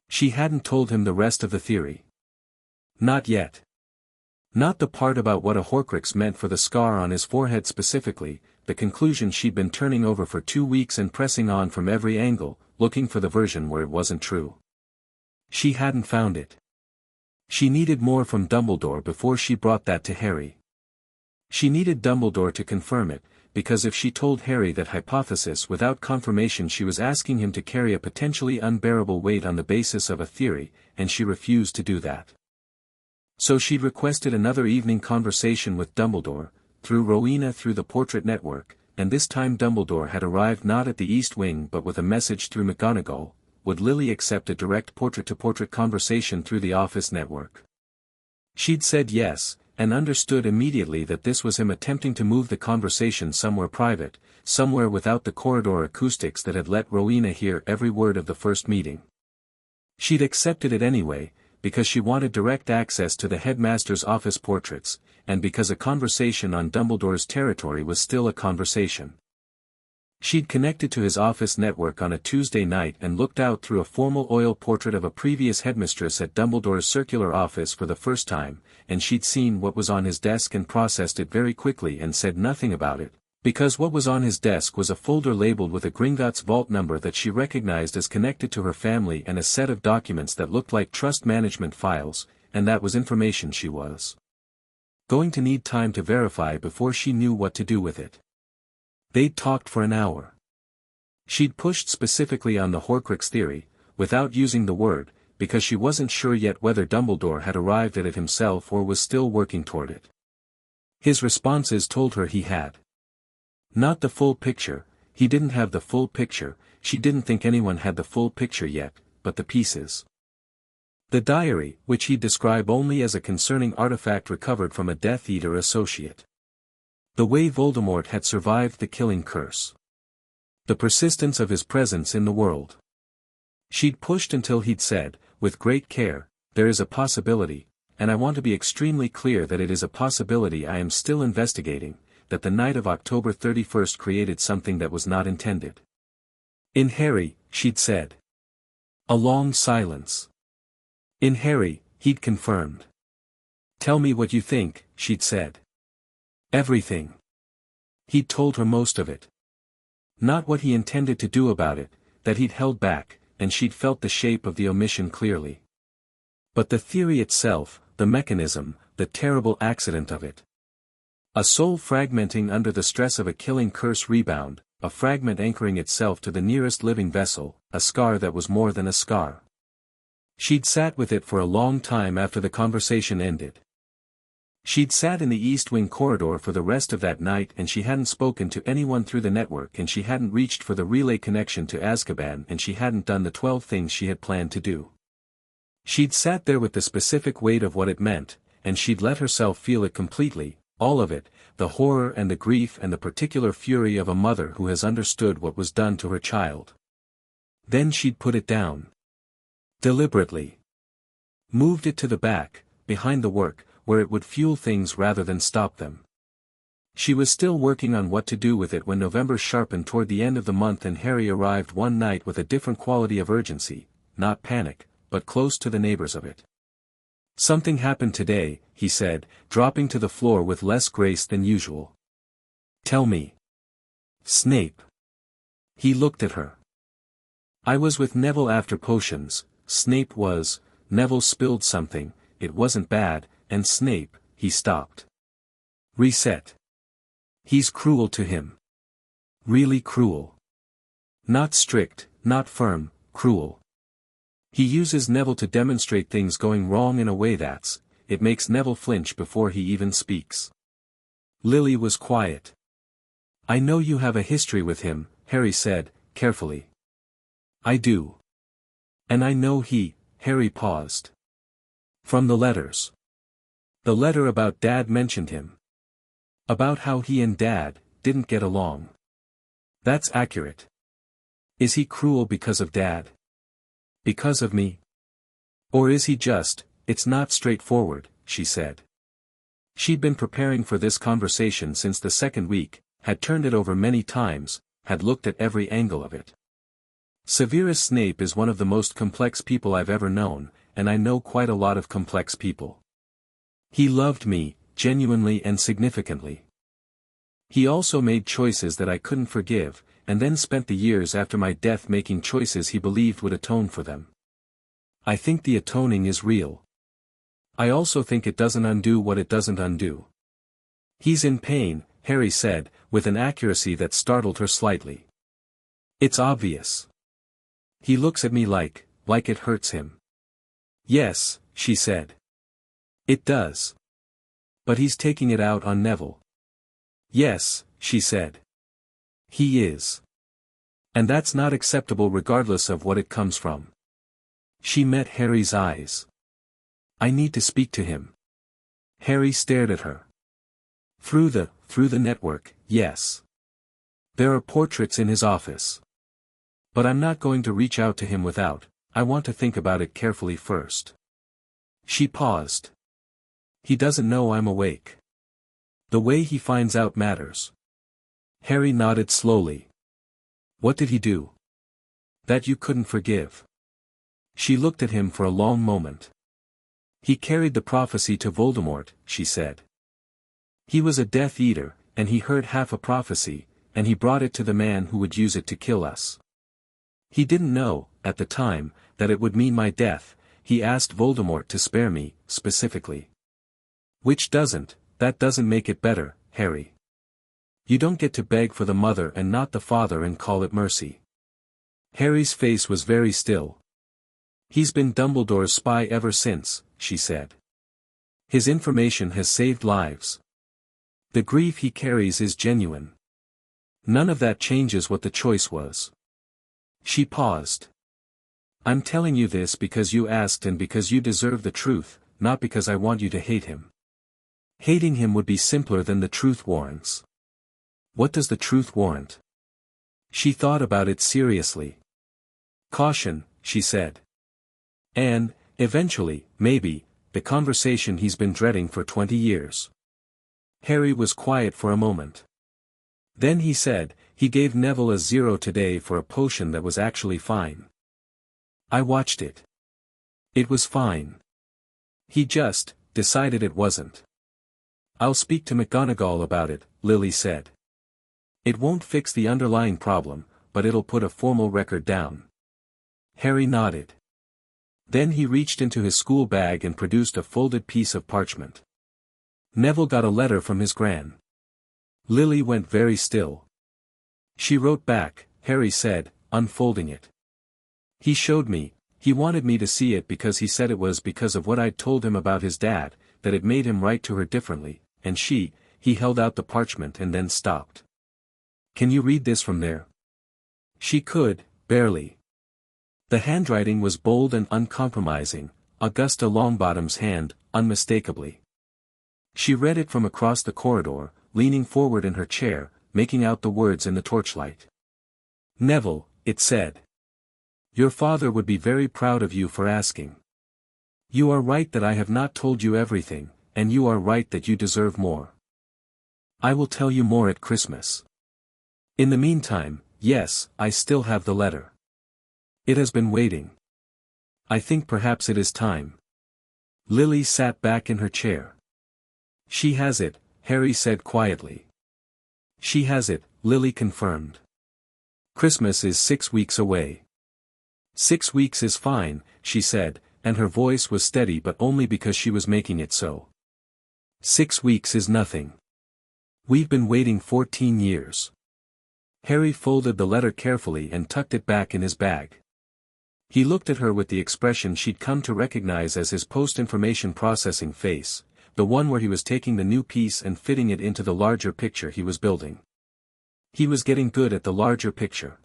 She hadn't told him the rest of the theory. Not yet. Not the part about what a Horcrux meant for the scar on his forehead specifically, the conclusion she'd been turning over for 2 weeks and pressing on from every angle, looking for the version where it wasn't true. She hadn't found it. She needed more from Dumbledore before she brought that to Harry. She needed Dumbledore to confirm it, because if she told Harry that hypothesis without confirmation she was asking him to carry a potentially unbearable weight on the basis of a theory, and she refused to do that. So she'd requested another evening conversation with Dumbledore, through Rowena through the Portrait Network, and this time Dumbledore had arrived not at the East Wing but with a message through McGonagall. Would Lily accept a direct portrait-to-portrait conversation through the office network? She'd said yes, and understood immediately that this was him attempting to move the conversation somewhere private, somewhere without the corridor acoustics that had let Rowena hear every word of the first meeting. She'd accepted it anyway, because she wanted direct access to the headmaster's office portraits, and because a conversation on Dumbledore's territory was still a conversation. She'd connected to his office network on a Tuesday night and looked out through a formal oil portrait of a previous headmistress at Dumbledore's circular office for the first time, and she'd seen what was on his desk and processed it very quickly and said nothing about it, because what was on his desk was a folder labeled with a Gringotts vault number that she recognized as connected to her family and a set of documents that looked like trust management files, and that was information she was going to need time to verify before she knew what to do with it. They'd talked for an hour. She'd pushed specifically on the Horcrux theory, without using the word, because she wasn't sure yet whether Dumbledore had arrived at it himself or was still working toward it. His responses told her he had. Not the full picture, he didn't have the full picture, she didn't think anyone had the full picture yet, but the pieces. The diary, which he'd describe only as a concerning artifact recovered from a Death Eater associate. The way Voldemort had survived the killing curse. The persistence of his presence in the world. She'd pushed until he'd said, with great care, there is a possibility, and I want to be extremely clear that it is a possibility I am still investigating, that the night of October 31st created something that was not intended. In Harry, she'd said. A long silence. In Harry, he'd confirmed. Tell me what you think, she'd said. Everything. He'd told her most of it. Not what he intended to do about it, that he'd held back, and she'd felt the shape of the omission clearly. But the theory itself, the mechanism, the terrible accident of it. A soul fragmenting under the stress of a killing curse rebound, a fragment anchoring itself to the nearest living vessel, a scar that was more than a scar. She'd sat with it for a long time after the conversation ended. She'd sat in the East Wing corridor for the rest of that night and she hadn't spoken to anyone through the network and she hadn't reached for the relay connection to Azkaban and she hadn't done the 12 things she had planned to do. She'd sat there with the specific weight of what it meant, and she'd let herself feel it completely, all of it, the horror and the grief and the particular fury of a mother who has understood what was done to her child. Then she'd put it down. Deliberately. Moved it to the back, behind the work, where it would fuel things rather than stop them. She was still working on what to do with it when November sharpened toward the end of the month and Harry arrived one night with a different quality of urgency, not panic, but close to the neighbors of it. Something happened today, he said, dropping to the floor with less grace than usual. Tell me. Snape. He looked at her. I was with Neville after potions, Snape was, Neville spilled something, it wasn't bad, and Snape, he stopped. Reset. He's cruel to him. Really cruel. Not strict, not firm, cruel. He uses Neville to demonstrate things going wrong in a way it makes Neville flinch before he even speaks. Lily was quiet. I know you have a history with him, Harry said, carefully. I do. And I know Harry paused. From the letters. The letter about Dad mentioned him. About how he and Dad didn't get along. That's accurate. Is he cruel because of Dad? Because of me? Or is he just, it's not straightforward, she said. She'd been preparing for this conversation since the second week, had turned it over many times, had looked at every angle of it. Severus Snape is one of the most complex people I've ever known, and I know quite a lot of complex people. He loved me, genuinely and significantly. He also made choices that I couldn't forgive, and then spent the years after my death making choices he believed would atone for them. I think the atoning is real. I also think it doesn't undo what it doesn't undo. He's in pain, Harry said, with an accuracy that startled her slightly. It's obvious. He looks at me like it hurts him. Yes, she said. It does. But he's taking it out on Neville. Yes, she said. He is. And that's not acceptable regardless of what it comes from. She met Harry's eyes. I need to speak to him. Harry stared at her. Through the network, yes. There are portraits in his office. But I'm not going to reach out to him without, I want to think about it carefully first. She paused. He doesn't know I'm awake. The way he finds out matters. Harry nodded slowly. What did he do? That you couldn't forgive. She looked at him for a long moment. He carried the prophecy to Voldemort, she said. He was a Death Eater, and he heard half a prophecy, and he brought it to the man who would use it to kill us. He didn't know, at the time, that it would mean my death. He asked Voldemort to spare me, specifically. That doesn't make it better, Harry. You don't get to beg for the mother and not the father and call it mercy. Harry's face was very still. He's been Dumbledore's spy ever since, she said. His information has saved lives. The grief he carries is genuine. None of that changes what the choice was. She paused. I'm telling you this because you asked and because you deserve the truth, not because I want you to hate him. Hating him would be simpler than the truth warrants. What does the truth warrant? She thought about it seriously. Caution, she said. And, eventually, maybe, the conversation he's been dreading for 20 years. Harry was quiet for a moment. Then he said, he gave Neville a 0 today for a potion that was actually fine. I watched it. It was fine. He just decided it wasn't. I'll speak to McGonagall about it, Lily said. It won't fix the underlying problem, but it'll put a formal record down. Harry nodded. Then he reached into his school bag and produced a folded piece of parchment. Neville got a letter from his gran. Lily went very still. She wrote back, Harry said, unfolding it. He showed me, he wanted me to see it because he said it was because of what I'd told him about his dad, that it made him write to her differently, and he held out the parchment and then stopped. Can you read this from there? She could, barely. The handwriting was bold and uncompromising, Augusta Longbottom's hand, unmistakably. She read it from across the corridor, leaning forward in her chair, making out the words in the torchlight. Neville, it said. Your father would be very proud of you for asking. You are right that I have not told you everything, and you are right that you deserve more. I will tell you more at Christmas. In the meantime, yes, I still have the letter. It has been waiting. I think perhaps it is time. Lily sat back in her chair. She has it, Harry said quietly. She has it, Lily confirmed. Christmas is 6 weeks away. 6 weeks is fine, she said, and her voice was steady but only because she was making it so. 6 weeks is nothing. We've been waiting 14 years. Harry folded the letter carefully and tucked it back in his bag. He looked at her with the expression she'd come to recognize as his post-information processing face, the one where he was taking the new piece and fitting it into the larger picture he was building. He was getting good at the larger picture.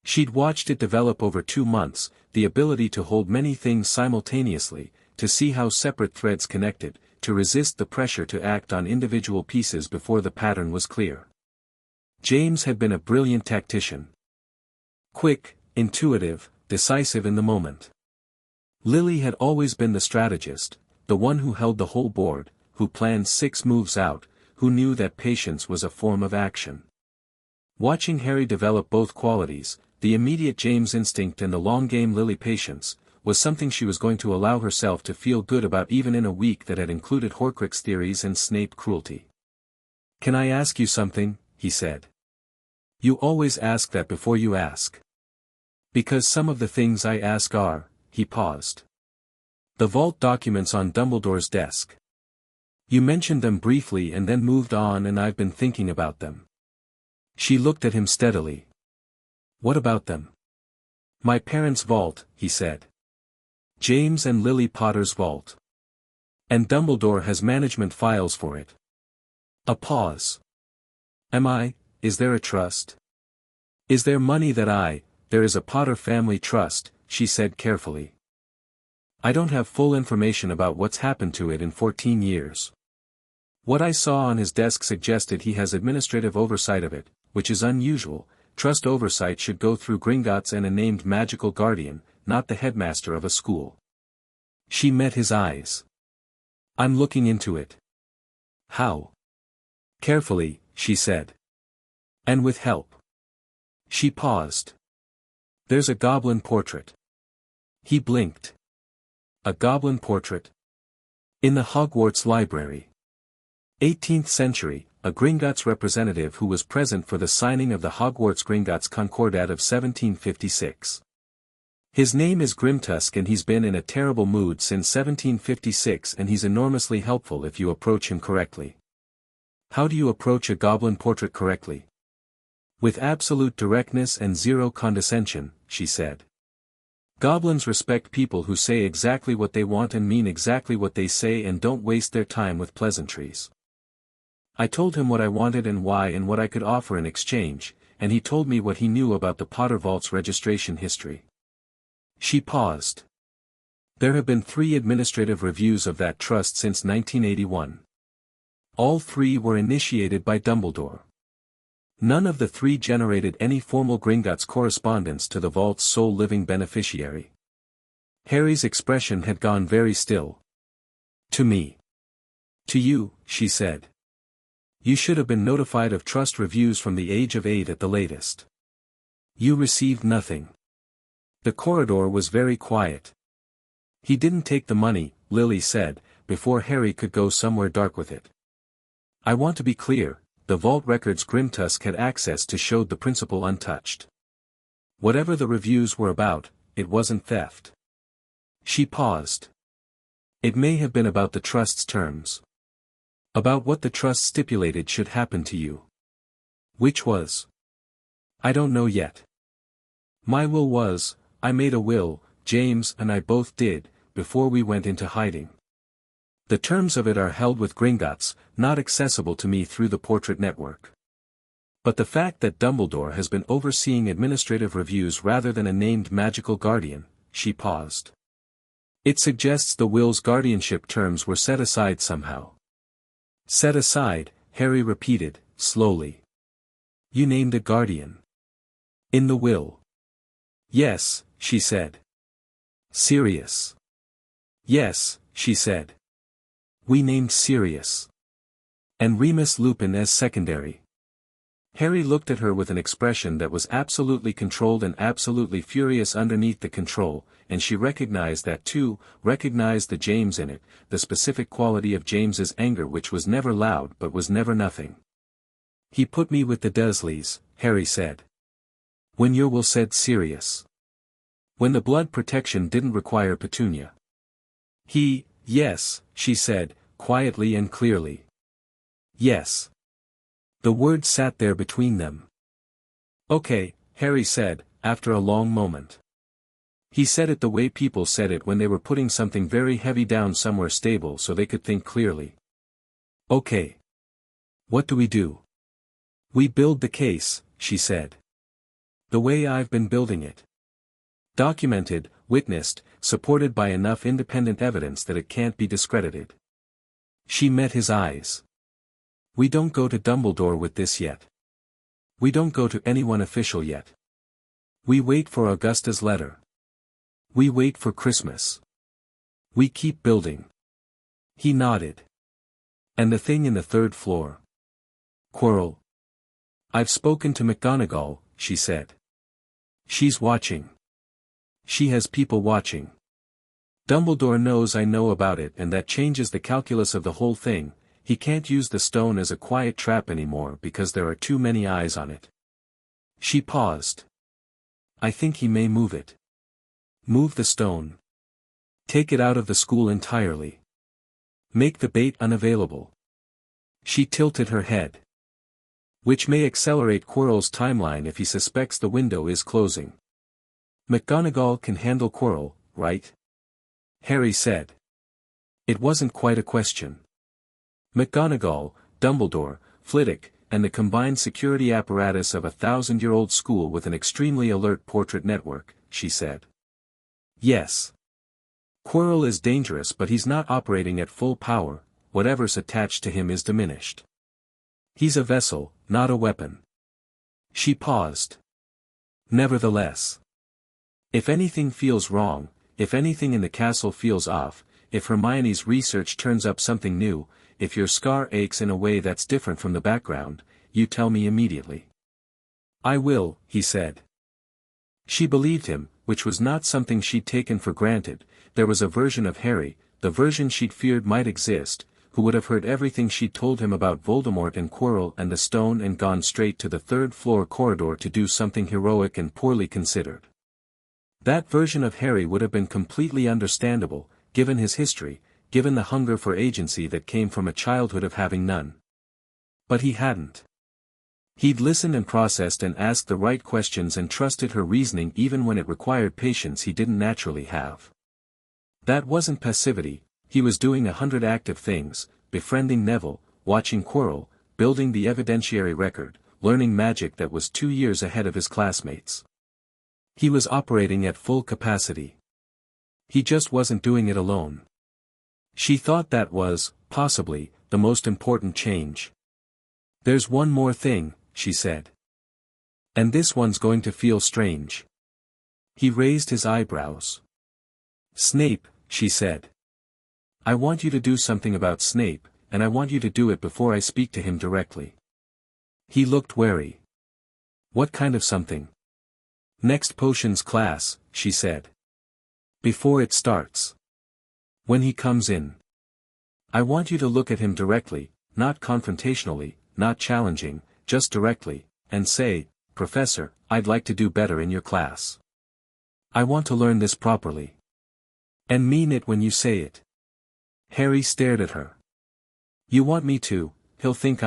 She'd watched it develop over 2 months, the ability to hold many things simultaneously, to see how separate threads connected, to resist the pressure to act on individual pieces before the pattern was clear. James had been a brilliant tactician. Quick, intuitive, decisive in the moment. Lily had always been the strategist, the one who held the whole board, who planned 6 moves out, who knew that patience was a form of action. Watching Harry develop both qualities, the immediate James instinct and the long-game Lily patience, was something she was going to allow herself to feel good about even in a week that had included Horcrux theories and Snape cruelty. "Can I ask you something?" he said. "You always ask that before you ask." "Because some of the things I ask are," he paused. "The vault documents on Dumbledore's desk. You mentioned them briefly and then moved on, and I've been thinking about them." She looked at him steadily. "What about them?" "My parents' vault," he said. "James and Lily Potter's vault. And Dumbledore has management files for it." A pause. Is there a trust? Is there money there is a Potter family trust," she said carefully. "I don't have full information about what's happened to it in 14 years. What I saw on his desk suggested he has administrative oversight of it, which is unusual. Trust oversight should go through Gringotts and a named magical guardian, not the headmaster of a school." She met his eyes. "I'm looking into it." "How?" "Carefully," she said. "And with help." She paused. "There's a goblin portrait." He blinked. "A goblin portrait?" "In the Hogwarts library. 18th century, a Gringotts representative who was present for the signing of the Hogwarts-Gringotts Concordat of 1756. His name is Grimtusk, and he's been in a terrible mood since 1756, and he's enormously helpful if you approach him correctly." "How do you approach a goblin portrait correctly?" "With absolute directness and zero condescension," she said. "Goblins respect people who say exactly what they want and mean exactly what they say and don't waste their time with pleasantries." I told him what I wanted and why and what I could offer in exchange, and he told me what he knew about the Potter Vault's registration history. She paused. "There have been 3 administrative reviews of that trust since 1981. All 3 were initiated by Dumbledore. None of the 3 generated any formal Gringotts correspondence to the Vault's sole living beneficiary." Harry's expression had gone very still. "To me." "To you," she said. "You should have been notified of trust reviews from the age of 8 at the latest. You received nothing." The corridor was very quiet. "He didn't take the money," Lily said, before Harry could go somewhere dark with it. "I want to be clear, the vault records Grimtusk had access to showed the principal untouched. Whatever the reviews were about, it wasn't theft." She paused. "It may have been about the trust's terms. About what the trust stipulated should happen to you." "Which was?" "I don't know yet. My will was, I made a will, James and I both did, before we went into hiding. The terms of it are held with Gringotts, not accessible to me through the portrait network. But the fact that Dumbledore has been overseeing administrative reviews rather than a named magical guardian," she paused. "It suggests the will's guardianship terms were set aside somehow." "Set aside," Harry repeated, slowly. "You named a guardian." "In the will?" "Yes," she said. "Sirius?" "Yes," she said. "We named Sirius. And Remus Lupin as secondary." Harry looked at her with an expression that was absolutely controlled and absolutely furious underneath the control, and she recognized that too, recognized the James in it, the specific quality of James's anger which was never loud but was never nothing. "He put me with the Dursleys," Harry said. "When your will said Sirius. When the blood protection didn't require Petunia." Yes," she said, quietly and clearly. "Yes." The word sat there between them. "Okay," Harry said, after a long moment. He said it the way people said it when they were putting something very heavy down somewhere stable so they could think clearly. "Okay. What do we do?" "We build the case," she said. The way I've been building it. Documented, witnessed, supported by enough independent evidence that it can't be discredited. She met his eyes. We don't go to Dumbledore with this yet. We don't go to anyone official yet. We wait for Augusta's letter. We wait for Christmas. We keep building. He nodded. And the thing in the third floor. Quirrell. I've spoken to McGonagall, she said. She's watching. She has people watching. Dumbledore knows I know about it, and that changes the calculus of the whole thing. He can't use the stone as a quiet trap anymore because there are too many eyes on it. She paused. I think he may move it. Move the stone. Take it out of the school entirely. Make the bait unavailable. She tilted her head. Which may accelerate Quirrell's timeline if he suspects the window is closing. McGonagall can handle Quirrell, right? Harry said. It wasn't quite a question. McGonagall, Dumbledore, Flitwick, and the combined security apparatus of a 1,000-year-old school with an extremely alert portrait network, she said. Yes. Quirrell is dangerous, but he's not operating at full power. Whatever's attached to him is diminished. He's a vessel, not a weapon. She paused. Nevertheless. If anything feels wrong, if anything in the castle feels off, if Hermione's research turns up something new, if your scar aches in a way that's different from the background, you tell me immediately. I will, he said. She believed him, which was not something she'd taken for granted. There was a version of Harry, the version she'd feared might exist, who would have heard everything she told him about Voldemort and Quirrell and the stone and gone straight to the third-floor corridor to do something heroic and poorly considered. That version of Harry would have been completely understandable, given his history, given the hunger for agency that came from a childhood of having none. But he hadn't. He'd listened and processed and asked the right questions and trusted her reasoning even when it required patience he didn't naturally have. That wasn't passivity. He was doing 100 active things, befriending Neville, watching Quirrell, building the evidentiary record, learning magic that was 2 years ahead of his classmates. He was operating at full capacity. He just wasn't doing it alone. She thought that was, possibly, the most important change. There's one more thing, she said. And this one's going to feel strange. He raised his eyebrows. Snape, she said. I want you to do something about Snape, and I want you to do it before I speak to him directly. He looked wary. What kind of something? Next potions class, she said. Before it starts. When he comes in. I want you to look at him directly, not confrontationally, not challenging, just directly, and say, Professor, I'd like to do better in your class. I want to learn this properly. And mean it when you say it. Harry stared at her. You want me to, he'll think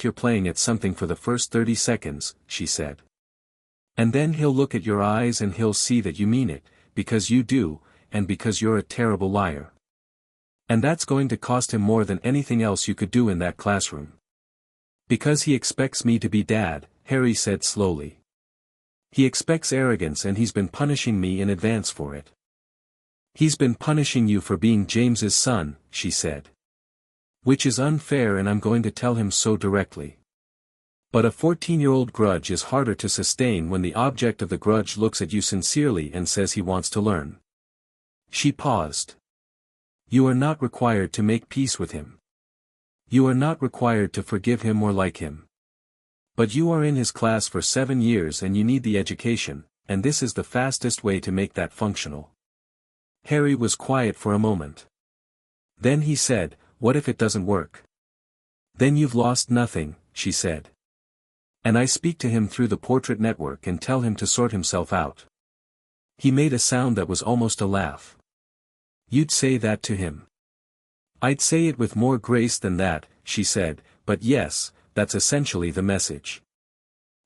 you're playing at something for the first 30 seconds, she said. And then he'll look at your eyes and he'll see that you mean it, because you do, and because you're a terrible liar. And that's going to cost him more than anything else you could do in that classroom. Because he expects me to be Dad, Harry said slowly. He expects arrogance and he's been punishing me in advance for it. He's been punishing you for being James's son, she said. Which is unfair and I'm going to tell him so directly. But a 14-year-old grudge is harder to sustain when the object of the grudge looks at you sincerely and says he wants to learn. She paused. You are not required to make peace with him. You are not required to forgive him or like him. But you are in his class for 7 years and you need the education, and this is the fastest way to make that functional. Harry was quiet for a moment. Then he said, what if it doesn't work? Then you've lost nothing, she said. And I speak to him through the portrait network and tell him to sort himself out. He made a sound that was almost a laugh. You'd say that to him. I'd say it with more grace than that, she said, but yes, that's essentially the message.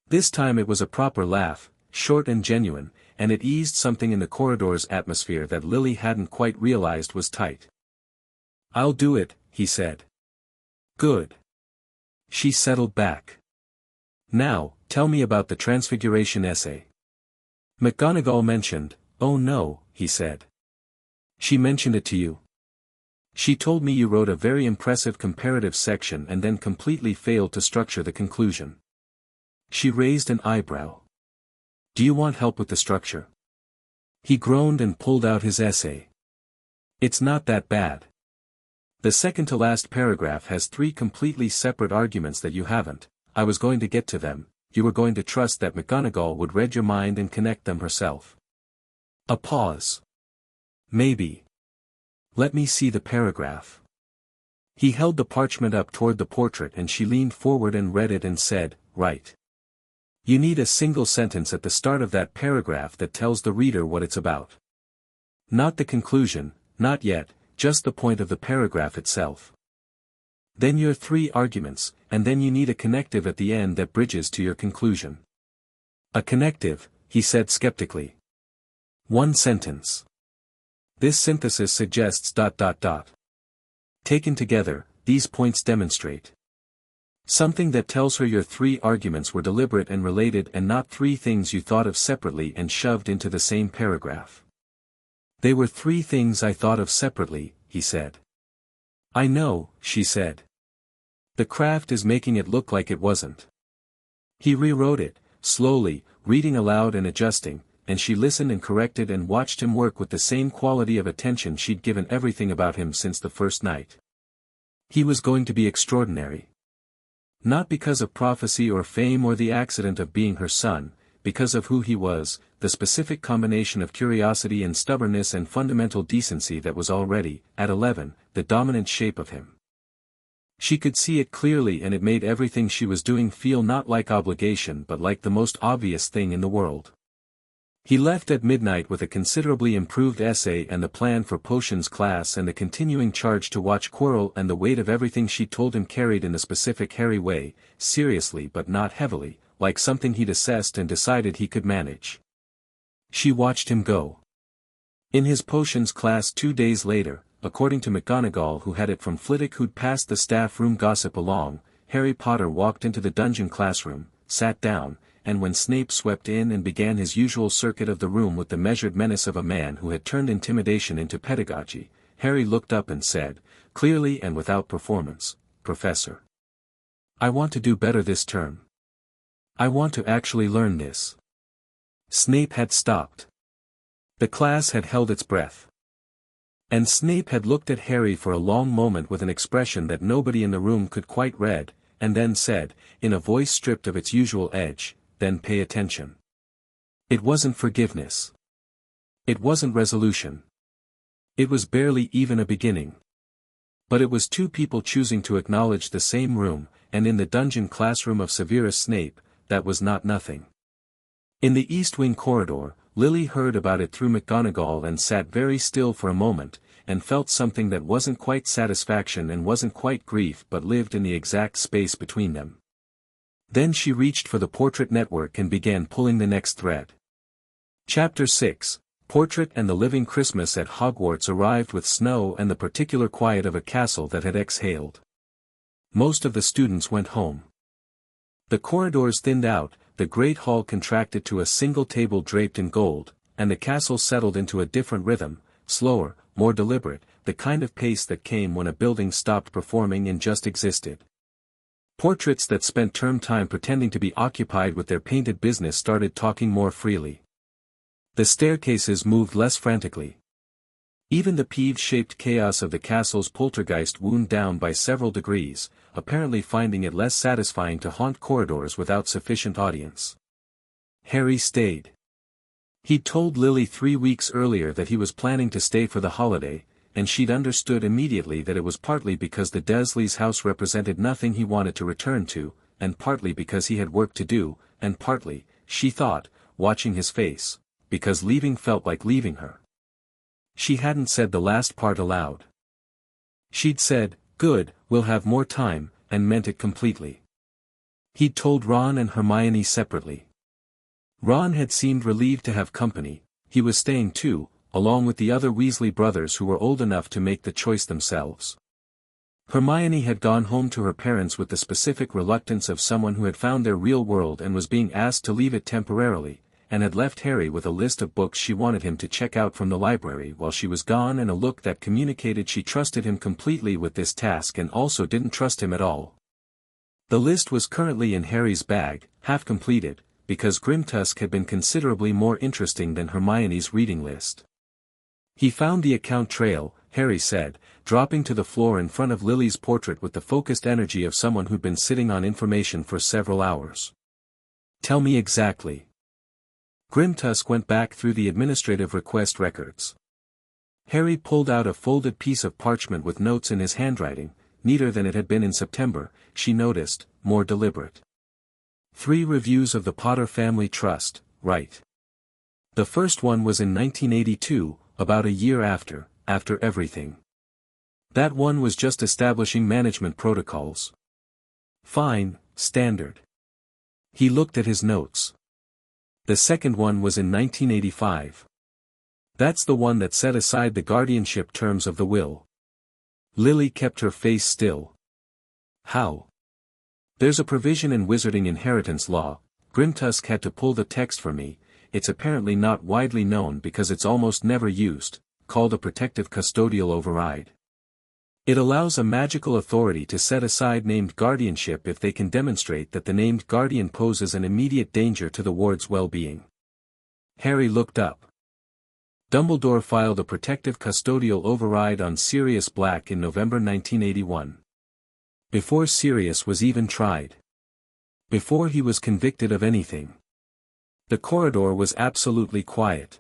This time it was a proper laugh, short and genuine, and it eased something in the corridor's atmosphere that Lily hadn't quite realized was tight. I'll do it, he said. Good. She settled back. Now, tell me about the Transfiguration essay. McGonagall mentioned, "Oh no," he said. "She mentioned it to you? She told me you wrote a very impressive comparative section and then completely failed to structure the conclusion." She raised an eyebrow. "Do you want help with the structure?" He groaned and pulled out his essay. "It's not that bad. The second to last paragraph has 3 completely separate arguments that you haven't. I was going to get to them. You were going to trust that McGonagall would read your mind and connect them herself." A pause. "Maybe. Let me see the paragraph." He held the parchment up toward the portrait and she leaned forward and read it and said, "Right. You need a single sentence at the start of that paragraph that tells the reader what it's about. Not the conclusion, not yet, just the point of the paragraph itself. Then your 3 arguments, and then you need a connective at the end that bridges to your conclusion." "A connective," he said skeptically. "1 sentence. This synthesis suggests ... Taken together, these points demonstrate something that tells her your 3 arguments were deliberate and related and not 3 things you thought of separately and shoved into the same paragraph." "They were 3 things I thought of separately," he said. "I know," she said. "The craft is making it look like it wasn't." He rewrote it, slowly, reading aloud and adjusting, and she listened and corrected and watched him work with the same quality of attention she'd given everything about him since the first night. He was going to be extraordinary. Not because of prophecy or fame or the accident of being her son, because of who he was, the specific combination of curiosity and stubbornness and fundamental decency that was already, at 11, the dominant shape of him. She could see it clearly and it made everything she was doing feel not like obligation but like the most obvious thing in the world. He left at midnight with a considerably improved essay and the plan for potions class and the continuing charge to watch Quirrell and the weight of everything she told him carried in a specific Harry way, seriously but not heavily, like something he'd assessed and decided he could manage. She watched him go. In his potions class 2 days later, according to McGonagall who had it from Flitwick who'd passed the staff room gossip along, Harry Potter walked into the dungeon classroom, sat down, and when Snape swept in and began his usual circuit of the room with the measured menace of a man who had turned intimidation into pedagogy, Harry looked up and said, clearly and without performance, "Professor, I want to do better this term. I want to actually learn this." Snape had stopped. The class had held its breath. And Snape had looked at Harry for a long moment with an expression that nobody in the room could quite read, and then said, in a voice stripped of its usual edge, "Then pay attention." It wasn't forgiveness. It wasn't resolution. It was barely even a beginning. But it was 2 people choosing to acknowledge the same room, and in the dungeon classroom of Severus Snape, that was not nothing. In the East Wing corridor, Lily heard about it through McGonagall and sat very still for a moment, and felt something that wasn't quite satisfaction and wasn't quite grief but lived in the exact space between them. Then she reached for the portrait network and began pulling the next thread. Chapter 6, Portrait and the Living Christmas at Hogwarts arrived with snow and the particular quiet of a castle that had exhaled. Most of the students went home. The corridors thinned out, the great hall contracted to a single table draped in gold, and the castle settled into a different rhythm, slower, more deliberate, the kind of pace that came when a building stopped performing and just existed. Portraits that spent term time pretending to be occupied with their painted business started talking more freely. The staircases moved less frantically. Even the peeve-shaped chaos of the castle's poltergeist wound down by several degrees, apparently finding it less satisfying to haunt corridors without sufficient audience. Harry stayed. He'd told Lily 3 weeks earlier that he was planning to stay for the holiday, and she'd understood immediately that it was partly because the Dursleys' house represented nothing he wanted to return to, and partly because he had work to do, and partly, she thought, watching his face, because leaving felt like leaving her. She hadn't said the last part aloud. She'd said, "Good, we'll have more time," and meant it completely. He'd told Ron and Hermione separately. Ron had seemed relieved to have company, he was staying too, along with the other Weasley brothers who were old enough to make the choice themselves. Hermione had gone home to her parents with the specific reluctance of someone who had found their real world and was being asked to leave it temporarily, and had left Harry with a list of books she wanted him to check out from the library while she was gone and a look that communicated she trusted him completely with this task and also didn't trust him at all. The list was currently in Harry's bag, half completed, because Grimtusk had been considerably more interesting than Hermione's reading list. He found the account trail, Harry said, dropping to the floor in front of Lily's portrait with the focused energy of someone who'd been sitting on information for several hours. Tell me exactly. Grimtusk went back through the administrative request records. Harry pulled out a folded piece of parchment with notes in his handwriting, neater than it had been in September, she noticed, more deliberate. 3 reviews of the Potter Family Trust, right. The first one was in 1982, about a year after everything. That one was just establishing management protocols. Fine, standard. He looked at his notes. The second one was in 1985. That's the one that set aside the guardianship terms of the will. Lily kept her face still. How? There's a provision in Wizarding inheritance law, Grimtusk had to pull the text for me, it's apparently not widely known because it's almost never used, called a protective custodial override. It allows a magical authority to set aside named guardianship if they can demonstrate that the named guardian poses an immediate danger to the ward's well-being. Harry looked up. Dumbledore filed a protective custodial override on Sirius Black in November 1981. Before Sirius was even tried. Before he was convicted of anything. The corridor was absolutely quiet.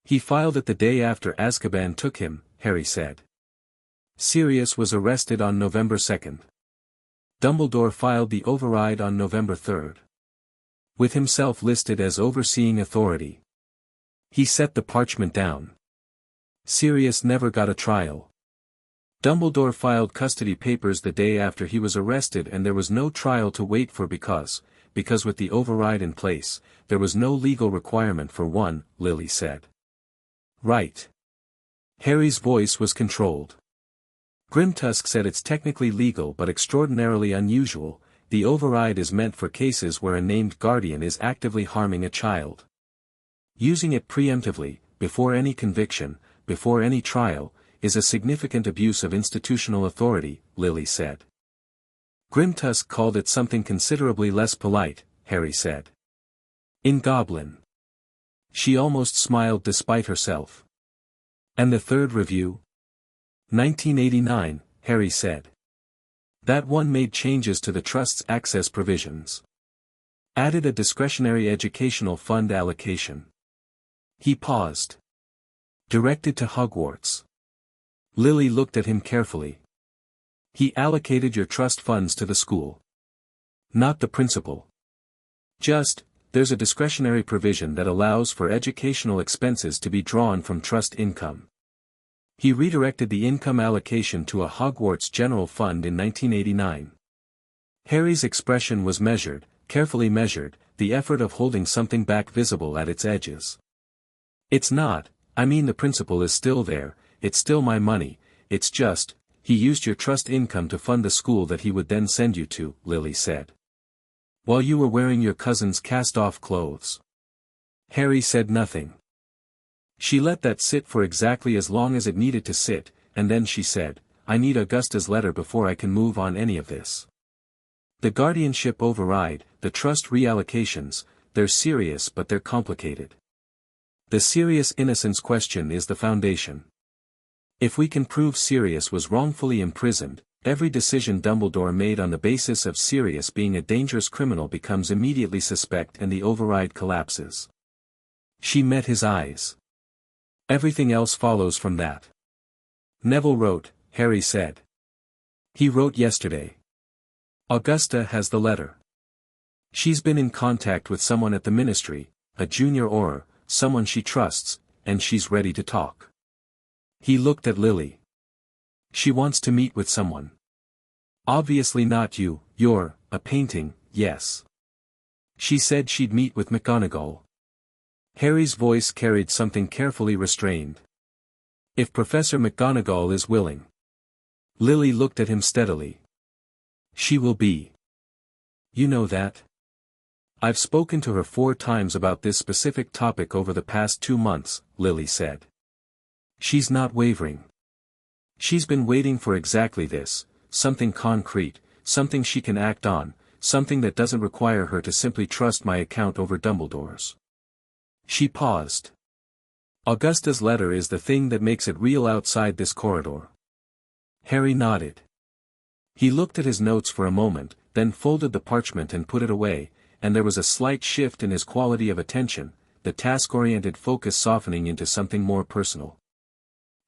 He filed it the day after Azkaban took him, Harry said. Sirius was arrested on November 2nd. Dumbledore filed the override on November 3rd. With himself listed as overseeing authority. He set the parchment down. Sirius never got a trial. Dumbledore filed custody papers the day after he was arrested and there was no trial to wait for because with the override in place, there was no legal requirement for one, Lily said. Right. Harry's voice was controlled. Grimtusk said it's technically legal but extraordinarily unusual, the override is meant for cases where a named guardian is actively harming a child. Using it preemptively, before any conviction, before any trial, is a significant abuse of institutional authority, Lily said. Grimtusk called it something considerably less polite, Harry said. In Goblin. She almost smiled despite herself. And the third review? 1989, Harry said. That one made changes to the trust's access provisions. Added a discretionary educational fund allocation. He paused. Directed to Hogwarts. Lily looked at him carefully. He allocated your trust funds to the school. Not the principal. There's a discretionary provision that allows for educational expenses to be drawn from trust income. He redirected the income allocation to a Hogwarts general fund in 1989. Harry's expression was measured, carefully measured, the effort of holding something back visible at its edges. It's not, I mean the principal is still there, it's still my money, it's just, he used your trust income to fund the school that he would then send you to, Lily said. While you were wearing your cousin's cast-off clothes. Harry said nothing. She let that sit for exactly as long as it needed to sit, and then she said, I need Augusta's letter before I can move on any of this. The guardianship override, the trust reallocations, they're serious but they're complicated. The serious innocence question is the foundation. If we can prove Sirius was wrongfully imprisoned, every decision Dumbledore made on the basis of Sirius being a dangerous criminal becomes immediately suspect and the override collapses. She met his eyes. Everything else follows from that. Neville wrote, Harry said. He wrote yesterday. Augusta has the letter. She's been in contact with someone at the ministry, a junior Auror, someone she trusts, and she's ready to talk. He looked at Lily. She wants to meet with someone. Obviously not you, you're, a painting, yes. She said she'd meet with McGonagall. Harry's voice carried something carefully restrained. If Professor McGonagall is willing. Lily looked at him steadily. She will be. You know that? I've spoken to her 4 times about this specific topic over the past 2 months, Lily said. She's not wavering. She's been waiting for exactly this, something concrete, something she can act on, something that doesn't require her to simply trust my account over Dumbledore's. She paused. Augusta's letter is the thing that makes it real outside this corridor. Harry nodded. He looked at his notes for a moment, then folded the parchment and put it away, and there was a slight shift in his quality of attention, the task-oriented focus softening into something more personal.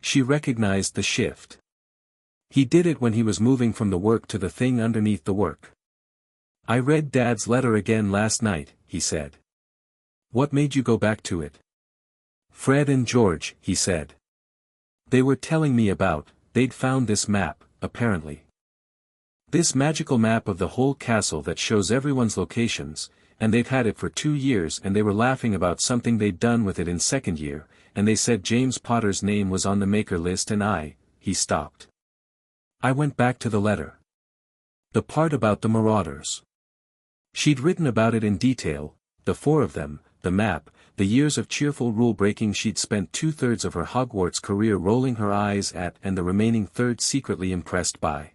She recognized the shift. He did it when he was moving from the work to the thing underneath the work. I read Dad's letter again last night, he said. What made you go back to it? Fred and George, he said. They were telling me they'd found this map, apparently. This magical map of the whole castle that shows everyone's locations, and they've had it for 2 years and they were laughing about something they'd done with it in second year, and they said James Potter's name was on the maker list and he stopped. I went back to the letter. The part about the marauders. She'd written about it in detail, the 4 of them, the map, the years of cheerful rule-breaking she'd spent 2/3 of her Hogwarts career rolling her eyes at and the remaining third secretly impressed by.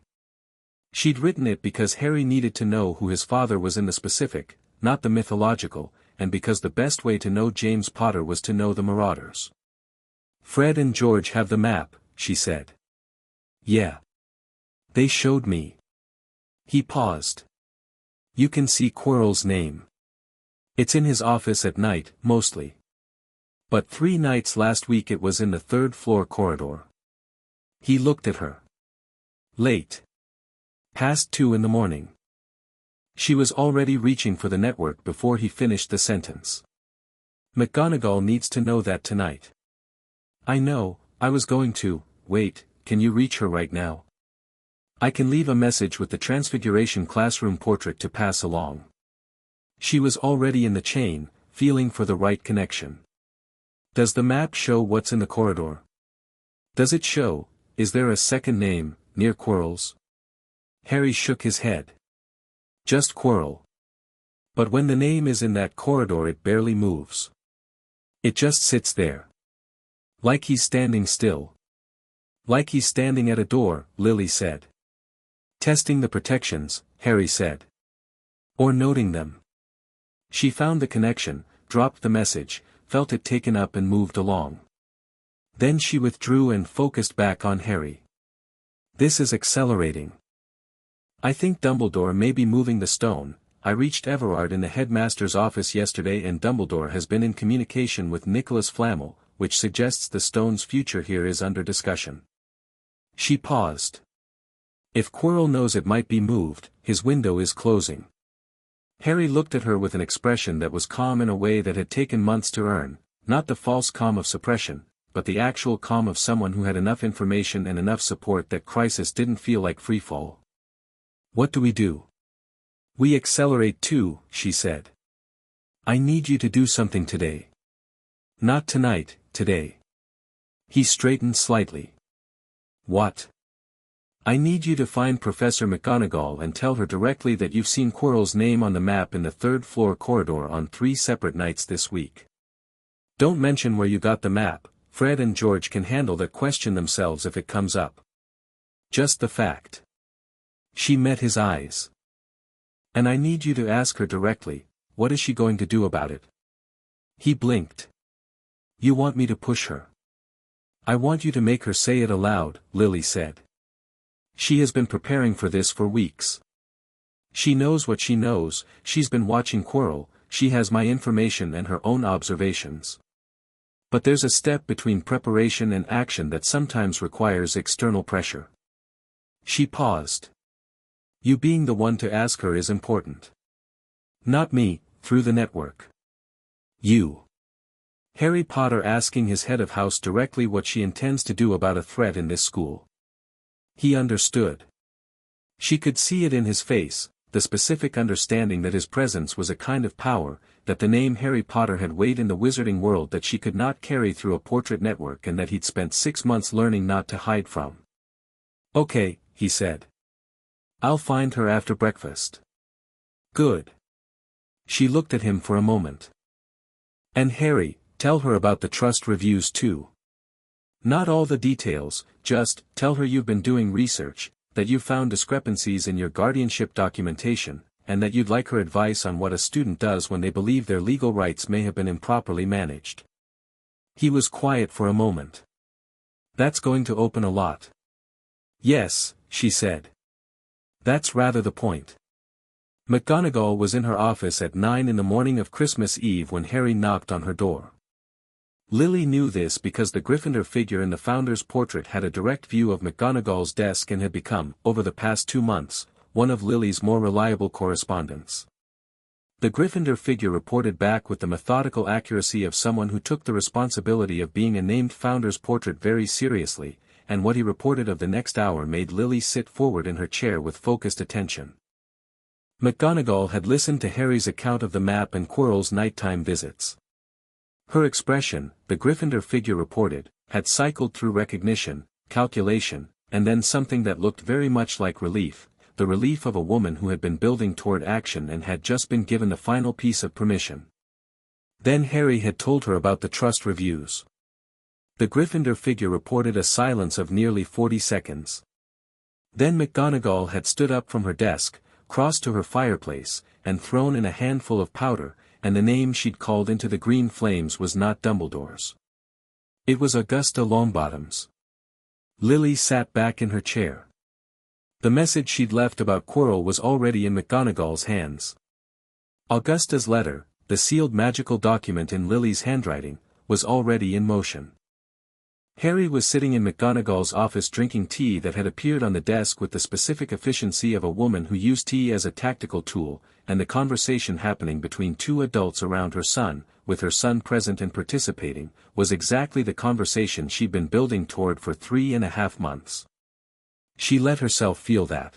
She'd written it because Harry needed to know who his father was in the specific, not the mythological, and because the best way to know James Potter was to know the marauders. Fred and George have the map, she said. Yeah. They showed me. He paused. You can see Quirrell's name. It's in his office at night, mostly. But 3 nights last week it was in the 3rd floor corridor. He looked at her. Late. Past 2 in the morning. She was already reaching for the network before he finished the sentence. McGonagall needs to know that tonight. I know, I was going to, wait, can you reach her right now? I can leave a message with the Transfiguration classroom portrait to pass along. She was already in the chain, feeling for the right connection. Does the map show what's in the corridor? Does it show, is there a second name, near Quirrell's? Harry shook his head. Just Quirrell. But when the name is in that corridor it barely moves. It just sits there. Like he's standing still. Like he's standing at a door, Lily said. Testing the protections, Harry said. Or noting them. She found the connection, dropped the message, felt it taken up and moved along. Then she withdrew and focused back on Harry. This is accelerating. I think Dumbledore may be moving the stone. I reached Everard in the headmaster's office yesterday and Dumbledore has been in communication with Nicholas Flamel, which suggests the stone's future here is under discussion. She paused. If Quirrell knows it might be moved, his window is closing. Harry looked at her with an expression that was calm in a way that had taken months to earn, not the false calm of suppression, but the actual calm of someone who had enough information and enough support that crisis didn't feel like freefall. What do we do? We accelerate too, she said. I need you to do something today. Not tonight, today. He straightened slightly. What? I need you to find Professor McGonagall and tell her directly that you've seen Quirrell's name on the map in the 3rd floor corridor on 3 separate nights this week. Don't mention where you got the map, Fred and George can handle that question themselves if it comes up. Just the fact. She met his eyes. And I need you to ask her directly, what is she going to do about it? He blinked. You want me to push her? I want you to make her say it aloud, Lily said. She has been preparing for this for weeks. She knows what she knows, she's been watching Quirrell, she has my information and her own observations. But there's a step between preparation and action that sometimes requires external pressure. She paused. You being the one to ask her is important. Not me, through the network. You. Harry Potter asking his head of house directly what she intends to do about a threat in this school. He understood. She could see it in his face, the specific understanding that his presence was a kind of power, that the name Harry Potter had weighed in the wizarding world that she could not carry through a portrait network and that he'd spent 6 months learning not to hide from. Okay, he said. I'll find her after breakfast. Good. She looked at him for a moment. And Harry, tell her about the trust reviews too. Not all the details, just, tell her you've been doing research, that you've found discrepancies in your guardianship documentation, and that you'd like her advice on what a student does when they believe their legal rights may have been improperly managed. He was quiet for a moment. That's going to open a lot. Yes, she said. That's rather the point. McGonagall was in her office at 9 in the morning of Christmas Eve when Harry knocked on her door. Lily knew this because the Gryffindor figure in the founder's portrait had a direct view of McGonagall's desk and had become, over the past 2 months, one of Lily's more reliable correspondents. The Gryffindor figure reported back with the methodical accuracy of someone who took the responsibility of being a named founder's portrait very seriously, and what he reported of the next hour made Lily sit forward in her chair with focused attention. McGonagall had listened to Harry's account of the map and Quirrell's nighttime visits. Her expression, the Gryffindor figure reported, had cycled through recognition, calculation, and then something that looked very much like relief, the relief of a woman who had been building toward action and had just been given the final piece of permission. Then Harry had told her about the trust reviews. The Gryffindor figure reported a silence of nearly 40 seconds. Then McGonagall had stood up from her desk, crossed to her fireplace, and thrown in a handful of powder, and the name she'd called into the green flames was not Dumbledore's. It was Augusta Longbottom's. Lily sat back in her chair. The message she'd left about Quirrell was already in McGonagall's hands. Augusta's letter, the sealed magical document in Lily's handwriting, was already in motion. Harry was sitting in McGonagall's office drinking tea that had appeared on the desk with the specific efficiency of a woman who used tea as a tactical tool, and the conversation happening between 2 adults around her son, with her son present and participating, was exactly the conversation she'd been building toward for 3.5 months. She let herself feel that.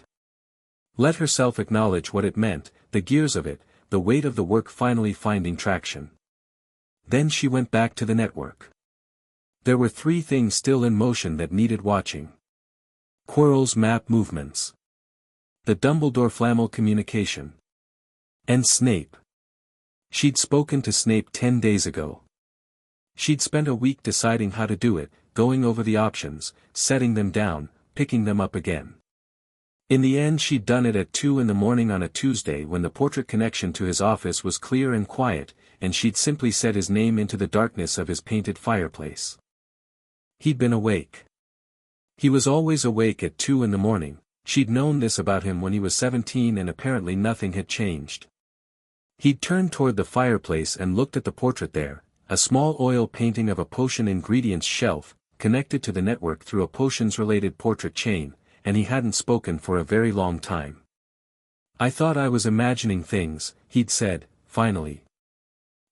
Let herself acknowledge what it meant, the gears of it, the weight of the work finally finding traction. Then she went back to the network. There were 3 things still in motion that needed watching. Quirrell's map movements. The Dumbledore Flamel communication. And Snape. She'd spoken to Snape 10 days ago. She'd spent a week deciding how to do it, going over the options, setting them down, picking them up again. In the end she'd done it at 2 in the morning on a Tuesday when the portrait connection to his office was clear and quiet, and she'd simply said his name into the darkness of his painted fireplace. He'd been awake. He was always awake at 2 in the morning, she'd known this about him when he was 17 and apparently nothing had changed. He'd turned toward the fireplace and looked at the portrait there, a small oil painting of a potion ingredients shelf, connected to the network through a potions-related portrait chain, and he hadn't spoken for a very long time. I thought I was imagining things, he'd said, finally.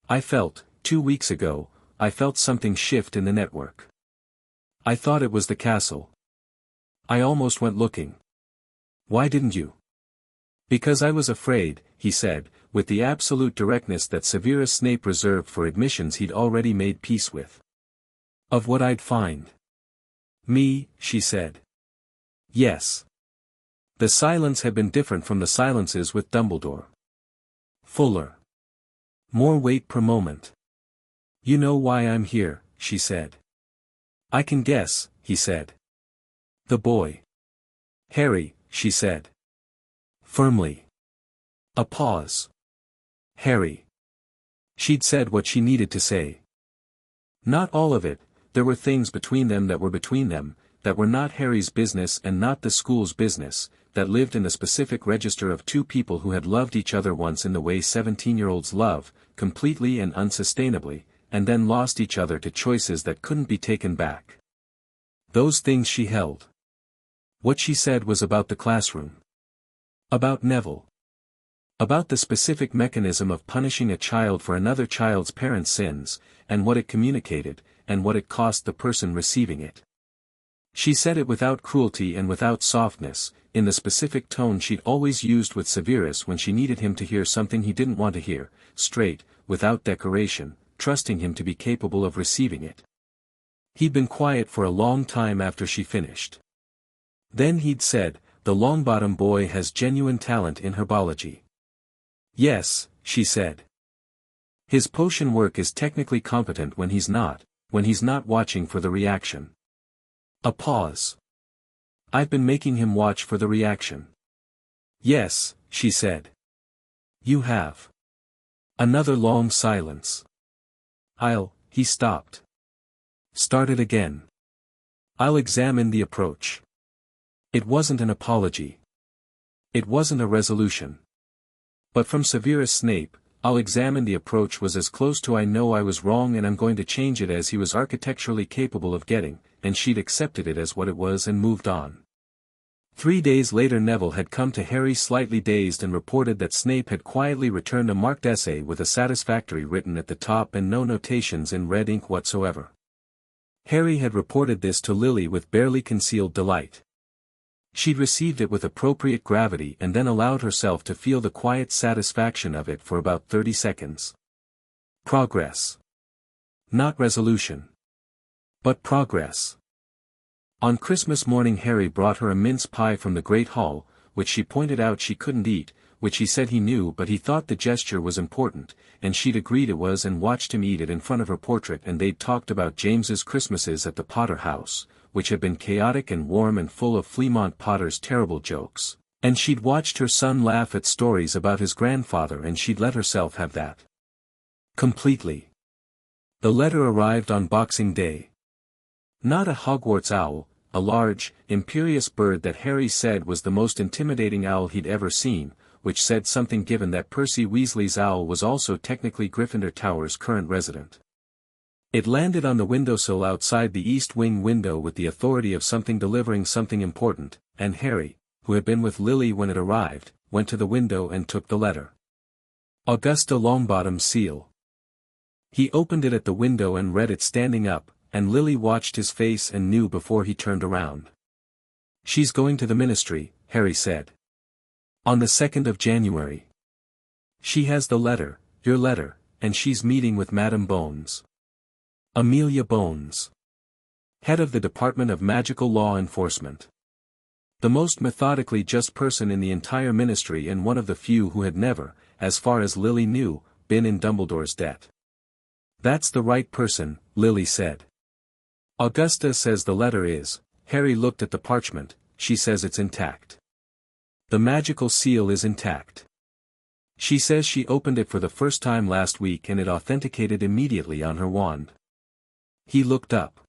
I felt, 2 weeks ago, I felt something shift in the network. I thought it was the castle. I almost went looking. Why didn't you? Because I was afraid, he said, with the absolute directness that Severus Snape reserved for admissions he'd already made peace with. Of what I'd find. Me, she said. Yes. The silence had been different from the silences with Dumbledore. Fuller. More weight per moment. You know why I'm here, she said. I can guess, he said. The boy. Harry, she said. Firmly. A pause. Harry. She'd said what she needed to say. Not all of it, there were things between them that were between them, that were not Harry's business and not the school's business, that lived in the specific register of 2 people who had loved each other once in the way 17-year-olds love, completely and unsustainably, and then lost each other to choices that couldn't be taken back. Those things she held. What she said was about the classroom. About Neville. About the specific mechanism of punishing a child for another child's parents' sins, and what it communicated, and what it cost the person receiving it. She said it without cruelty and without softness, in the specific tone she'd always used with Severus when she needed him to hear something he didn't want to hear, straight, without decoration, trusting him to be capable of receiving it. He'd been quiet for a long time after she finished. Then he'd said, "The Longbottom boy has genuine talent in herbology." "Yes," she said. "His potion work is technically competent when he's not watching for the reaction." A pause. "I've been making him watch for the reaction." "Yes," she said. "You have." Another long silence. He stopped. Started again. "I'll examine the approach." It wasn't an apology. It wasn't a resolution. But from Severus Snape, "I'll examine the approach" was as close to "I know I was wrong and I'm going to change it" as he was architecturally capable of getting, and she'd accepted it as what it was and moved on. 3 days later Neville had come to Harry slightly dazed and reported that Snape had quietly returned a marked essay with a satisfactory written at the top and no notations in red ink whatsoever. Harry had reported this to Lily with barely concealed delight. She'd received it with appropriate gravity and then allowed herself to feel the quiet satisfaction of it for about 30 seconds. Progress. Not resolution. But progress. On Christmas morning Harry brought her a mince pie from the Great Hall, which she pointed out she couldn't eat, which he said he knew but he thought the gesture was important, and she'd agreed it was and watched him eat it in front of her portrait and they'd talked about James's Christmases at the Potter house, which had been chaotic and warm and full of Fleamont Potter's terrible jokes, and she'd watched her son laugh at stories about his grandfather and she'd let herself have that. Completely. The letter arrived on Boxing Day. Not a Hogwarts owl, a large, imperious bird that Harry said was the most intimidating owl he'd ever seen, which said something given that Percy Weasley's owl was also technically Gryffindor Tower's current resident. It landed on the windowsill outside the East Wing window with the authority of something delivering something important, and Harry, who had been with Lily when it arrived, went to the window and took the letter. Augusta Longbottom's seal. He opened it at the window and read it standing up, and Lily watched his face and knew before he turned around. "She's going to the ministry," Harry said. "On the 2nd of January. She has the letter, your letter, and she's meeting with Madame Bones. Amelia Bones. Head of the Department of Magical Law Enforcement. The most methodically just person in the entire ministry and one of the few who had never, as far as Lily knew, been in Dumbledore's debt." "That's the right person," Lily said. "Augusta says the letter is," Harry looked at the parchment, "she says it's intact. The magical seal is intact. She says she opened it for the first time last week and it authenticated immediately on her wand." He looked up.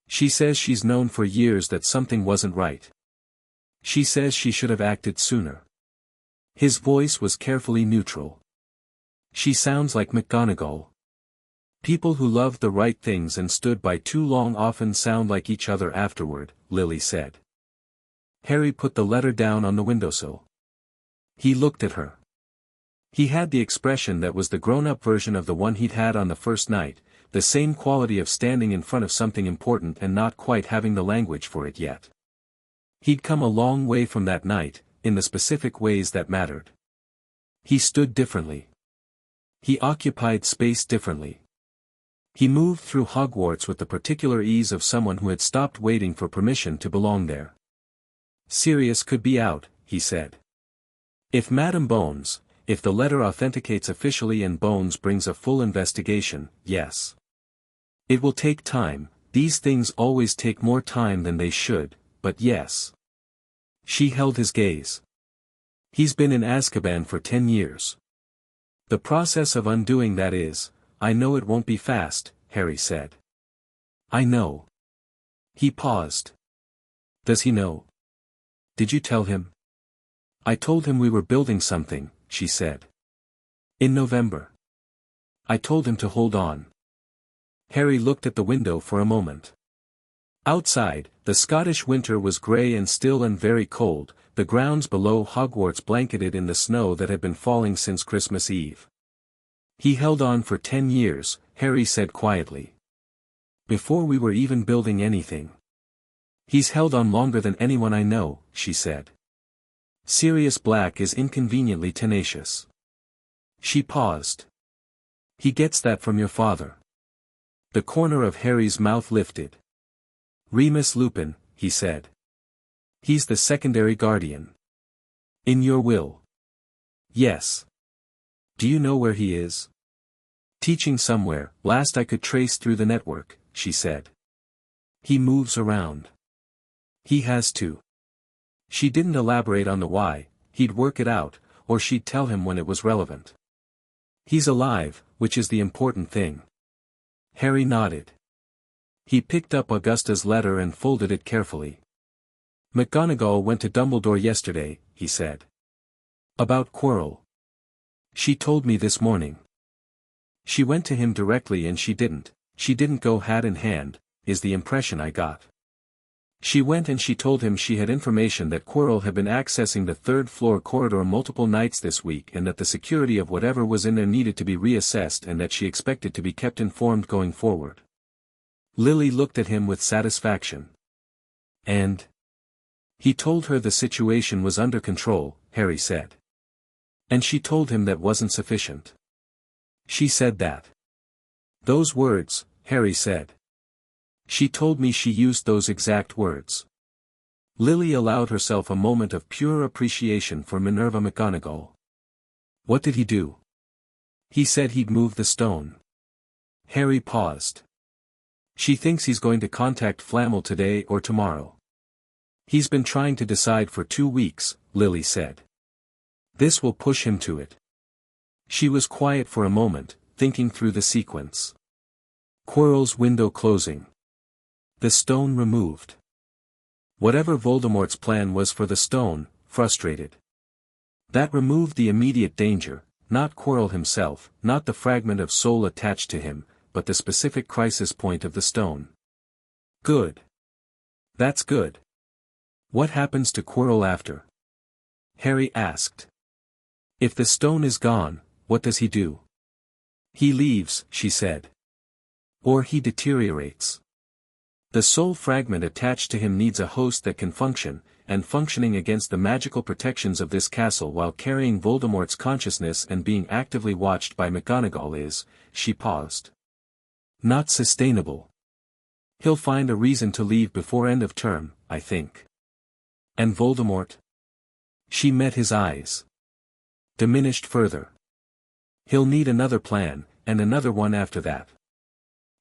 "She says she's known for years that something wasn't right. She says she should have acted sooner." His voice was carefully neutral. "She sounds like McGonagall. People who loved the right things and stood by too long often sound like each other afterward," Lily said. Harry put the letter down on the windowsill. He looked at her. He had the expression that was the grown-up version of the one he'd had on the first night, the same quality of standing in front of something important and not quite having the language for it yet. He'd come a long way from that night, in the specific ways that mattered. He stood differently. He occupied space differently. He moved through Hogwarts with the particular ease of someone who had stopped waiting for permission to belong there. "Sirius could be out," he said. "If Madame Bones, if the letter authenticates officially and Bones brings a full investigation, yes. It will take time, these things always take more time than they should, but yes." She held his gaze. "He's been in Azkaban for 10 years. The process of undoing that is, I know it won't be fast," Harry said. "I know." He paused. "Does he know? Did you tell him?" "I told him we were building something," she said. "In November. I told him to hold on." Harry looked at the window for a moment. Outside, the Scottish winter was grey and still and very cold, the grounds below Hogwarts blanketed in the snow that had been falling since Christmas Eve. "He held on for 10 years, Harry said quietly. "Before we were even building anything. He's held on longer than anyone I know," she said. "Sirius Black is inconveniently tenacious." She paused. "He gets that from your father." The corner of Harry's mouth lifted. "Remus Lupin," he said. He's the secondary guardian. In your will. Yes. Do you know where he is? Teaching somewhere, last I could trace through the network, she said. He moves around. He has to. She didn't elaborate on the why, he'd work it out, or she'd tell him when it was relevant. He's alive, which is the important thing. Harry nodded. He picked up Augusta's letter and folded it carefully. McGonagall went to Dumbledore yesterday, he said. About Quirrell. She told me this morning. She went to him directly and she didn't go hat in hand, is the impression I got. She went and she told him she had information that Quirrell had been accessing the third-floor corridor multiple nights this week and that the security of whatever was in there needed to be reassessed and that she expected to be kept informed going forward. Lily looked at him with satisfaction. And? He told her the situation was under control, Harry said. And she told him that wasn't sufficient. She said that. Those words, Harry said. She told me she used those exact words. Lily allowed herself a moment of pure appreciation for Minerva McGonagall. What did he do? He said he'd move the stone. Harry paused. She thinks he's going to contact Flamel today or tomorrow. He's been trying to decide for 2 weeks, Lily said. This will push him to it. She was quiet for a moment, thinking through the sequence. Quirrell's window closing. The stone removed. Whatever Voldemort's plan was for the stone, frustrated. That removed the immediate danger, not Quirrell himself, not the fragment of soul attached to him, but the specific crisis point of the stone. Good. That's good. What happens to Quirrell after? Harry asked. If the stone is gone, what does he do? He leaves, she said. Or he deteriorates. The soul fragment attached to him needs a host that can function, and functioning against the magical protections of this castle while carrying Voldemort's consciousness and being actively watched by McGonagall is, she paused. Not sustainable. He'll find a reason to leave before end of term, I think. And Voldemort? She met his eyes. Diminished further. He'll need another plan, and another one after that.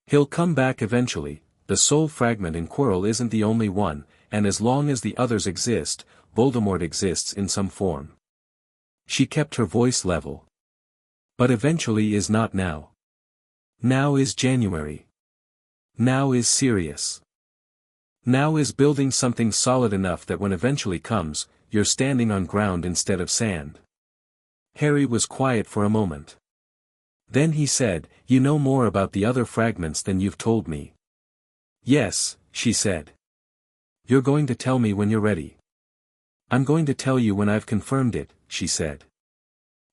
He'll come back eventually. The soul fragment in Quirrell isn't the only one, and as long as the others exist, Voldemort exists in some form. She kept her voice level. But eventually is not now. Now is January. Now is serious. Now is building something solid enough that when eventually comes, you're standing on ground instead of sand. Harry was quiet for a moment. Then he said, You know more about the other fragments than you've told me. Yes, she said. You're going to tell me when you're ready. I'm going to tell you when I've confirmed it, she said.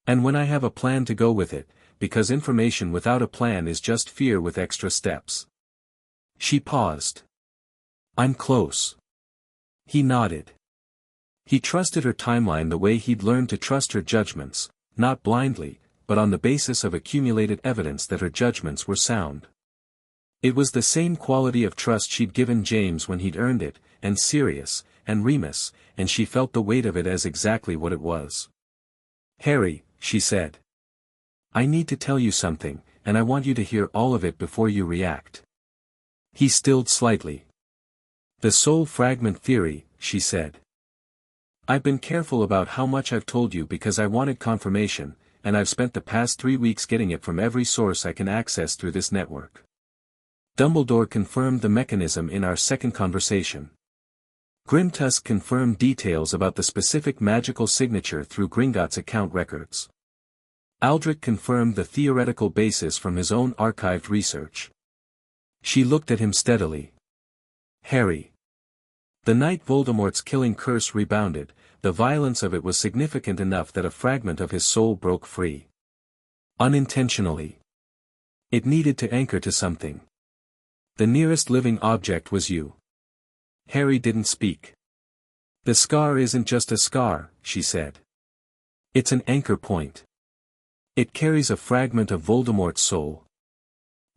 And when I have a plan to go with it, because information without a plan is just fear with extra steps. She paused. I'm close. He nodded. He trusted her timeline the way he'd learned to trust her judgments, not blindly, but on the basis of accumulated evidence that her judgments were sound. It was the same quality of trust she'd given James when he'd earned it, and Sirius, and Remus, and she felt the weight of it as exactly what it was. Harry, she said. I need to tell you something, and I want you to hear all of it before you react. He stilled slightly. The soul fragment theory, she said. I've been careful about how much I've told you because I wanted confirmation, and I've spent the past 3 weeks getting it from every source I can access through this network. Dumbledore confirmed the mechanism in our second conversation. Grimtusk confirmed details about the specific magical signature through Gringotts' account records. Aldrich confirmed the theoretical basis from his own archived research. She looked at him steadily. Harry. The night Voldemort's killing curse rebounded, the violence of it was significant enough that a fragment of his soul broke free. Unintentionally. It needed to anchor to something. The nearest living object was you. Harry didn't speak. The scar isn't just a scar, she said. It's an anchor point. It carries a fragment of Voldemort's soul.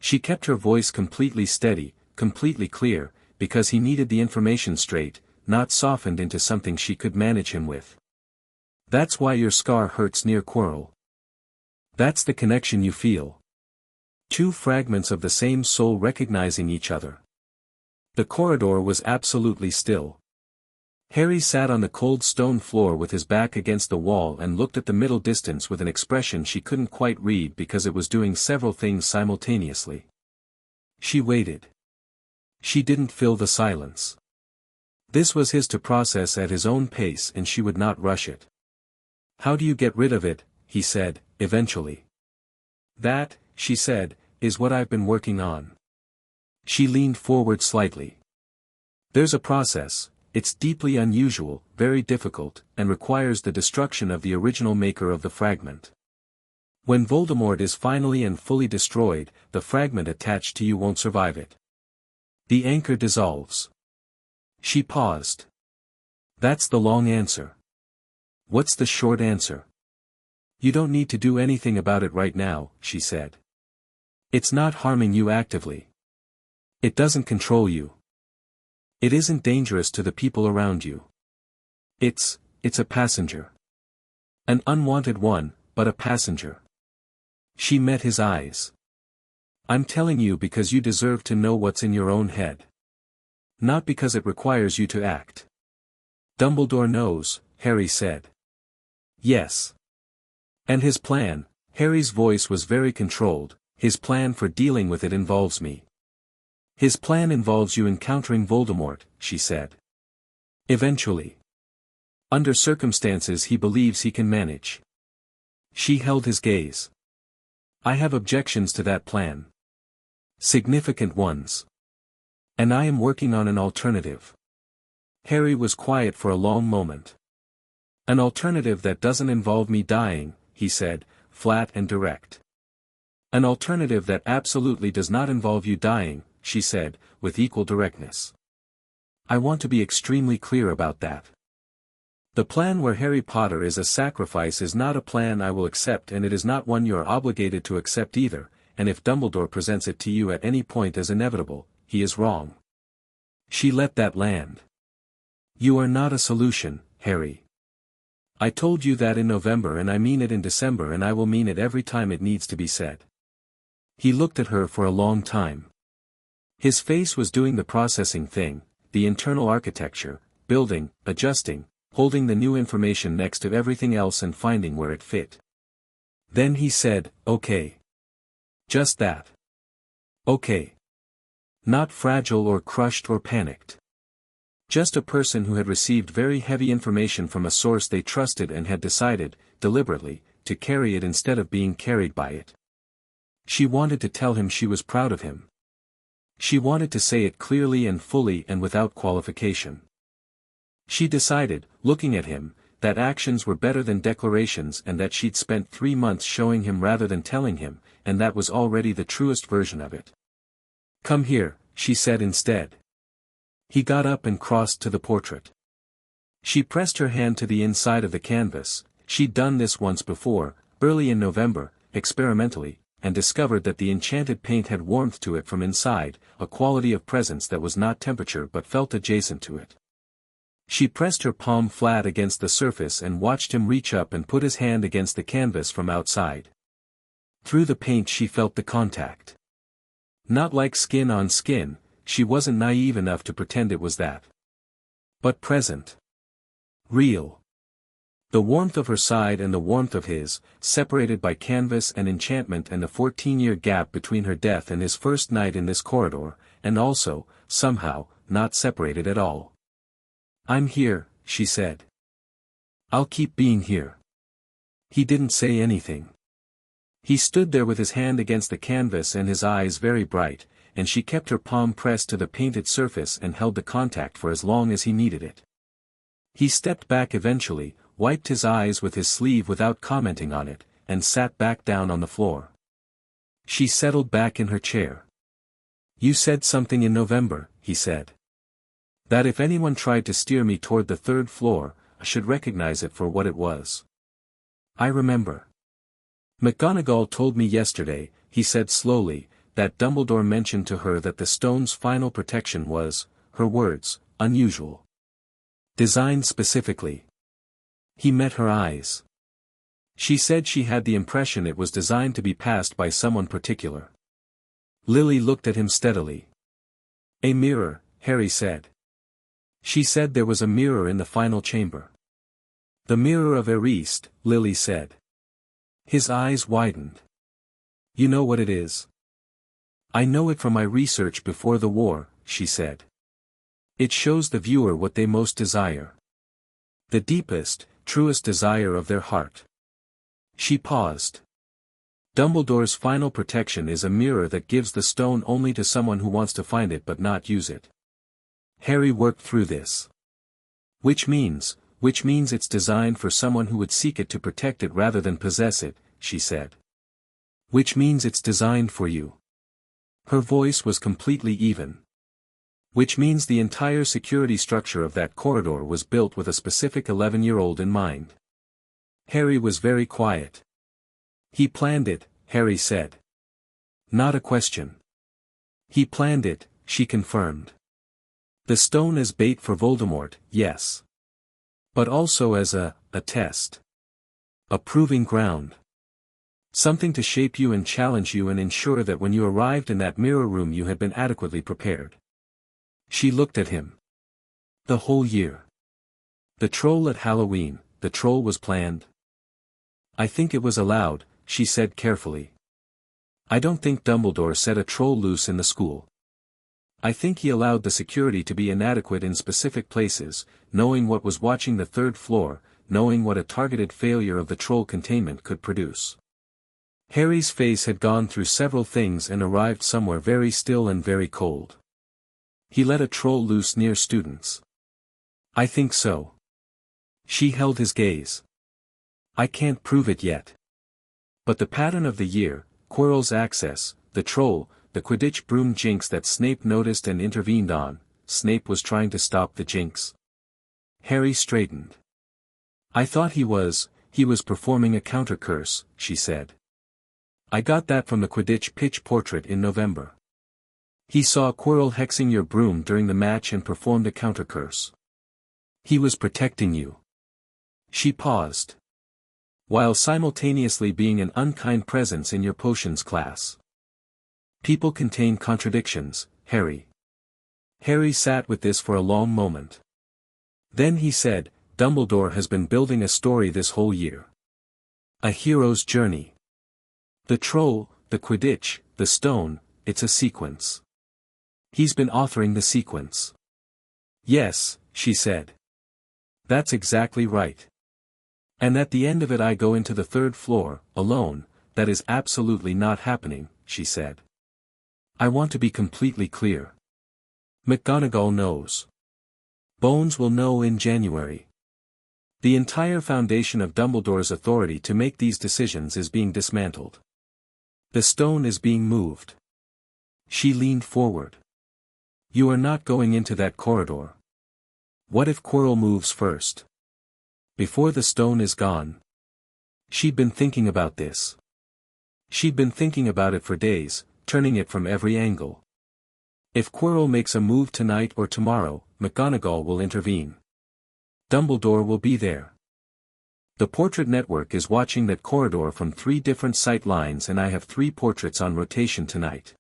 She kept her voice completely steady, completely clear, because he needed the information straight, not softened into something she could manage him with. That's why your scar hurts near Quirrell. That's the connection you feel. Two fragments of the same soul recognizing each other. The corridor was absolutely still. Harry sat on the cold stone floor with his back against the wall and looked at the middle distance with an expression she couldn't quite read because it was doing several things simultaneously. She waited. She didn't fill the silence. This was his to process at his own pace and she would not rush it. How do you get rid of it, he said, eventually. That, she said, is what I've been working on. She leaned forward slightly. There's a process. It's deeply unusual, very difficult, and requires the destruction of the original maker of the fragment. When Voldemort is finally and fully destroyed, the fragment attached to you won't survive it. The anchor dissolves. She paused. That's the long answer. What's the short answer? You don't need to do anything about it right now, she said. It's not harming you actively. It doesn't control you. It isn't dangerous to the people around you. It's a passenger. An unwanted one, but a passenger. She met his eyes. I'm telling you because you deserve to know what's in your own head. Not because it requires you to act. Dumbledore knows, Harry said. Yes. And his plan, Harry's voice was very controlled, his plan for dealing with it involves me. His plan involves you encountering Voldemort, she said. Eventually. Under circumstances he believes he can manage. She held his gaze. I have objections to that plan. Significant ones. And I am working on an alternative. Harry was quiet for a long moment. An alternative that doesn't involve me dying, he said, flat and direct. An alternative that absolutely does not involve you dying, she said, with equal directness. I want to be extremely clear about that. The plan where Harry Potter is a sacrifice is not a plan I will accept and it is not one you are obligated to accept either, and if Dumbledore presents it to you at any point as inevitable, he is wrong. She let that land. You are not a solution, Harry. I told you that in November and I mean it in December and I will mean it every time it needs to be said. He looked at her for a long time. His face was doing the processing thing, the internal architecture, building, adjusting, holding the new information next to everything else and finding where it fit. Then he said, okay. Just that. Okay. Not fragile or crushed or panicked. Just a person who had received very heavy information from a source they trusted and had decided, deliberately, to carry it instead of being carried by it. She wanted to tell him she was proud of him. She wanted to say it clearly and fully and without qualification. She decided, looking at him, that actions were better than declarations and that she'd spent 3 months showing him rather than telling him, and that was already the truest version of it. Come here, she said instead. He got up and crossed to the portrait. She pressed her hand to the inside of the canvas. She'd done this once before, early in November, experimentally, and discovered that the enchanted paint had warmth to it from inside, a quality of presence that was not temperature but felt adjacent to it. She pressed her palm flat against the surface and watched him reach up and put his hand against the canvas from outside. Through the paint she felt the contact. Not like skin on skin, she wasn't naive enough to pretend it was that. But present. Real. The warmth of her side and the warmth of his, separated by canvas and enchantment and the 14-year gap between her death and his first night in this corridor, and also, somehow, not separated at all. I'm here, she said. I'll keep being here. He didn't say anything. He stood there with his hand against the canvas and his eyes very bright, and she kept her palm pressed to the painted surface and held the contact for as long as he needed it. He stepped back eventually, wiped his eyes with his sleeve without commenting on it, and sat back down on the floor. She settled back in her chair. You said something in November, he said. That if anyone tried to steer me toward the 3rd floor, I should recognize it for what it was. I remember. McGonagall told me yesterday, he said slowly, that Dumbledore mentioned to her that the stone's final protection was, her words, unusual. Designed specifically. He met her eyes. She said she had the impression it was designed to be passed by someone particular. Lily looked at him steadily. A mirror, Harry said. She said there was a mirror in the final chamber. The mirror of Erist, Lily said. His eyes widened. You know what it is? I know it from my research before the war, she said. It shows the viewer what they most desire. The deepest, truest desire of their heart. She paused. Dumbledore's final protection is a mirror that gives the stone only to someone who wants to find it but not use it. Harry worked through this. Which means it's designed for someone who would seek it to protect it rather than possess it, she said. Which means it's designed for you. Her voice was completely even. Which means the entire security structure of that corridor was built with a specific 11-year-old in mind. Harry was very quiet. He planned it, Harry said. Not a question. He planned it, she confirmed. The stone as bait for Voldemort, yes. But also as a test. A proving ground. Something to shape you and challenge you and ensure that when you arrived in that mirror room you had been adequately prepared. She looked at him. The whole year. The troll at Halloween, the troll was planned. I think it was allowed, she said carefully. I don't think Dumbledore set a troll loose in the school. I think he allowed the security to be inadequate in specific places, knowing what was watching the third floor, knowing what a targeted failure of the troll containment could produce. Harry's face had gone through several things and arrived somewhere very still and very cold. He let a troll loose near students. I think so. She held his gaze. I can't prove it yet. But the pattern of the year, Quirrell's access, the troll, the Quidditch broom jinx that Snape noticed and intervened on, Snape was trying to stop the jinx. Harry straightened. I thought he was performing a counter-curse, she said. I got that from the Quidditch pitch portrait in November. He saw Quirrell hexing your broom during the match and performed a counter-curse. He was protecting you. She paused. While simultaneously being an unkind presence in your potions class. People contain contradictions, Harry. Harry sat with this for a long moment. Then he said, Dumbledore has been building a story this whole year. A hero's journey. The troll, the Quidditch, the stone, it's a sequence. He's been authoring the sequence. Yes, she said. That's exactly right. And at the end of it I go into the third floor, alone, that is absolutely not happening, she said. I want to be completely clear. McGonagall knows. Bones will know in January. The entire foundation of Dumbledore's authority to make these decisions is being dismantled. The stone is being moved. She leaned forward. You are not going into that corridor. What if Quirrell moves first? Before the stone is gone? She'd been thinking about this. She'd been thinking about it for days, turning it from every angle. If Quirrell makes a move tonight or tomorrow, McGonagall will intervene. Dumbledore will be there. The portrait network is watching that corridor from 3 different sight lines and I have 3 portraits on rotation tonight.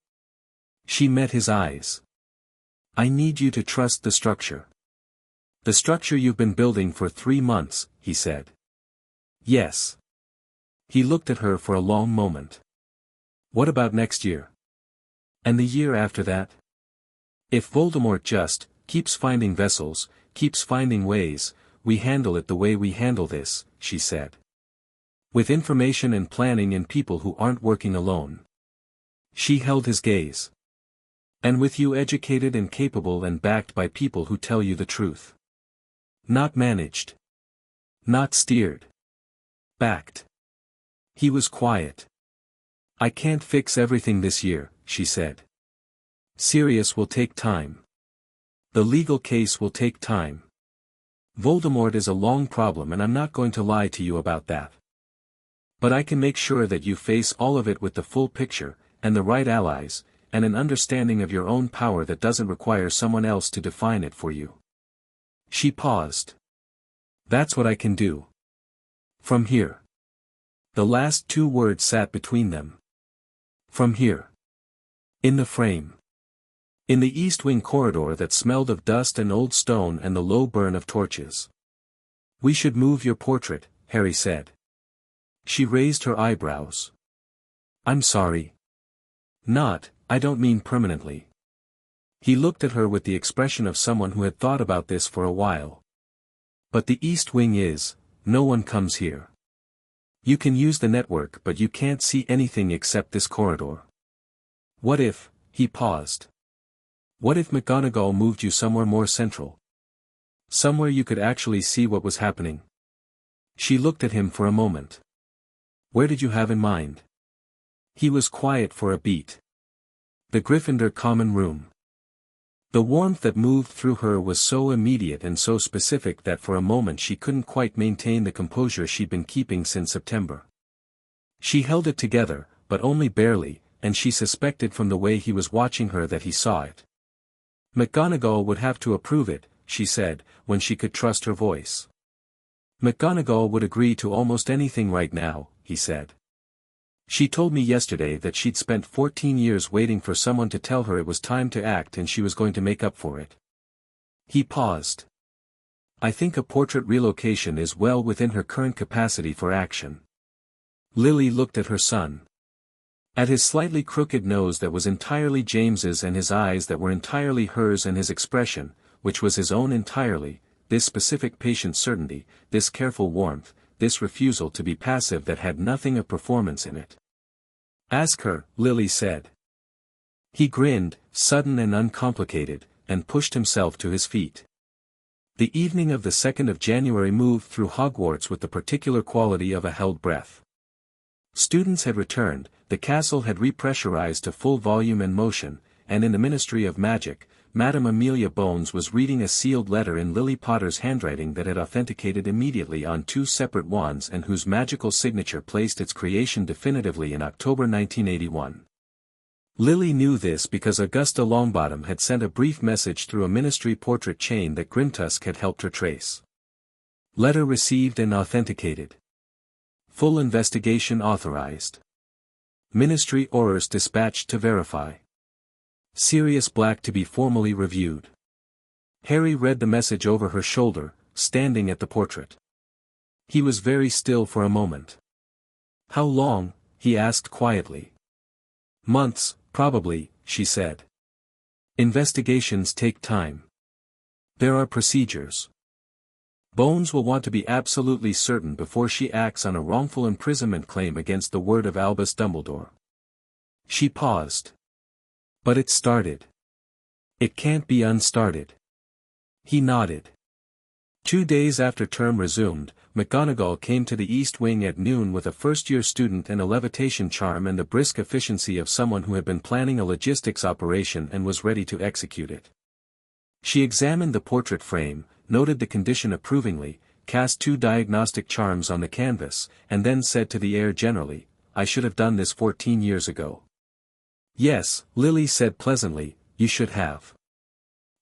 She met his eyes. I need you to trust the structure. The structure you've been building for 3 months, he said. Yes. He looked at her for a long moment. What about next year? And the year after that? If Voldemort just keeps finding vessels, keeps finding ways, we handle it the way we handle this, she said. With information and planning in people who aren't working alone. She held his gaze. And with you educated and capable and backed by people who tell you the truth. Not managed. Not steered. Backed. He was quiet. I can't fix everything this year, she said. Sirius will take time. The legal case will take time. Voldemort is a long problem and I'm not going to lie to you about that. But I can make sure that you face all of it with the full picture, and the right allies, and an understanding of your own power that doesn't require someone else to define it for you. She paused. That's what I can do. From here. The last two words sat between them. From here. In the frame. In the east wing corridor that smelled of dust and old stone and the low burn of torches. We should move your portrait, Harry said. She raised her eyebrows. I'm sorry. Not, I don't mean permanently. He looked at her with the expression of someone who had thought about this for a while. But the east wing is, no one comes here. You can use the network but you can't see anything except this corridor. What if, he paused. What if McGonagall moved you somewhere more central? Somewhere you could actually see what was happening. She looked at him for a moment. Where did you have in mind? He was quiet for a beat. The Gryffindor common room. The warmth that moved through her was so immediate and so specific that for a moment she couldn't quite maintain the composure she'd been keeping since September. She held it together, but only barely, and she suspected from the way he was watching her that he saw it. McGonagall would have to approve it, she said, when she could trust her voice. McGonagall would agree to almost anything right now, he said. She told me yesterday that she'd spent 14 years waiting for someone to tell her it was time to act and she was going to make up for it. He paused. I think a portrait relocation is well within her current capacity for action. Lily looked at her son. At his slightly crooked nose that was entirely James's and his eyes that were entirely hers and his expression, which was his own entirely, this specific patient certainty, this careful warmth, this refusal to be passive that had nothing of performance in it. Ask her, Lily said. He grinned, sudden and uncomplicated, and pushed himself to his feet. The evening of the 2nd of January moved through Hogwarts with the particular quality of a held breath. Students had returned, the castle had repressurized to full volume and motion, and in the Ministry of Magic, Madame Amelia Bones was reading a sealed letter in Lily Potter's handwriting that had authenticated immediately on 2 separate wands and whose magical signature placed its creation definitively in October 1981. Lily knew this because Augusta Longbottom had sent a brief message through a ministry portrait chain that Grimtusk had helped her trace. Letter received and authenticated. Full investigation authorized. Ministry orders dispatched to verify. Sirius Black to be formally reviewed. Harry read the message over her shoulder, standing at the portrait. He was very still for a moment. How long? He asked quietly. Months, probably, she said. Investigations take time. There are procedures. Bones will want to be absolutely certain before she acts on a wrongful imprisonment claim against the word of Albus Dumbledore. She paused. But it started. It can't be unstarted. He nodded. 2 days after term resumed, McGonagall came to the East Wing at noon with a first-year student and a levitation charm and the brisk efficiency of someone who had been planning a logistics operation and was ready to execute it. She examined the portrait frame, noted the condition approvingly, cast 2 diagnostic charms on the canvas, and then said to the air generally, I should have done this 14 years ago. Yes, Lily said pleasantly, you should have.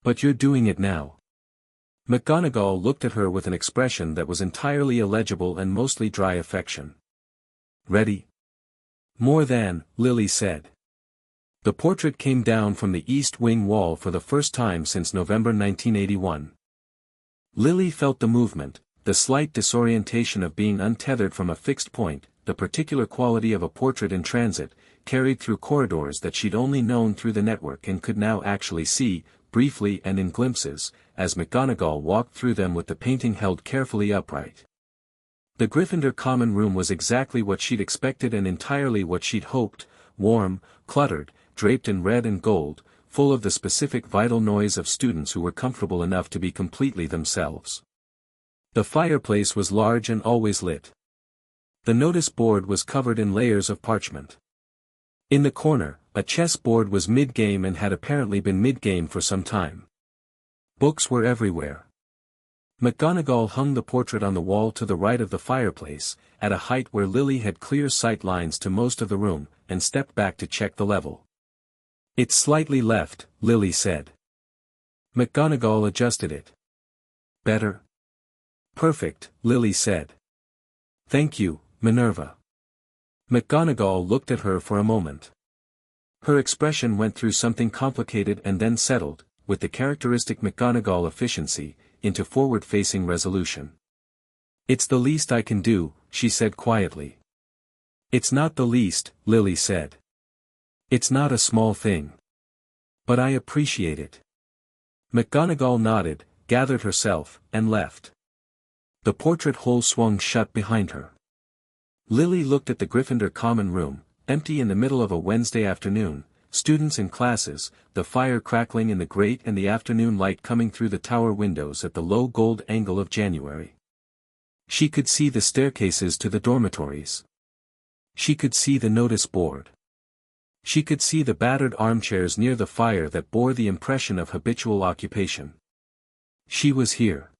But you're doing it now. McGonagall looked at her with an expression that was entirely illegible and mostly dry affection. Ready? More than, Lily said. The portrait came down from the east wing wall for the first time since November 1981. Lily felt the movement, the slight disorientation of being untethered from a fixed point, the particular quality of a portrait in transit, carried through corridors that she'd only known through the network and could now actually see, briefly and in glimpses, as McGonagall walked through them with the painting held carefully upright. The Gryffindor common room was exactly what she'd expected and entirely what she'd hoped, warm, cluttered, draped in red and gold, full of the specific vital noise of students who were comfortable enough to be completely themselves. The fireplace was large and always lit. The notice board was covered in layers of parchment. In the corner, a chess board was mid-game and had apparently been mid-game for some time. Books were everywhere. McGonagall hung the portrait on the wall to the right of the fireplace, at a height where Lily had clear sight lines to most of the room, and stepped back to check the level. It's slightly left, Lily said. McGonagall adjusted it. Better? Perfect, Lily said. Thank you, Minerva. McGonagall looked at her for a moment. Her expression went through something complicated and then settled, with the characteristic McGonagall efficiency, into forward-facing resolution. It's the least I can do, she said quietly. It's not the least, Lily said. It's not a small thing. But I appreciate it. McGonagall nodded, gathered herself, and left. The portrait hole swung shut behind her. Lily looked at the Gryffindor common room, empty in the middle of a Wednesday afternoon, students in classes, the fire crackling in the grate and the afternoon light coming through the tower windows at the low gold angle of January. She could see the staircases to the dormitories. She could see the notice board. She could see the battered armchairs near the fire that bore the impression of habitual occupation. She was here.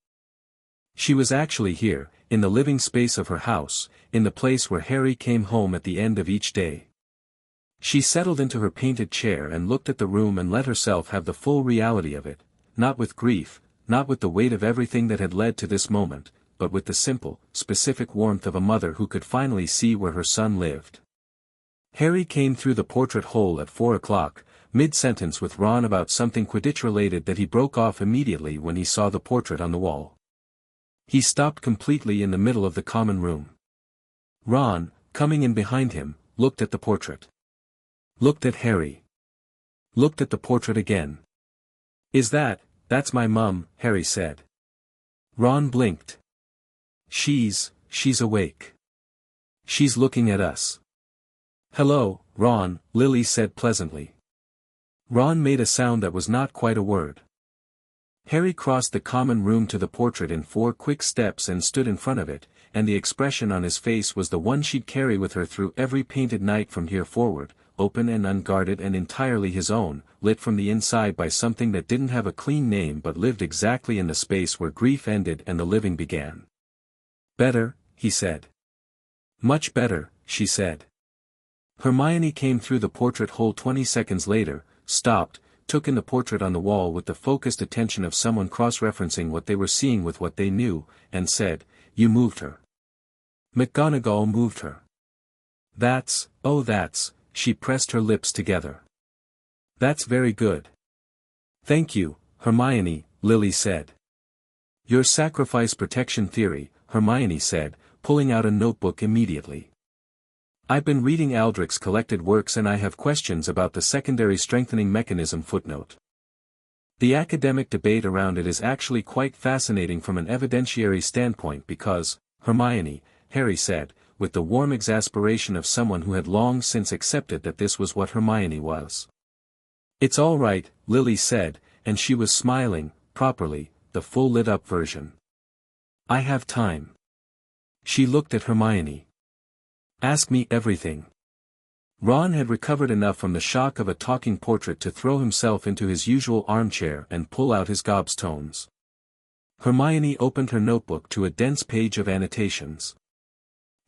She was actually here, in the living space of her house, in the place where Harry came home at the end of each day. She settled into her painted chair and looked at the room and let herself have the full reality of it, not with grief, not with the weight of everything that had led to this moment, but with the simple, specific warmth of a mother who could finally see where her son lived. Harry came through the portrait hole at 4 o'clock, mid-sentence with Ron about something Quidditch-related that he broke off immediately when he saw the portrait on the wall. He stopped completely in the middle of the common room. Ron, coming in behind him, looked at the portrait. Looked at Harry. Looked at the portrait again. That's my mum, Harry said. Ron blinked. She's awake. She's looking at us. Hello, Ron, Lily said pleasantly. Ron made a sound that was not quite a word. Harry crossed the common room to the portrait in 4 quick steps and stood in front of it, and the expression on his face was the one she'd carry with her through every painted night from here forward, open and unguarded and entirely his own, lit from the inside by something that didn't have a clean name but lived exactly in the space where grief ended and the living began. Better, he said. Much better, she said. Hermione came through the portrait hole 20 seconds later, stopped, took in the portrait on the wall with the focused attention of someone cross-referencing what they were seeing with what they knew, and said, "You moved her." McGonagall moved her. That's, she pressed her lips together. That's very good. Thank you, Hermione, Lily said. Your sacrifice protection theory, Hermione said, pulling out a notebook immediately. I've been reading Aldrich's collected works and I have questions about the secondary strengthening mechanism footnote. The academic debate around it is actually quite fascinating from an evidentiary standpoint because, Hermione, Harry said, with the warm exasperation of someone who had long since accepted that this was what Hermione was. It's all right, Lily said, and she was smiling, properly, the full lit-up version. I have time. She looked at Hermione. Ask me everything. Ron had recovered enough from the shock of a talking portrait to throw himself into his usual armchair and pull out his gobstones. Hermione opened her notebook to a dense page of annotations.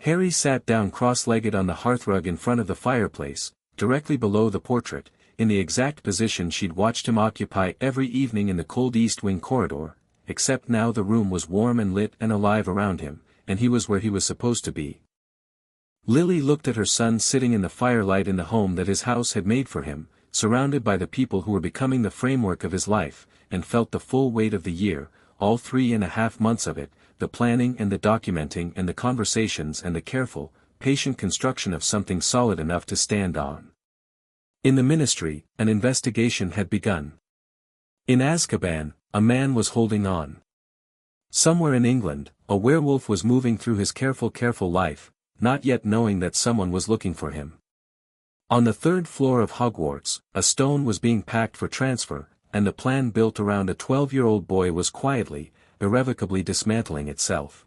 Harry sat down cross-legged on the hearthrug in front of the fireplace, directly below the portrait, in the exact position she'd watched him occupy every evening in the cold East Wing corridor, except now the room was warm and lit and alive around him, and he was where he was supposed to be. Lily looked at her son sitting in the firelight in the home that his house had made for him, surrounded by the people who were becoming the framework of his life, and felt the full weight of the year, all 3.5 months of it, the planning and the documenting and the conversations and the careful, patient construction of something solid enough to stand on. In the ministry, an investigation had begun. In Azkaban, a man was holding on. Somewhere in England, a werewolf was moving through his careful life, not yet knowing that someone was looking for him. On the 3rd floor of Hogwarts, a stone was being packed for transfer, and the plan built around a 12-year-old boy was quietly, irrevocably dismantling itself.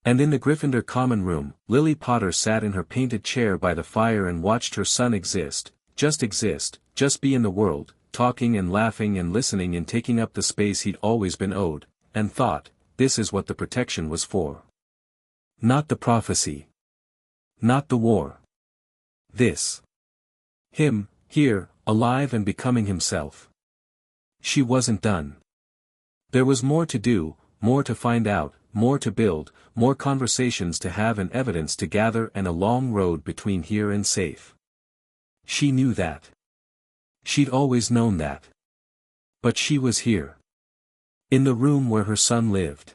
And in the Gryffindor common room, Lily Potter sat in her painted chair by the fire and watched her son exist, just be in the world, talking and laughing and listening and taking up the space he'd always been owed, and thought, this is what the protection was for. Not the prophecy. Not the war. This. Him, here, alive and becoming himself. She wasn't done. There was more to do, more to find out, more to build, more conversations to have and evidence to gather, and a long road between here and safe. She knew that. She'd always known that. But she was here. In the room where her son lived.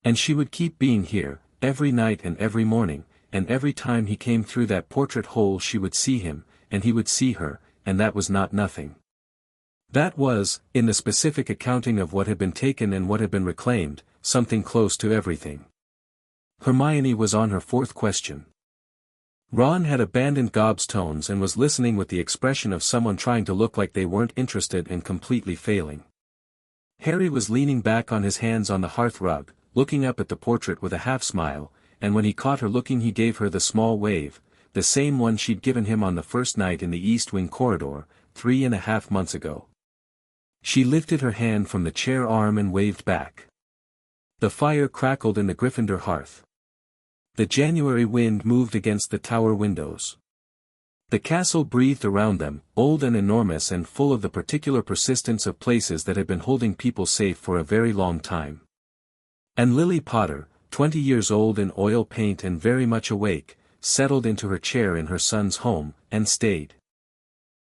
And she would keep being here, every night and every morning, and every time he came through that portrait hole she would see him, and he would see her, and that was not nothing. That was, in the specific accounting of what had been taken and what had been reclaimed, something close to everything. Hermione was on her fourth question. Ron had abandoned gobstones and was listening with the expression of someone trying to look like they weren't interested and completely failing. Harry was leaning back on his hands on the hearth rug, looking up at the portrait with a half-smile, and when he caught her looking he gave her the small wave, the same one she'd given him on the first night in the East Wing corridor, 3.5 months ago. She lifted her hand from the chair arm and waved back. The fire crackled in the Gryffindor hearth. The January wind moved against the tower windows. The castle breathed around them, old and enormous and full of the particular persistence of places that had been holding people safe for a very long time. And Lily Potter, 20 years old in oil paint and very much awake, settled into her chair in her son's home, and stayed.